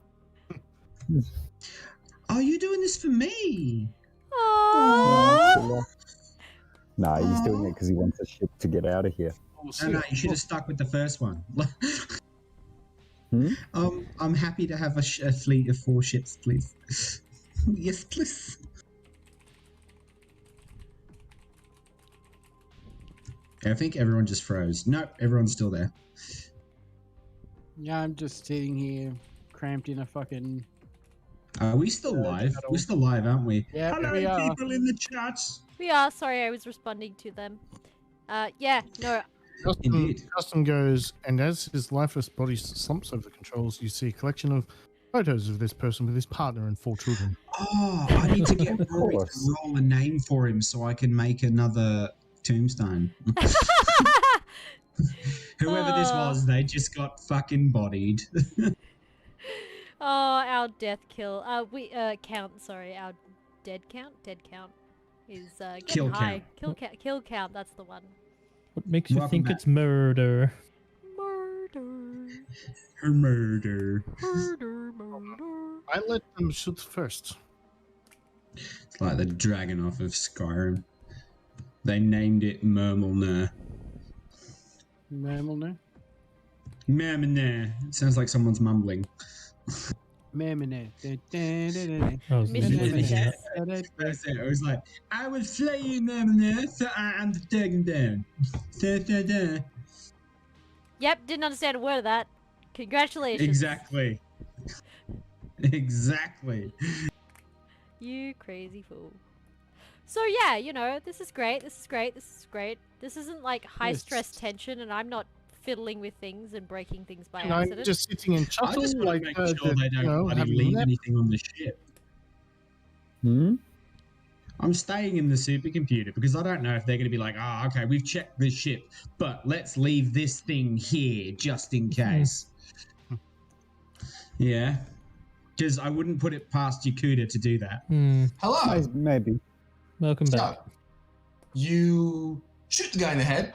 Oh, you're doing this for me. Aww. Nah, he's doing it because he wants a ship to get out of here. No, you should have stuck with the first one. I'm happy to have a fleet of 4 ships, please. Yes, please. I think everyone just froze. Nope, everyone's still there. Yeah, I'm just sitting here cramped in a fucking. Are we still live? Shuttle. We're still live, aren't we? Yeah, Hello, we are. people in the chats. We are. Sorry, I was responding to them. Yeah, no. Indeed. Justin goes, and as his lifeless body slumps over the controls, you see a collection of photos of this person with his partner and 4 children. Oh, I need to get Of Rory to course. roll a name for him so I can make another tombstone. Whoever this was, they just got fucking bodied. Oh, our death kill. Count. Sorry, our dead count. Dead count is getting Kill high. count. Kill count. That's the one. What makes you Welcome think back. it's murder? Murder. Her murder. Murder. I let them shoot first. It's like the dragon off of Skyrim. They named it Murmulner. Mammal now. Murmulner. It sounds like someone's mumbling. Mammal I was Mission thinking success. that. That's it. I was like, I will slay you, Murmulner, so I am the dragon down. Da, da, da. Yep, didn't understand a word of that. Congratulations. Exactly. Exactly. You crazy fool. So yeah, you know, this is great. This is great. This is great. This isn't like high stress tension, and I'm not fiddling with things and breaking things by And I'm accident. just sitting in I shuttle, just want like, to make sure they don't bloody having a leave nap. anything on the ship. Hmm? I'm staying in the supercomputer because I don't know if they're going to be like, oh, okay, we've checked this ship, but let's leave this thing here just in case. Yeah. Because I wouldn't put it past Yakootah to do that. Hello. Maybe. Welcome back. So, you shoot the guy in the head,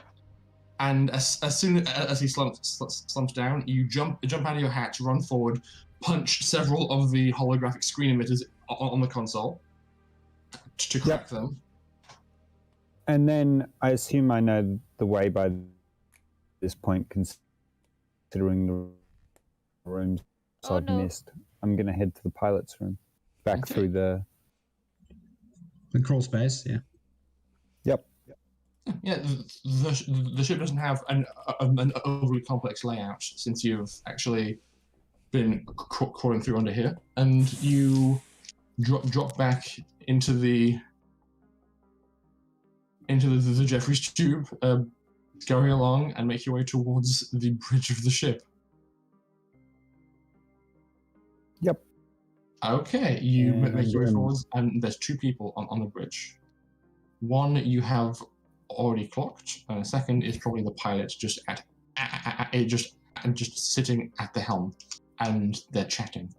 and as soon as he slumps down, you jump out of your hatch, run forward, punch several of the holographic screen emitters on the console to crack them. And then I assume I know the way by this point, considering the rooms Oh, I've no. missed. I'm going to head to the pilot's room, back Okay. through the. The crawl space, yeah. Yep. Yeah, the ship doesn't have an overly complex layout since you've actually been crawling through under here, and you drop back into the Jeffries tube, going along and make your way towards the bridge of the ship. Yep. Okay, you make your way And- forwards, and there's 2 people on the bridge. One you have already clocked, and the second is probably the pilot just just sitting at the helm, and they're chatting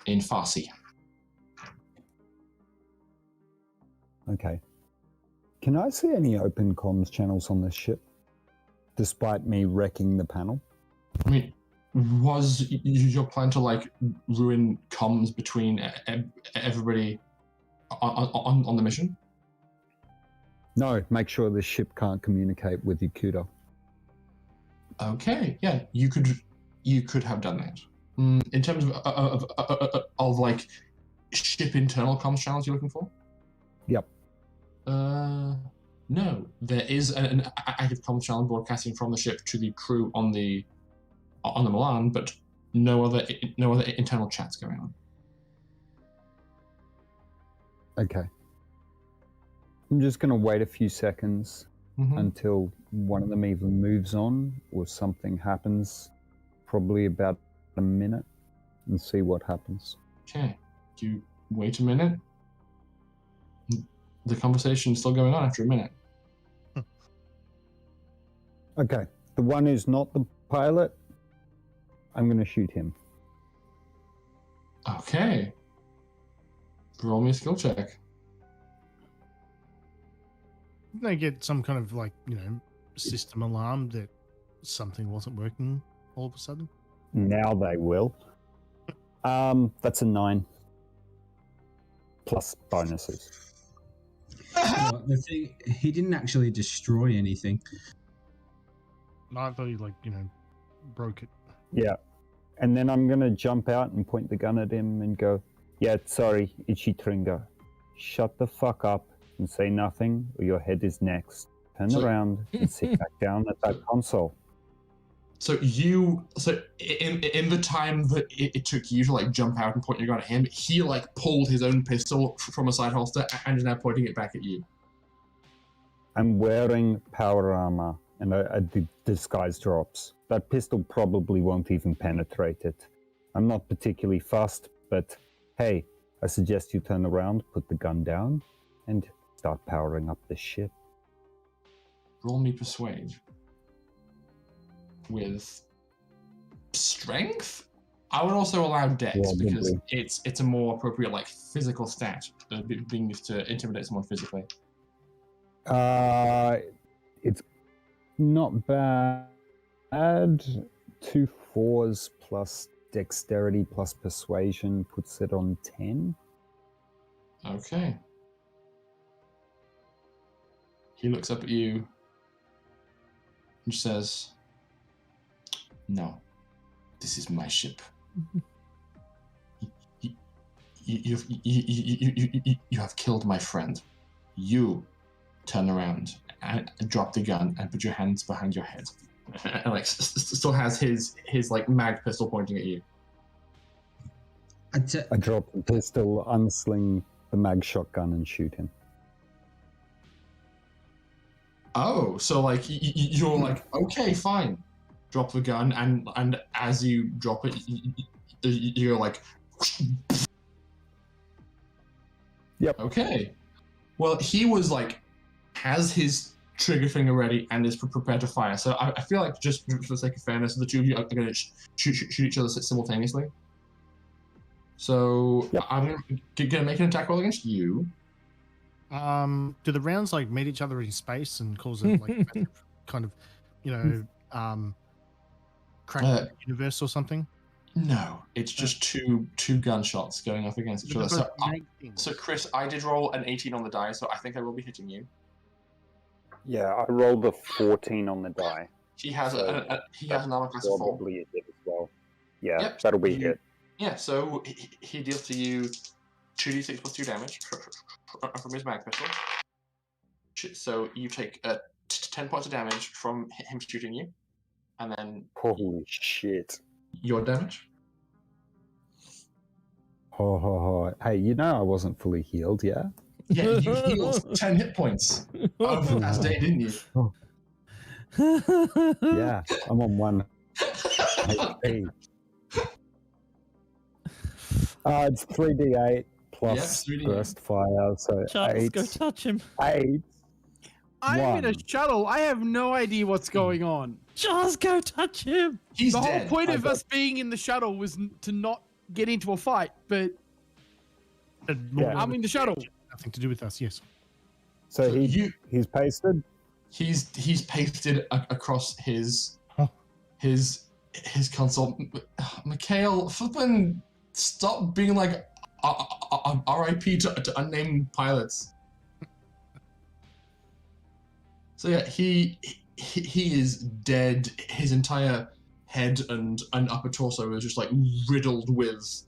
in Farsi. Okay. Can I see any open comms channels on this ship, despite me wrecking the panel? I mean, was your plan to like ruin comms between everybody on the mission? No, make sure the ship can't communicate with Yakootah. Okay, yeah, you could have done that. In terms of like ship internal comms channels you're looking for? Yep. No, there is an active comms channel broadcasting from the ship to the crew on the Milan, but no other internal chats going on. Okay. I'm just going to wait a few seconds until one of them either moves on or something happens, probably about a minute, and see what happens. Okay, you wait a minute. The conversation's still going on after a minute. Okay, the one who's not the pilot, I'm going to shoot him. Okay. Roll me a skill check. Didn't they get some kind of like, system alarm that something wasn't working all of a sudden? Now they will. That's a 9. Plus bonuses. Well, the thing, he didn't actually destroy anything. No, I thought he broke it. Yeah. And then I'm going to jump out and point the gun at him and go, yeah, sorry, Ichitringa. Shut the fuck up and say nothing or your head is next. Turn So- around and sit back down at that console. So in the time that it took you to like jump out and point your gun at him, he like pulled his own pistol from a side holster and is now pointing it back at you. I'm wearing power armor and the disguise drops. That pistol probably won't even penetrate it. I'm not particularly fast, but hey, I suggest you turn around, put the gun down, and start powering up the ship. Roll me persuade. With strength? I would also allow dex because it's a more appropriate like physical stat being used to intimidate someone physically. It's not bad. 2 4s plus dexterity plus persuasion puts it on 10. Okay. He looks up at you and says, "No, this is my ship. You have killed my friend. You turn around and drop the gun and put your hands behind your head." And like still has his like mag pistol pointing at you. I drop the pistol, unsling the mag shotgun, and shoot him. Oh, so like you're like, okay, fine. Drop the gun, and as you drop it, you're like, yep. Okay. Well, he was like, has his trigger finger ready and is prepared to fire. So I feel like just for the sake of fairness, the two of you are going to shoot each other simultaneously. So yep. I'm gonna make an attack roll against you. Do the rounds like meet each other in space and cause it like kind of, crack the universe or something? No, it's just two gunshots going up against each other. So Chris, I did roll an 18 on the die, so I think I will be hitting you. Yeah, I rolled a 14 on the die. He has an armor class of 4. Probably a hit as well. Yeah, yep. That'll be hit. Yeah, so he deals to you 2d6 plus 2 damage from his mag pistol. So you take 10 points of damage from him shooting you, and then holy shit, your damage. Hey, you know I wasn't fully healed, yeah? Yeah, you healed 10 hit points over the past day, didn't you? Yeah, I'm on 1 HP. It's 3d8 plus burst fire, so Charles, 8. go touch him. 8. I'm in a shuttle. I have no idea what's going on. Charles, go touch him. He's the dead. whole point of us being in the shuttle was to not get into a fight, but I'm in the shuttle. Nothing to do with us, yes. So he's pasted? He's pasted across his console. Mikhail, flippin', stop being like RIP to unnamed pilots. So yeah, he is dead. His entire head and upper torso is just like riddled with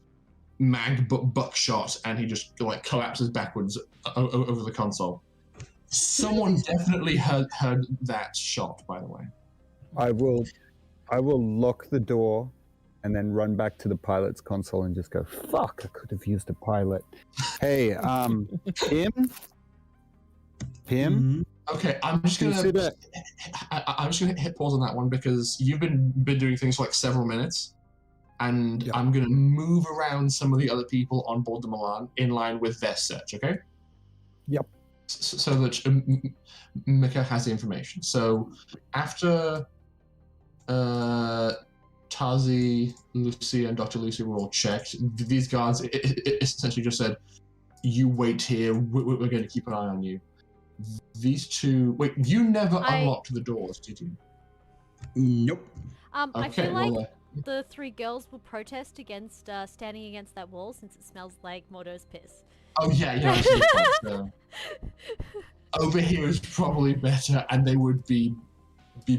mag buckshot, and he just like collapses backwards over the console. Someone definitely heard that shot, by the way. I will lock the door and then run back to the pilot's console and just go, fuck, I could have used a pilot. Hey, Pim? Mm-hmm. Okay, I'm just gonna hit pause on that one because you've been doing things for like several minutes, and I'm gonna move around some of the other people on board the Milan in line with their search. Okay. Yep. So that Mika has the information. So after Tazi, Lucy, and Dr. Lucy were all checked, these guards essentially just said, "You wait here. We're going to keep an eye on you." These two... Wait, you never unlocked the doors, did you? Nope. I feel like the 3 girls will protest against standing against that wall since it smells like Mordo's piss. Oh yeah, you actually can't. Over here is probably better, and they would be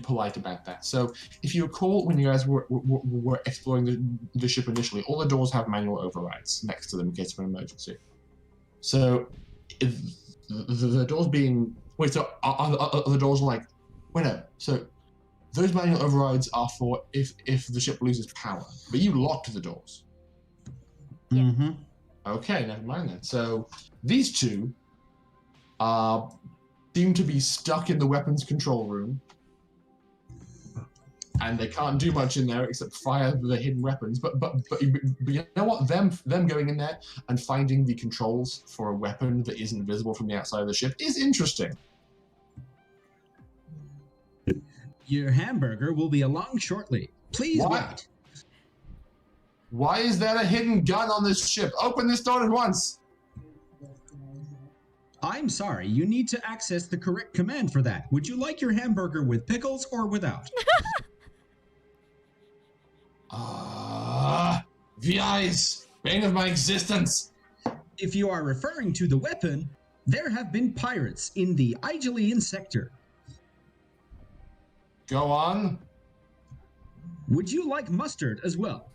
polite about that. So if you recall, when you guys were exploring the ship initially, all the doors have manual overrides next to them in case of an emergency. So if the doors being... Wait, so are the doors like... Wait, no. So those manual overrides are for if the ship loses power. But you locked the doors. Mm-hmm. Okay, never mind then. So these two seem to be stuck in the weapons control room. And they can't do much in there except fire the hidden weapons. But you know what? Them going in there and finding the controls for a weapon that isn't visible from the outside of the ship is interesting. Your hamburger will be along shortly. Please wait. Why is there a hidden gun on this ship? Open this door at once. I'm sorry, you need to access the correct command for that. Would you like your hamburger with pickles or without? VIs, bane of my existence. If you are referring to the weapon, there have been pirates in the Aegelian sector. Go on. Would you like mustard as well?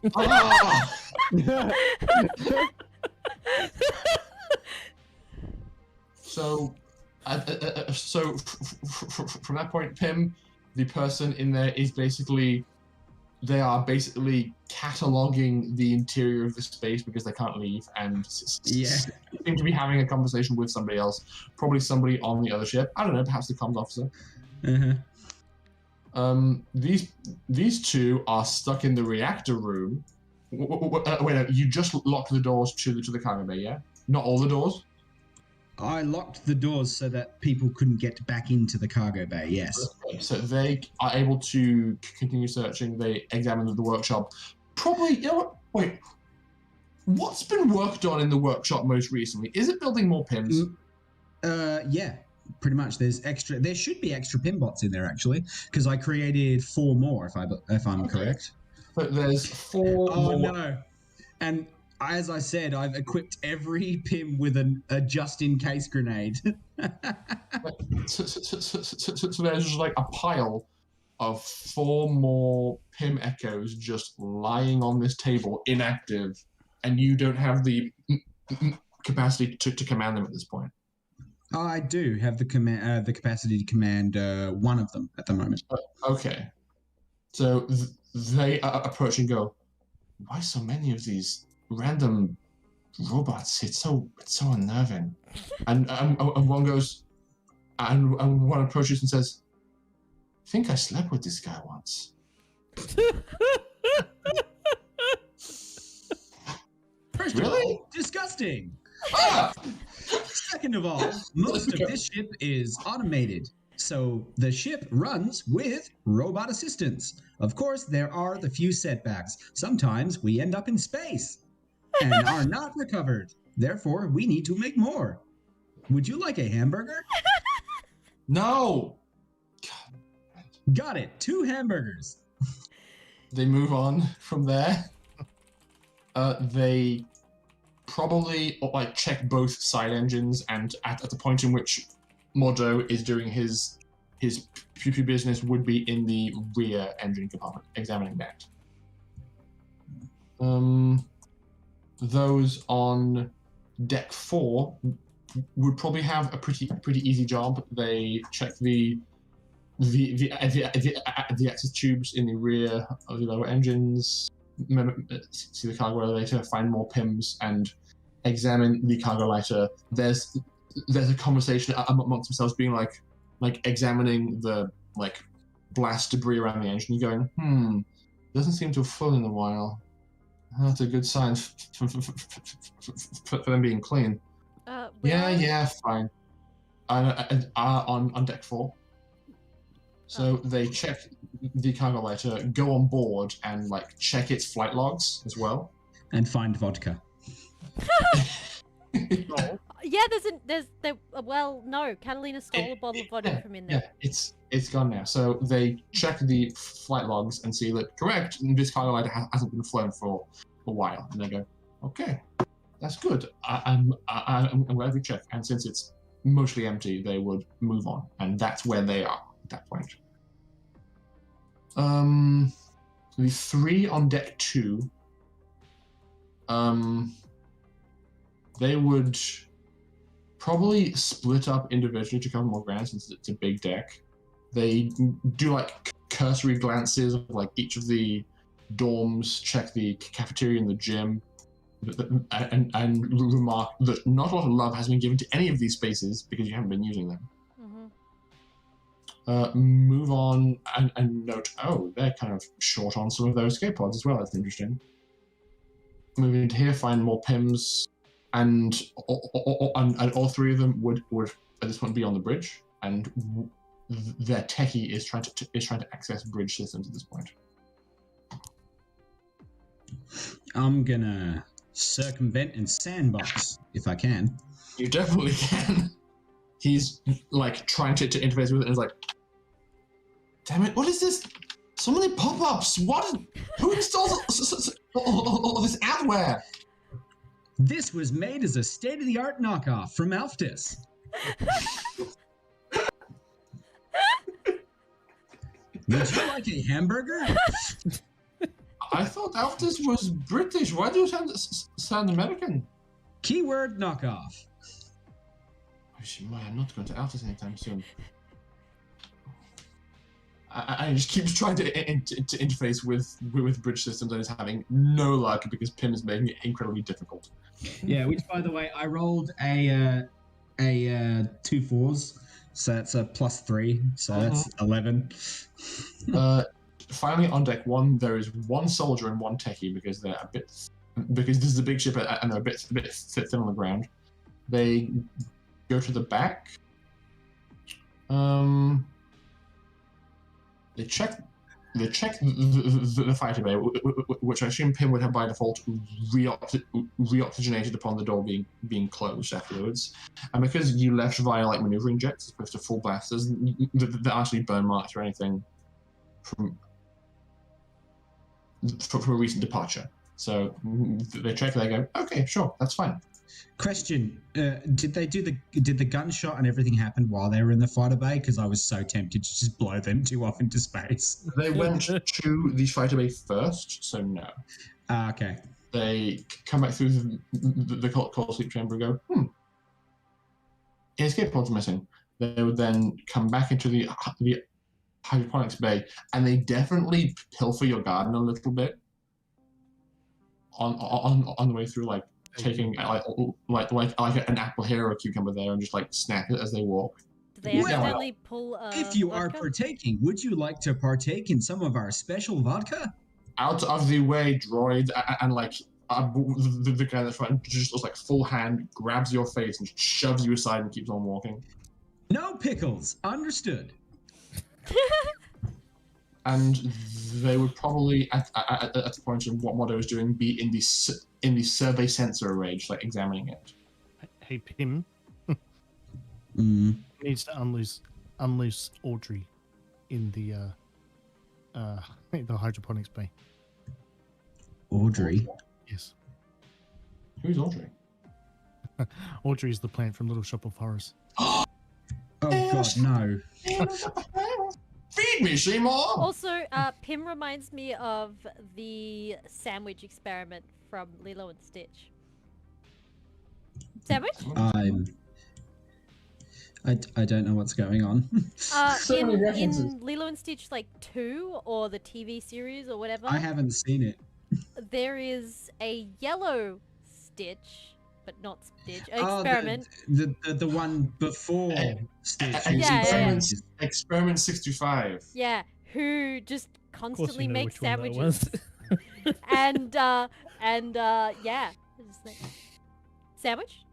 So from that point, Pim, the person in there is basically, they are basically cataloging the interior of the space because they can't leave, and seem to be having a conversation with somebody else, probably somebody on the other ship. I don't know, perhaps the comms officer. These two are stuck in the reactor room. Wait, you just locked the doors to the cargo bay, yeah? Not all the doors? I locked the doors so that people couldn't get back into the cargo bay, yes. Okay, so they are able to continue searching. They examine the workshop. Probably, you know what? Wait. What's been worked on in the workshop most recently? Is it building more PIMs? Yeah, pretty much. There should be extra PIM bots in there, actually, because I created 4 more, if I'm correct. But there's 4 more. Oh, no. And as I said, I've equipped every PIM with a just-in-case grenade. So there's just like a pile of 4 more PIM echoes just lying on this table, inactive, and you don't have the capacity to command them at this point. I do have the capacity to command 1 of them at the moment. Okay. So they approach and go, why so many of these random robots? It's so unnerving. And one goes, and one approaches and says, I think I slept with this guy once. First Really? of all, disgusting. Second of all, most of this ship is automated, so the ship runs with robot assistance. Of course, there are the few setbacks. Sometimes we end up in space and are not recovered. Therefore, we need to make more. Would you like a hamburger? No! Got it. 2 hamburgers. They move on from there. They probably check both side engines, and at the point in which Mordo is doing his pew business would be in the rear engine compartment, examining that. Those on deck 4 would probably have a pretty easy job. They check the access tubes in the rear of the lower engines, see the cargo elevator, find more PIMs, and examine the cargo lighter. There's a conversation amongst themselves, being like examining the blast debris around the engine. You're going, doesn't seem to have flown in a while. That's a good sign for them being clean. Yeah, fine. On deck 4. So they check the cargo lighter, go on board, and check its flight logs as well. And find vodka. Yeah, no, Catalina stole a bottle of vodka from in there. Yeah, it's gone now. So they check the flight logs and see that correct, this cargo lighter hasn't been flown for a while, and they go, okay, that's good. I'm glad we checked. And since it's mostly empty, they would move on, and that's where they are at that point. The 3 on deck 2. They would probably split up individually to cover more ground since it's a big deck. They do cursory glances of like each of the dorms, check the cafeteria and the gym, and remark that not a lot of love has been given to any of these spaces because you haven't been using them. Move on and note, oh, they're kind of short on some of those escape pods as well. That's interesting. Moving into here, find more PIMs, and all three of them would at this point be on the bridge, and their techie is trying to access bridge systems at this point. I'm gonna circumvent and sandbox if I can. You definitely can. He's like trying to interface with it, and is like, damn it, what is this? So many pop-ups. Who installs all this adware? This was made as a state-of-the-art knockoff from Alftus. Would you like a hamburger? I thought Alftus was British. Why do you sound American? Keyword knockoff. I'm not going to Alftus anytime soon. I just keeps trying to interface with bridge systems and is having no luck because Pim is making it incredibly difficult. Yeah, which by the way, I rolled a 2 4s, so that's a +3, so that's 11. Finally, on deck one, there is one soldier and one techie because this is a big ship and they're a bit thin on the ground. They go to the back. They check the fighter bay, which I assume Pim would have by default reoxygenated upon the door being closed afterwards. And because you left via like maneuvering jets as opposed to full blasters, there aren't any burn marks or anything from a recent departure. So they check, they go, okay, sure, that's fine. Question: did the gunshot and everything happen while they were in the fighter bay? Because I was so tempted to just blow them two off into space. They went to the fighter bay first, so no. Okay. They come back through the cold sleep chamber and go, escape pod's missing. They would then come back into the hydroponics bay, and they definitely pilfer your garden a little bit on the way through, like taking like an apple here or a cucumber there and just like snap it as they walk. Do they accidentally pull If you vodka? are partaking, would you like to partake in some of our special vodka? Out of the way, droid, and like the guy that's front just looks like full hand, grabs your face and shoves you aside and keeps on walking. No pickles. Understood. And they would probably, at the point of what Modo is doing, be in the survey sensor array, just like examining it. Hey, Pim. Needs to unloose Audrey in the hydroponics bay. Audrey? Yes. Who's Audrey? Audrey is the plant from Little Shop of Horrors. Oh God, no. Feed me, Seymour! Also, Pim reminds me of the sandwich experiment from Lilo and Stitch. Sandwich? I don't know what's going on. So many references. In Lilo and Stitch, like 2 or the TV series or whatever, I haven't seen it. there is a yellow Stitch, but not Stitch. Experiment. The one before Stitch. Experiment 65. Yeah, who just Of course constantly we know makes which one that sandwiches. was. and yeah, it's like, sandwich.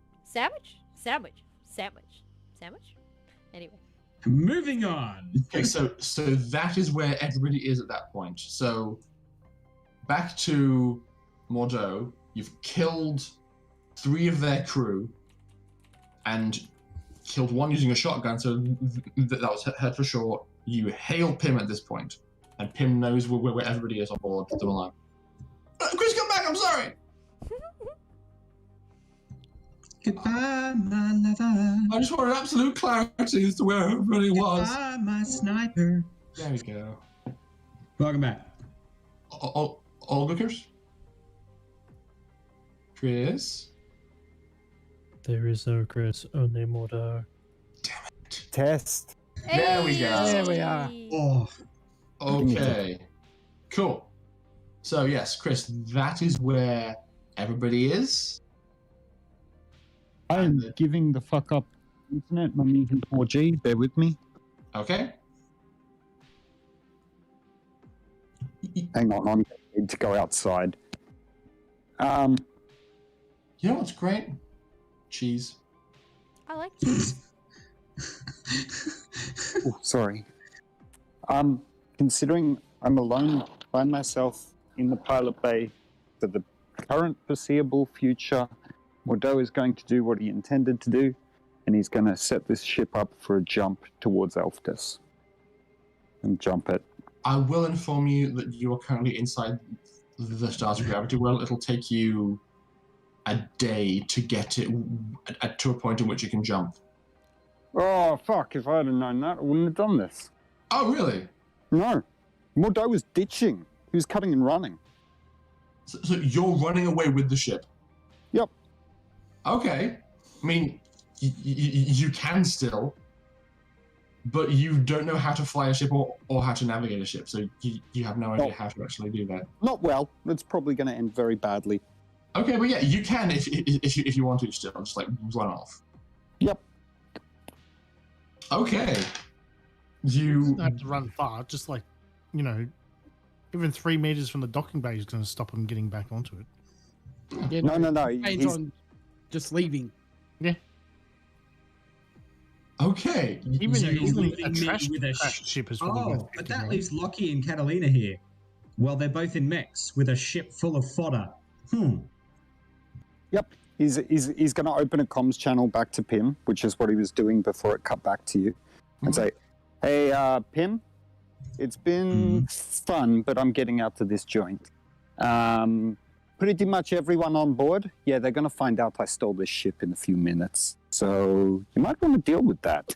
Anyway, Moving on. Okay, so that is where everybody is at that point. So back to Mordeaux, you've killed 3 of their crew and killed 1 using a shotgun, so that was heard for sure. You hail Pim at this point, and Pim knows where everybody is on board the Milan. Chris, come back, I'm sorry! Goodbye, my lover. I just wanted absolute clarity as to where everybody was. Goodbye, my sniper. There we go. Welcome back. All lookers? Chris? There is no Chris, only Mordo. Test. There we go. There we are. Oh, Okay. Cool. So yes, Chris, that is where everybody is. I'm giving the fuck up internet. I'm using 4G. Bear with me. Okay. Hang on, I need to go outside. You know what's great? Cheese. I like cheese. Oh, sorry. Considering I'm alone by myself in the pilot bay for the current foreseeable future, Mordeaux is going to do what he intended to do, and he's going to set this ship up for a jump towards Elftis. And jump it. I will inform you that you are currently inside the star's gravity well. It'll take you a day to get it to a point in which you can jump. Oh, fuck. If I had known that, I wouldn't have done this. Oh, really? No. Mordeaux was ditching. He was cutting and running. So you're running away with the ship? Yep. Okay. I mean, you can still, but you don't know how to fly a ship or how to navigate a ship, so you have no idea how to actually do that. Not well. It's probably going to end very badly. Okay, but yeah, you can if you want to still, just like run off. Yep. You Okay. don't have to run far, just like, even 3 meters from the docking bay is going to stop him getting back onto it. Yeah, No. depends He's, on just leaving. Okay. Even So easily you're a leaving me trash with a ship is probably worth Oh, but 50 that grand. leaves Lockie and Catalina here. Well, they're both in mechs with a ship full of fodder. Yep. He's going to open a comms channel back to Pim, which is what he was doing before it cut back to you, and say, "Hey, Pim, it's been fun, but I'm getting out to this joint. Pretty much everyone on board, they're going to find out I stole this ship in a few minutes. So you might want to deal with that."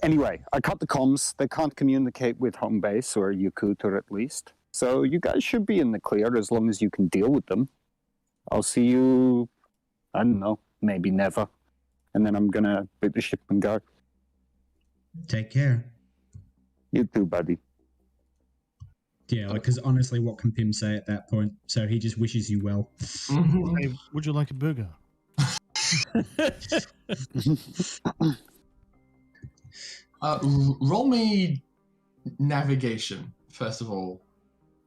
Anyway, I cut the comms. They can't communicate with home base or Yakootah at least. So you guys should be in the clear as long as you can deal with them. I'll see you, I don't know, maybe never. And then I'm going to boot the ship and go. Take care. You too, buddy. Yeah, because honestly, what can Pim say at that point? So he just wishes you well. Hey, would you like a burger? Roll me navigation, first of all,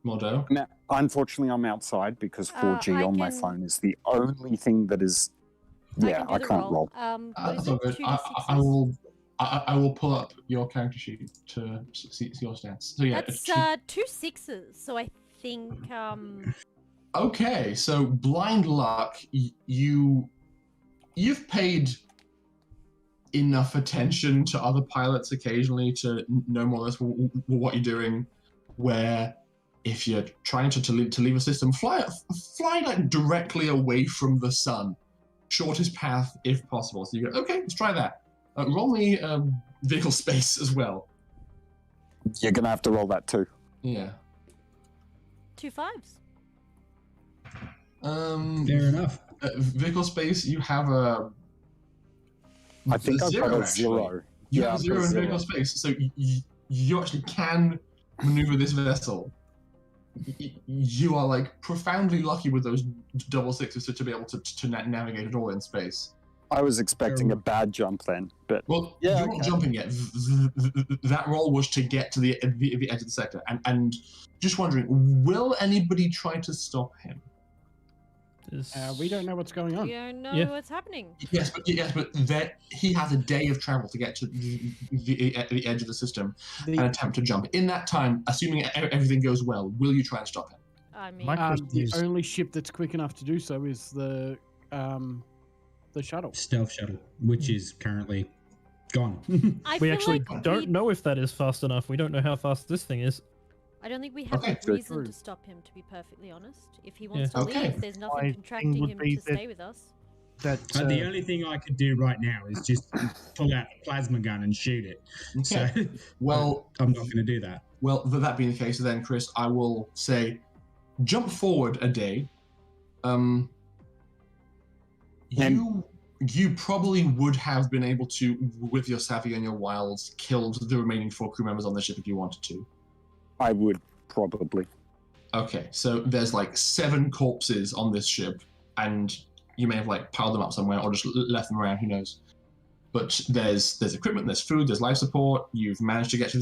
Mordeaux. Now, unfortunately, I'm outside because 4G I on my can- phone is the only thing that is... Yeah, I do the can't roll. What is That's all it? good. 2d6s? I will pull up your character sheet to see your stats. So yeah, That's 2 6s. So I think okay. So blind luck, you've paid enough attention to other pilots occasionally to know more or less what you're doing. Where if you're trying to leave a system, fly like directly away from the sun, shortest path if possible. So you go, okay, let's try that. Roll me vehicle space as well. You're going to have to roll that too. Yeah. 2 5s. Fair enough. Vehicle space, you have a. I think I've got a actually. 0. You Yeah, have I've zero got in zero. vehicle space, so you actually can maneuver this vessel. You are like profoundly lucky with those double sixes to be able to navigate it all in space. I was expecting a bad jump then, but Well, Yeah, you're not okay. jumping yet. That roll was to get to the edge of the sector, and just wondering, will anybody try to stop him? We don't know what's going on. We don't know Yeah. what's happening. Yes, but he has a day of travel to get to the edge of the system and The, attempt to jump. In that time, assuming everything goes well, will you try and stop him? I mean, My question the is, only ship that's quick enough to do so is the shuttle. Stealth shuttle, which is currently gone. I We feel actually like don't know if that is fast enough. We don't know how fast this thing is. I don't think we have Okay, a good. reason to stop him, to be perfectly honest. If he wants Yeah. to Okay. leave, there's My nothing thing contracting would him be to that- stay with us. that The only thing I could do right now is just pull out a plasma gun and shoot it. Okay. So Well, I'm not going to do that. Well, that being the case, then, Chris, I will say, jump forward a day. you probably would have been able to, with your savvy and your wilds, killed the remaining 4 crew members on the ship if you wanted to. I would probably. Okay, so there's like 7 corpses on this ship, and you may have like piled them up somewhere or just left them around, who knows. But there's equipment, there's food, there's life support. You've managed to get to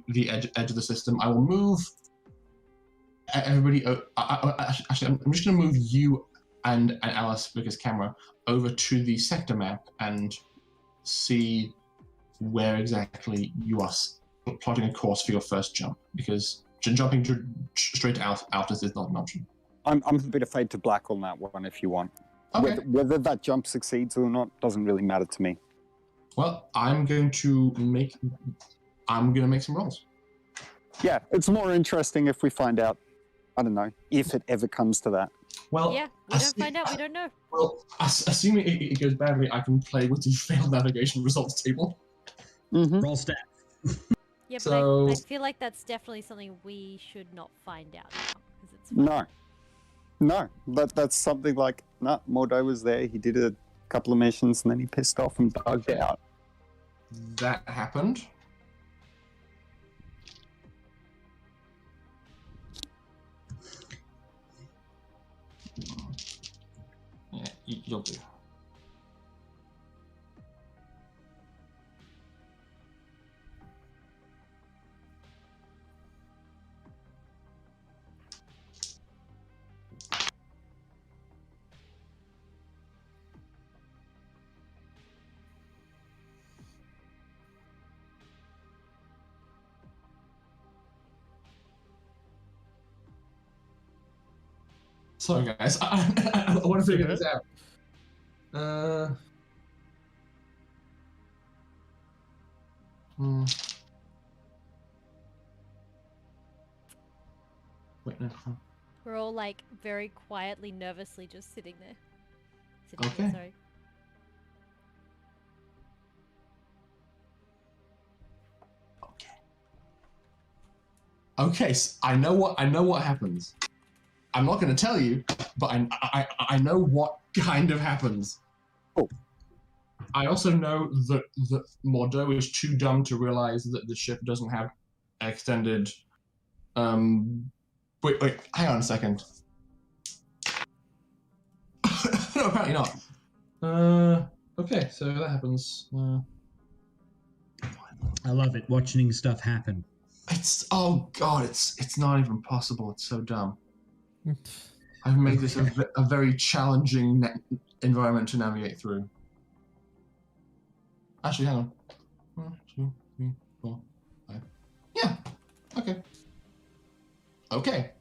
the edge of the system. I will move everybody. Actually, I'm just going to move you and Alice, because camera, over to the sector map and see where exactly you are plotting a course for your first jump, because jumping straight out is not an option. I'm a bit of fade to black on that one if you want. Okay. Whether that jump succeeds or not doesn't really matter to me. Well, I'm going to make some rolls. Yeah, it's more interesting if we find out, I don't know, if it ever comes to that. Well, Yeah, we don't find out, we don't know. Well, assuming it goes badly, I can play with the failed navigation results table. Mm-hmm. Roll stat. Yeah, but So- I feel like that's definitely something we should not find out now, because it's fine. No, that's something like, Mordo was there, he did a couple of missions, and then he pissed off and bugged out. That happened. Yeah, you'll do. Sorry, guys. I want to figure this out. Wait, no. We're all like very quietly, nervously just sitting there. Sitting Okay. there, sorry. Okay, so I know what happens. I'm not going to tell you, but I know what kind of happens. Oh. I also know that Mordo is too dumb to realize that the ship doesn't have extended. Wait, hang on a second. No, apparently not. Okay, so that happens. I love it, watching stuff happen. Oh god, it's not even possible. It's so dumb. I've made this a very challenging environment to navigate through. Actually, hang on. 1, 2, 3, 4, 5. Yeah. Okay. Okay.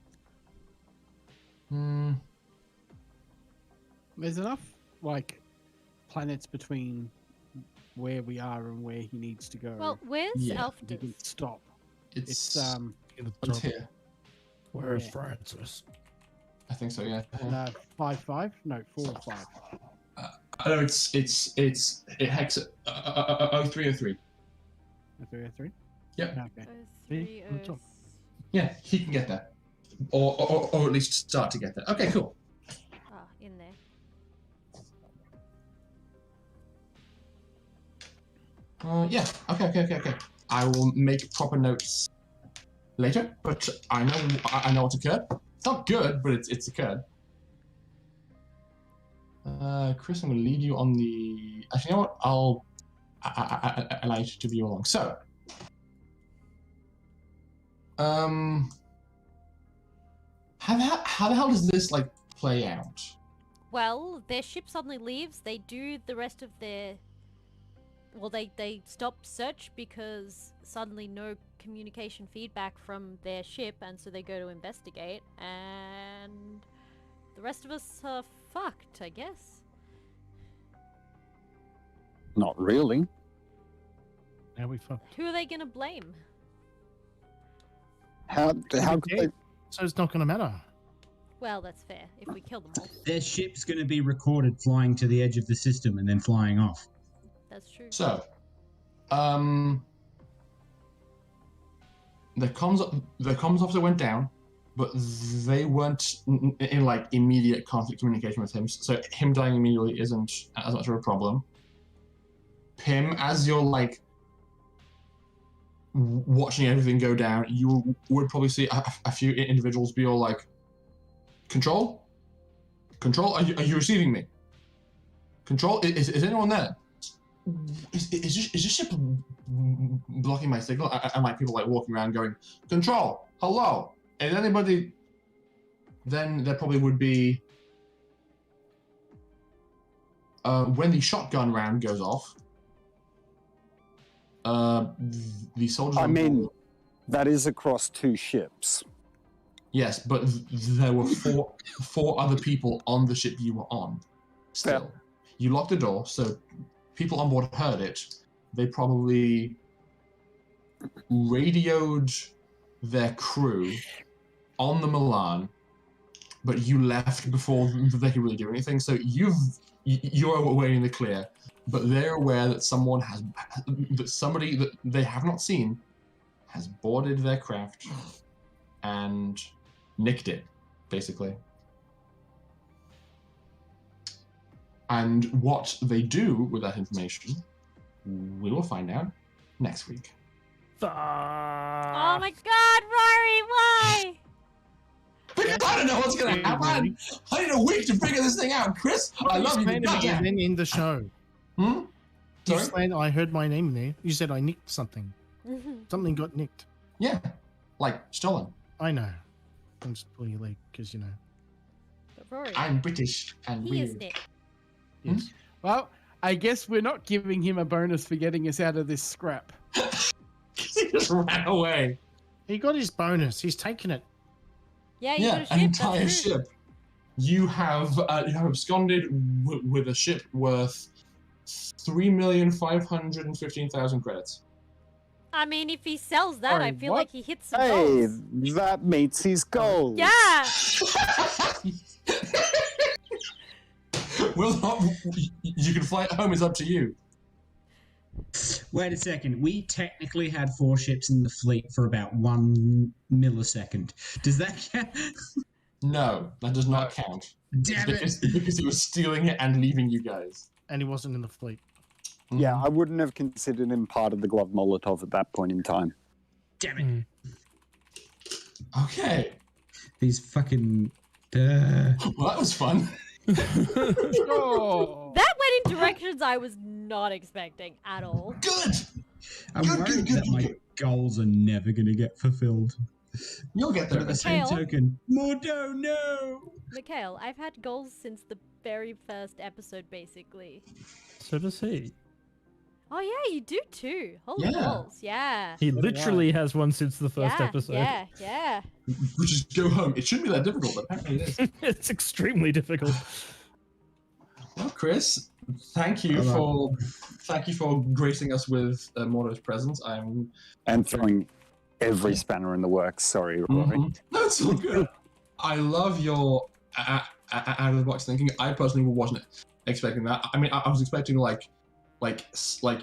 There's enough, like, planets between where we are and where he needs to go. Well, where's Yeah, you can Elfdith? stop. It's It's it's here. Where is Yeah. Francis? I think so. Yeah. 5-5? No, 4-5. I know it hex 0303. 303? Yep. Okay. See? On top. Yeah, he can get there, or at least start to get there. Okay, cool. Ah, in there. Yeah. Okay. I will make proper notes later, but I know what's occurred. It's not good, but it's occurred. Chris, I'm going to lead you on the. Actually, you know what? I'll allow you to view along. So, how the hell does this like play out? Well, their ship suddenly leaves. They do the rest of their. Well, they stop search because suddenly no communication feedback from their ship, and so they go to investigate, and the rest of us are fucked, I guess. Not really. Now we fucked. Who are they gonna blame? How could they? So it's not going to matter. Well, that's fair. If we kill them all, Their ship's going to be recorded flying to the edge of the system and then flying off. that's true. So, the comms officer went down. but they weren't in like immediate conflict communication with him. So him dying immediately isn't as much of a problem. Pim, as you're like watching everything go down, you would probably see a few individuals be all like, Control? Control? Are you receiving me? Control? Is anyone there? Is this ship blocking my signal? And like people like walking around going, Control, hello, is anybody? Then there probably would be, when the shotgun round goes off, the soldiers. I mean, that is across 2 ships. Yes, but there were four other people on the ship you were on. Still, you locked the door, so people on board heard it. They probably radioed their crew on the Milan, but you left before they could really do anything. So you're away in the clear, but they're aware that somebody that they have not seen has boarded their craft and nicked it, basically. And what they do with that information, we will find out next week. Oh my God, Rory, why? Because I don't know what's going to happen. I need a week to figure this thing out, Chris. I love you. Again in the show. Hmm? You Sorry? said I heard my name there. You said I nicked something. Something got nicked. Yeah, like stolen. I know. I'm just pulling your leg because But Rory, I'm British and he is weird. Nick. Yes. Well, I guess we're not giving him a bonus for getting us out of this scrap. He just ran away. He got his bonus. He's taken it. Yeah, you got a ship. An entire that's true. ship. You have absconded with a ship worth 3,515,000 credits. I mean, if he sells that, I Sorry, feel what? like he hits some Hey, goals. that meets his goals. Yeah. Well, you can fly it home. It's up to you. Wait a second. We technically had 4 ships in the fleet for about 1 millisecond. Does that count? No, that does not count. Damn it! Because he was stealing it and leaving you guys. And he wasn't in the fleet. Yeah, I wouldn't have considered him part of the Gloved Molotov at that point in time. Damn it! Okay. These fucking. Well, that was fun. Oh. That went in directions I was not expecting at all. Good. I'm Good, worried good, that my good. goals are never going to get fulfilled. You'll get But there. at the same Mikhail? token, Mordo, no! Mikhail, I've had goals since the very first episode, basically. So does he. Oh yeah, you do too. Holy Yeah. balls, yeah. He literally has one since the first yeah, episode. Yeah. We just go home. It shouldn't be that difficult, but apparently it is. It's extremely difficult. Well, Chris, thank you for gracing us with Mordo's presence. And throwing every spanner in the works. Sorry, Rory. No, it's all good. I love your out of the box thinking. I personally wasn't expecting that. I mean, I was expecting like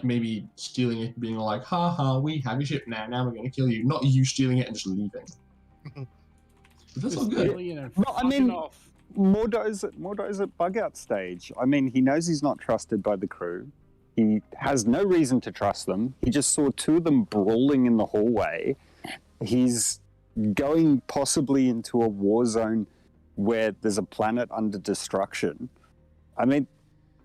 maybe stealing it, being like, "Ha ha, we have your ship now. Now we're going to kill you." Not you stealing it and just leaving. But that's all good. You know, Well, I fucking mean- off. Mordo's at bug out stage. I mean, he knows he's not trusted by the crew. He has no reason to trust them. He just saw 2 of them brawling in the hallway. He's going possibly into a war zone where there's a planet under destruction. I mean,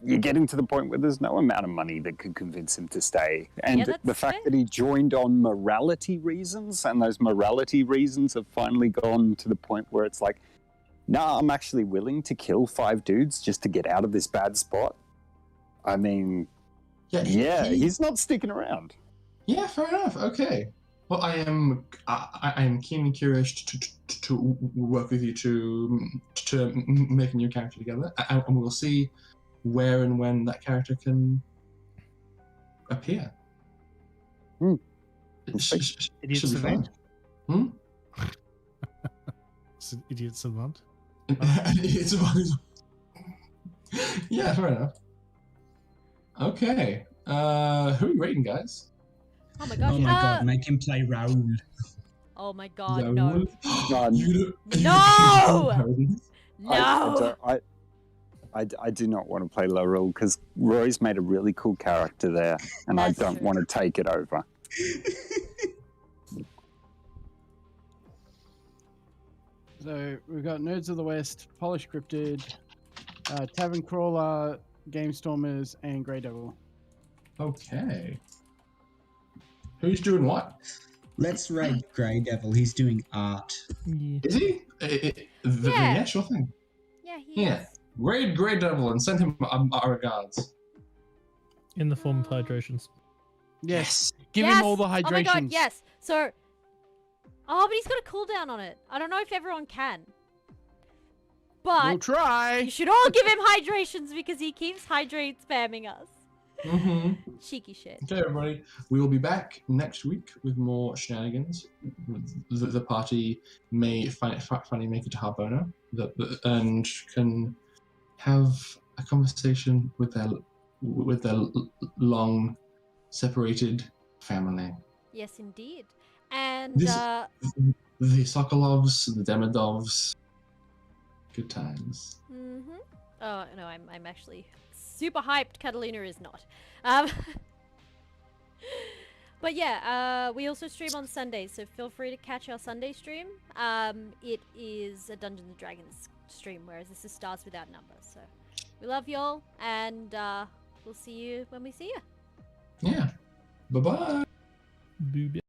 you're getting to the point where there's no amount of money that could convince him to stay. And that's the fact fair. that he joined on morality reasons, and those morality reasons have finally gone to the point where it's like, nah, I'm actually willing to kill 5 dudes just to get out of this bad spot. I mean, he's not sticking around. Yeah, fair enough. Okay. Well, I am keenly curious to work with you to make a new character together, and we'll see where and when that character can appear. Idiot Should be fun. savant. Hmm? It's an idiot savant. It's yeah, fair enough. Okay. Who are we rating, guys? Oh my gosh. Oh my god, make him play Raoul. Oh my god, La no. Rule? No. You don't- No! No! I do not want to play La Rule because Roy's made a really cool character there, and That's I don't true. want to take it over. So we've got Nerds of the West, Polish Cryptid, Tavern Crawler, Game Stormers, and Grey Devil. Okay. Who's doing what? Let's raid Grey Devil. He's doing art. Yeah. Is he? Yeah, sure thing. Yeah, he Yeah. is. Raid Grey Devil and send him our regards. In the form of hydrations. Yes. Give Yes! him all the hydrations. Oh my god, yes. So... Oh, but he's got a cooldown on it. I don't know if everyone can. But We'll try. you should all give him hydrations because he keeps hydrate spamming us. Mm-hmm. Cheeky shit. Okay, everybody. We will be back next week with more shenanigans. The party may finally make it to Harbona and can have a conversation with their long separated family. Yes, indeed. And This- The Sokolovs, the Demidovs. Good times. Oh no, I'm actually super hyped. Catalina is not. But yeah, we also stream on Sundays, so feel free to catch our Sunday stream. It is a Dungeons and Dragons stream, whereas this is Stars Without Numbers. So we love y'all, and we'll see you when we see you. Yeah. Bye-bye. Boob.